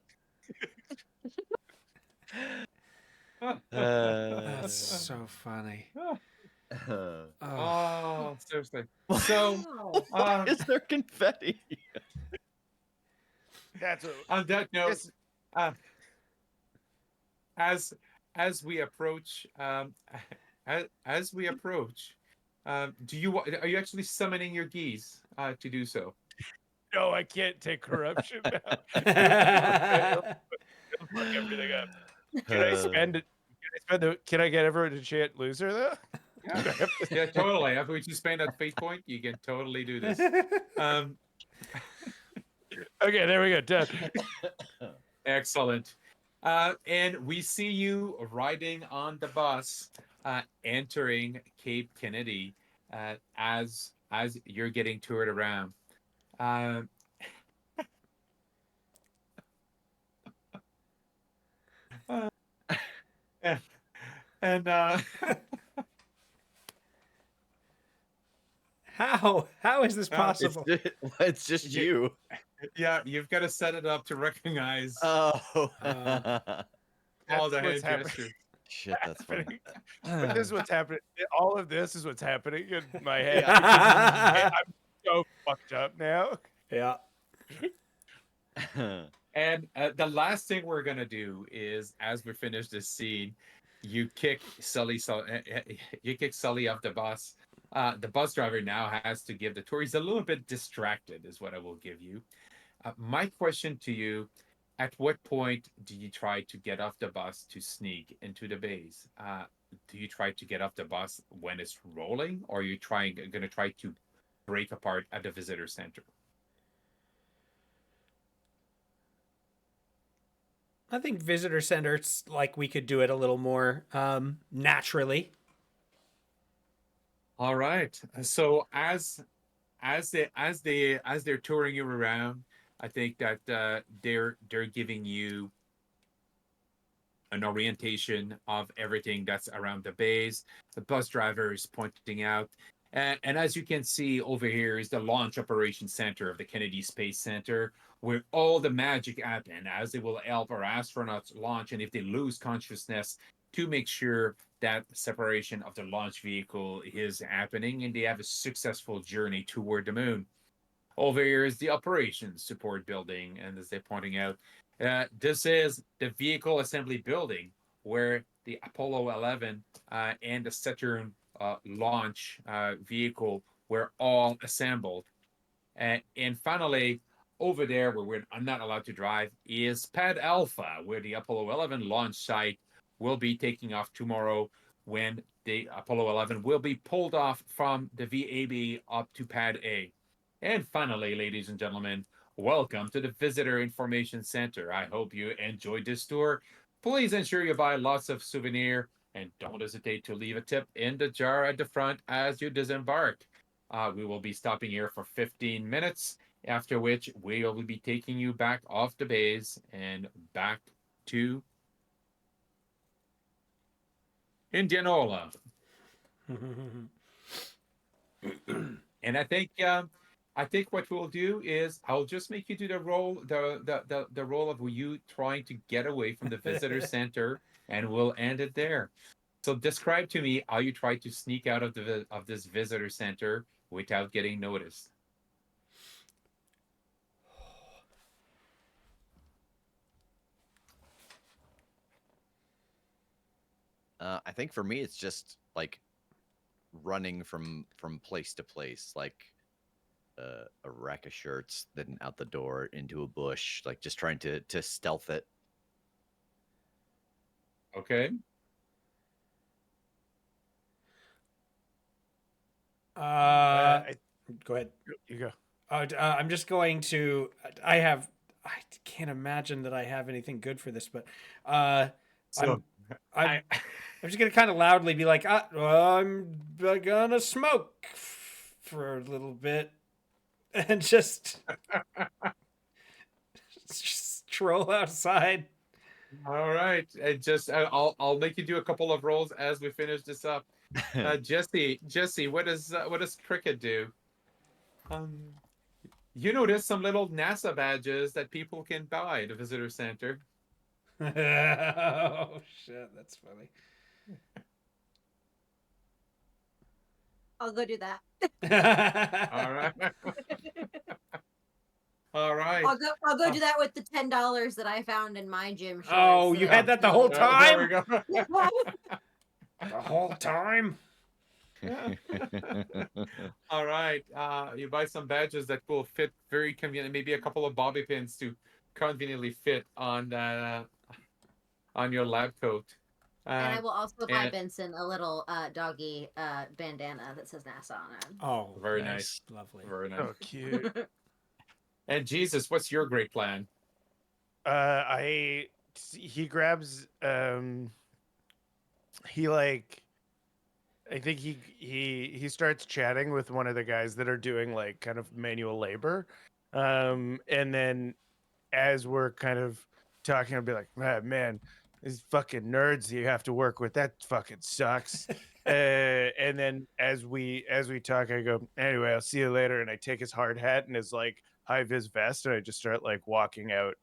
That's so funny. Oh. Oh, seriously. So, Why is there confetti? That's what, on that note, this, uh, as we approach, as we approach, are you actually summoning your geese to do so? no, I can't take corruption now. It'll fuck everything up. Can I spend it? Can I get everyone to chant "loser" though? Yeah, yeah, totally. After you spend that fate point, you can totally do this. Okay, there we go. Done. Excellent. And we see you riding on the bus, entering Cape Kennedy, as you're getting toured around. Um, and How is this possible? It's just you. yeah, you've got to set it up to recognize Oh. all That's the what's hand happening. gestures. Shit, that's funny. But this is what's happening. All of this is what's happening in my head. Yeah. I'm so fucked up now. Yeah. And the last thing we're gonna do is, as we finish this scene, you kick Sully. You kick Sully off the bus. The bus driver now has to give the tour. He's a little bit distracted, is what I will give you. My question to you: at what point do you try to get off the bus to sneak into the bays? Do you try to get off the bus when it's rolling, or are you going to try to break apart at the visitor center? I think visitor center, it's like we could do it a little more naturally. All right. So as they're touring you around, I think that they're giving you an orientation of everything that's around the base. The bus driver is pointing out, and as you can see over here is the launch operation center of the Kennedy Space Center, where all the magic happen as they will help our astronauts launch, and if they lose consciousness, to make sure that separation of the launch vehicle is happening and they have a successful journey toward the moon. Over here is the operations support building, and as they're pointing out, this is the vehicle assembly building where the Apollo 11 and the Saturn launch vehicle were all assembled. And finally, over there, where I'm not allowed to drive, is Pad Alpha, where the Apollo 11 launch site will be taking off tomorrow when the Apollo 11 will be pulled off from the VAB up to Pad A. And finally, ladies and gentlemen, welcome to the Visitor Information Center. I hope you enjoyed this tour. Please ensure you buy lots of souvenir and don't hesitate to leave a tip in the jar at the front as you disembark. We will be stopping here for 15 minutes, after which we will be taking you back off the bays and back to Indianola. And I think what we'll do is I'll just make you do the role the role of you trying to get away from the visitor center, and we'll end it there. So describe to me how you try to sneak out of this visitor center without getting noticed. I think for me, it's just like running from place to place, like a rack of shirts, then out the door into a bush, like just trying to stealth it. Okay. Go ahead. You go. I'm just going to. I can't imagine that I have anything good for this, but So I'm just gonna kind of loudly be like, I'm gonna smoke for a little bit, and just stroll outside. all right, I'll make you do a couple of rolls as we finish this up. Jesse, what does Cricket do? Um, you notice some little NASA badges that people can buy at the visitor center. Oh shit, that's funny. I'll go do that. All right, all right. I'll go do that with the $10 that I found in my gym shorts. Oh, so you that had that the no- whole There we time? go. The whole time? All right. You buy some badges that will fit very convenient, maybe a couple of bobby pins to conveniently fit on your lab coat. And I will also buy and- Benson a little doggy bandana that says NASA on it. Oh, Very Nice. lovely. Very nice. Oh, cute. And Jesus, what's your great plan? He grabs he like I think he starts chatting with one of the guys that are doing like kind of manual labor. And then as we're kind of talking, I'll be like, man, these fucking nerds you have to work with, that fucking sucks. And then as we talk, I go, anyway, I'll see you later. And I take his hard hat and his like high vis vest, and I just start like walking out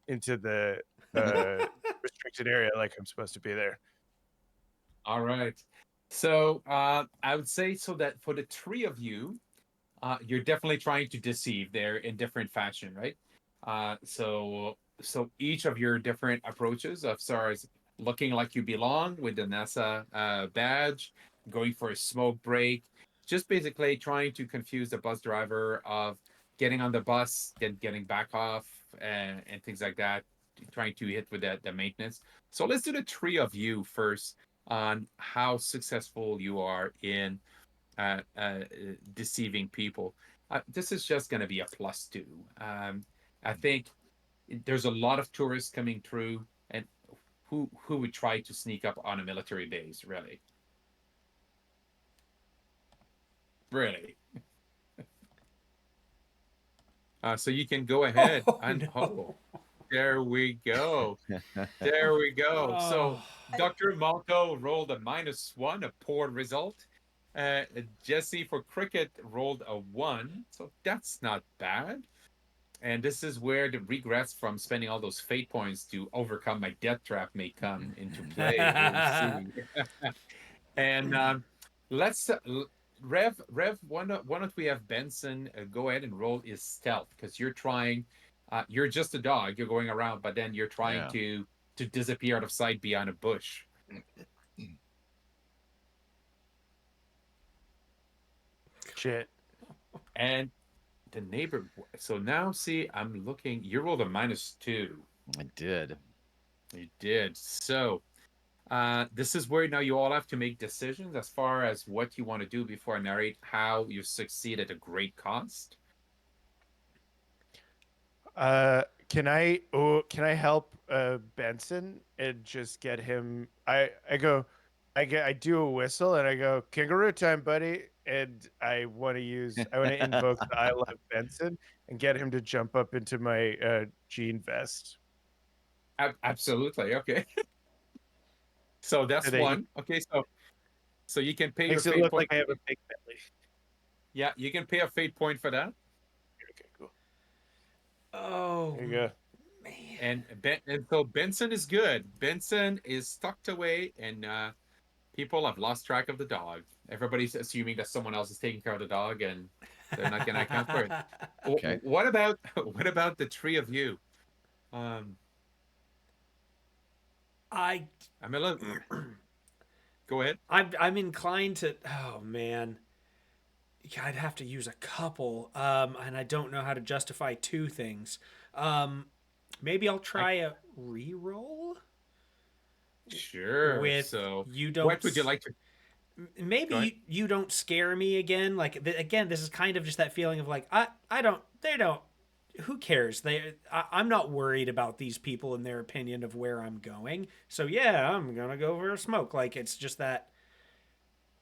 into the restricted area like I'm supposed to be there. All right. So I would say so that for the three of you, you're definitely trying to deceive there in different fashion, right? So each of your different approaches of far as looking like you belong with the NASA badge, going for a smoke break, just basically trying to confuse the bus driver of getting on the bus, then getting back off, and things like that, trying to hit with the maintenance. So let's do the three of you first on how successful you are in deceiving people. This is just going to be a +2. I think there's a lot of tourists coming through, and who would try to sneak up on a military base, really? Really? So you can go ahead and there we go. There we go. So Dr. Malco rolled a -1, a poor result. Jesse for Cricket rolled a 1, so that's not bad. And this is where the regrets from spending all those fate points to overcome my death trap may come into play. We'll see. And let's Rev. Why don't we have Benson go ahead and roll his stealth, because you're trying. You're just a dog. You're going around, but then you're trying to disappear out of sight behind a bush. Shit. And the neighbor. So now, see, I'm looking. You rolled a -2. I did. You did. So this is where now you all have to make decisions as far as what you want to do before I narrate how you succeed at a great cost. Can I help Benson and just get him? I do a whistle and I go, kangaroo time, buddy. And I want to invoke the I love Benson and get him to jump up into my jean vest. Absolutely. Okay. So that's one. Okay. So you can pay Makes your it fate look point. like I have a big belly. Yeah, you can pay a fate point for that. Okay, cool. Oh, There you go. man. And so Benson is good. Benson is tucked away, and people have lost track of the dog. Everybody's assuming that someone else is taking care of the dog, and they're not going to account for it. Okay. What about the three of you? I'm a little. Go ahead. I'm inclined to. Oh man, yeah, I'd have to use a couple, and I don't know how to justify two things. Maybe I'll try a re-roll. Sure. With so, you don't. what would you like to? Maybe you don't scare me again. Like again, this is kind of just that feeling of like I don't. They don't. who cares? I'm not worried about these people and their opinion of where I'm going. So yeah, I'm gonna go for a smoke. Like it's just that,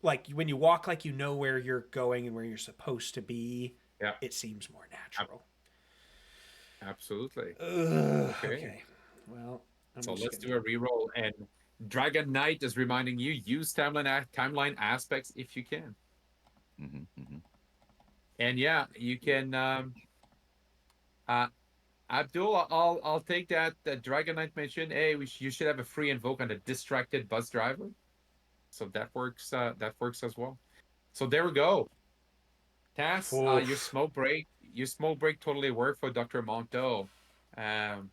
like when you walk, like you know where you're going and where you're supposed to be. Yeah, It seems more natural. absolutely. Ugh, Okay. okay. Well, I'm So just let's gonna. do a reroll. And Dragon Knight is reminding you, use timeline aspects if you can. And yeah, you can. Uh, Abdul, I'll take that. Dragon Knight mentioned, hey, you should have a free invoke on the distracted bus driver. So that works. That works as well. So there we go. Tass, Oof. your smoke break totally worked for Dr. Monto. Um,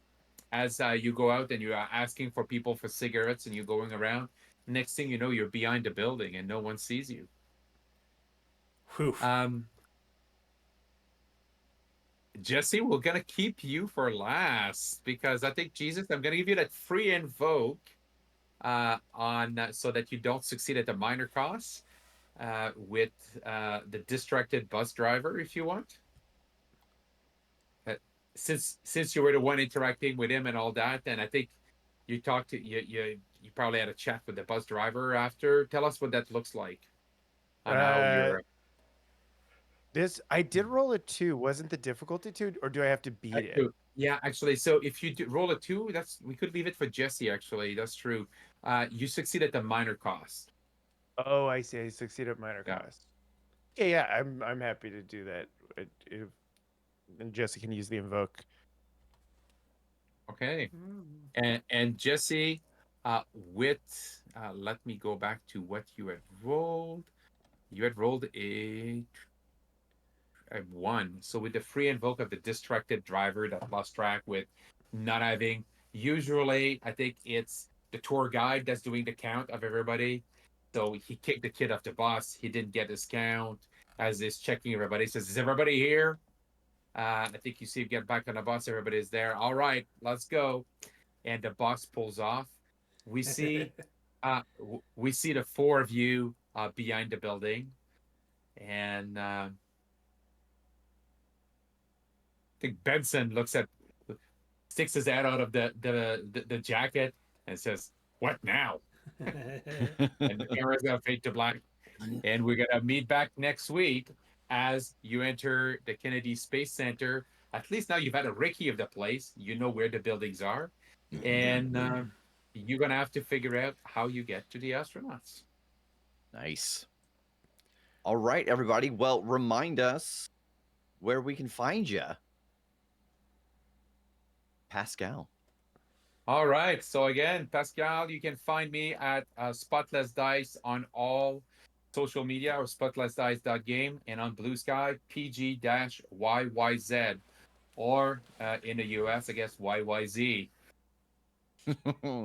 as you go out and you are asking for people for cigarettes and you're going around, next thing you know, you're behind the building and no one sees you. Whew. Jesse, we're gonna keep you for last because I think Jesus, I'm gonna give you that free invoke on so that you don't succeed at the minor cost with the distracted bus driver if you want. Since you were the one interacting with him and all that, and I think you talked to you probably had a chat with the bus driver after. Tell us what that looks like on how Uh, you're I did roll a 2. Wasn't the difficulty 2, or do I have to beat it? yeah, actually, so if you roll a 2, we could leave it for Jesse. Actually, that's true. You succeed at the minor cost. Oh, I see. I succeed at minor Yeah. cost. Yeah, I'm happy to do that. And Jesse can use the invoke. Okay. Mm. And Jesse, with let me go back to what you had rolled. You had rolled a 1. So with the free invoke of the distracted driver that lost track with not having, usually I think it's the tour guide that's doing the count of everybody. So he kicked the kid off the bus. He didn't get his count. As he's checking everybody, he says, "Is everybody here?" I think you see him get back on the bus. Everybody's there. All right, let's go. And the bus pulls off. We see, we see the 4 of you behind the building, and I think Benson sticks his head out of the jacket and says, "What now?" And the camera's gonna fade to black. And we're gonna meet back next week as you enter the Kennedy Space Center. At least now you've had a recce of the place. You know where the buildings are, and you're gonna have to figure out how you get to the astronauts. Nice. All right, everybody. Well, remind us where we can find you. Pascal. All right. So again, Pascal, you can find me at Spotless Dice on all social media or spotlessdice.game, and on Blue Sky, PG-YYZ, or in the US, I guess, YYZ.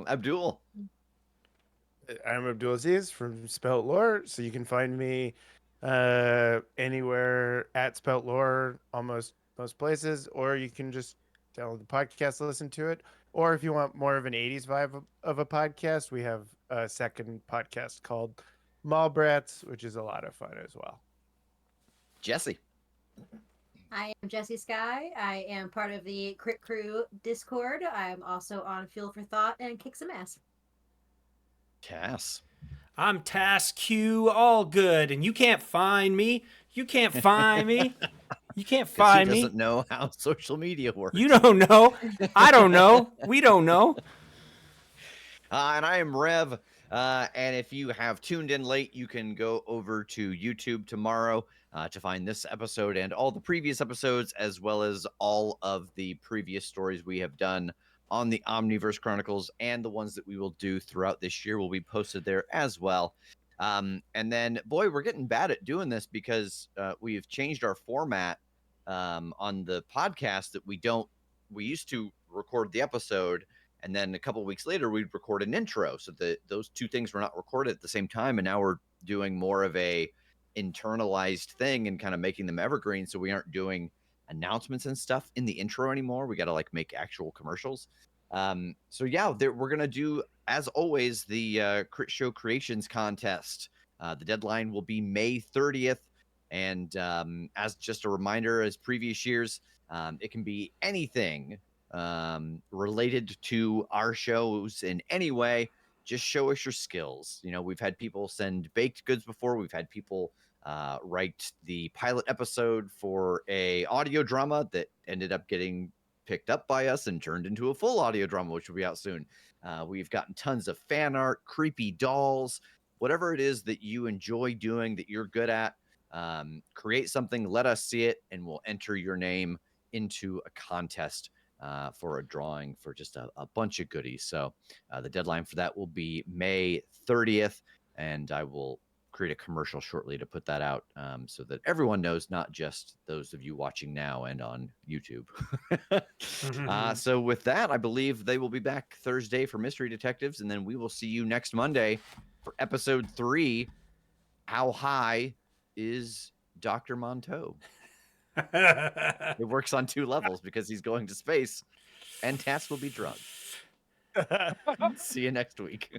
Abdul. I'm Abdulaziz from Spelt Lore, so you can find me anywhere at Spelt Lore, almost most places, or you can just download the podcast to listen to it. Or if you want more of an 80s vibe of a podcast, we have a second podcast called Mallbrats, which is a lot of fun as well. Jesse. I am Jessie Sky. I am part of the Crit Crew Discord. I'm also on Fuel for Thought and Kick Some Ass. Cass. I'm Task Q, all good, and you can't find me. You can't find me. You can't find He me. doesn't know how social media works. You don't know. I don't know. We don't know. And I am Rev. And if you have tuned in late, you can go over to YouTube tomorrow to find this episode and all the previous episodes, as well as all of the previous stories we have done on the Omniverse Chronicles, and the ones that we will do throughout this year will be posted there as well. And then, boy, we're getting bad at doing this because we've changed our format on the podcast that we used to record the episode, and then a couple of weeks later we'd record an intro, so that those two things were not recorded at the same time, and now we're doing more of a internalized thing and kind of making them evergreen, so we aren't doing announcements and stuff in the intro anymore. We got to like make actual commercials. So yeah, we're gonna do, as always, the Crit Show Creations contest. The deadline will be May 30th. And as just a reminder, as previous years, it can be anything related to our shows in any way. Just show us your skills. You know, we've had people send baked goods before. We've had people write the pilot episode for a audio drama that ended up getting picked up by us and turned into a full audio drama, which will be out soon. We've gotten tons of fan art, creepy dolls, whatever it is that you enjoy doing, that you're good at. Create something, let us see it, and we'll enter your name into a contest for a drawing for just a bunch of goodies. So the deadline for that will be May 30th, and I will create a commercial shortly to put that out so that everyone knows, not just those of you watching now and on YouTube. So with that, I believe they will be back Thursday for Mystery Detectives, and then we will see you next Monday for episode 3. How high is Dr. Monteau? It works on 2 levels because he's going to space, and Tass will be drunk. See you next week.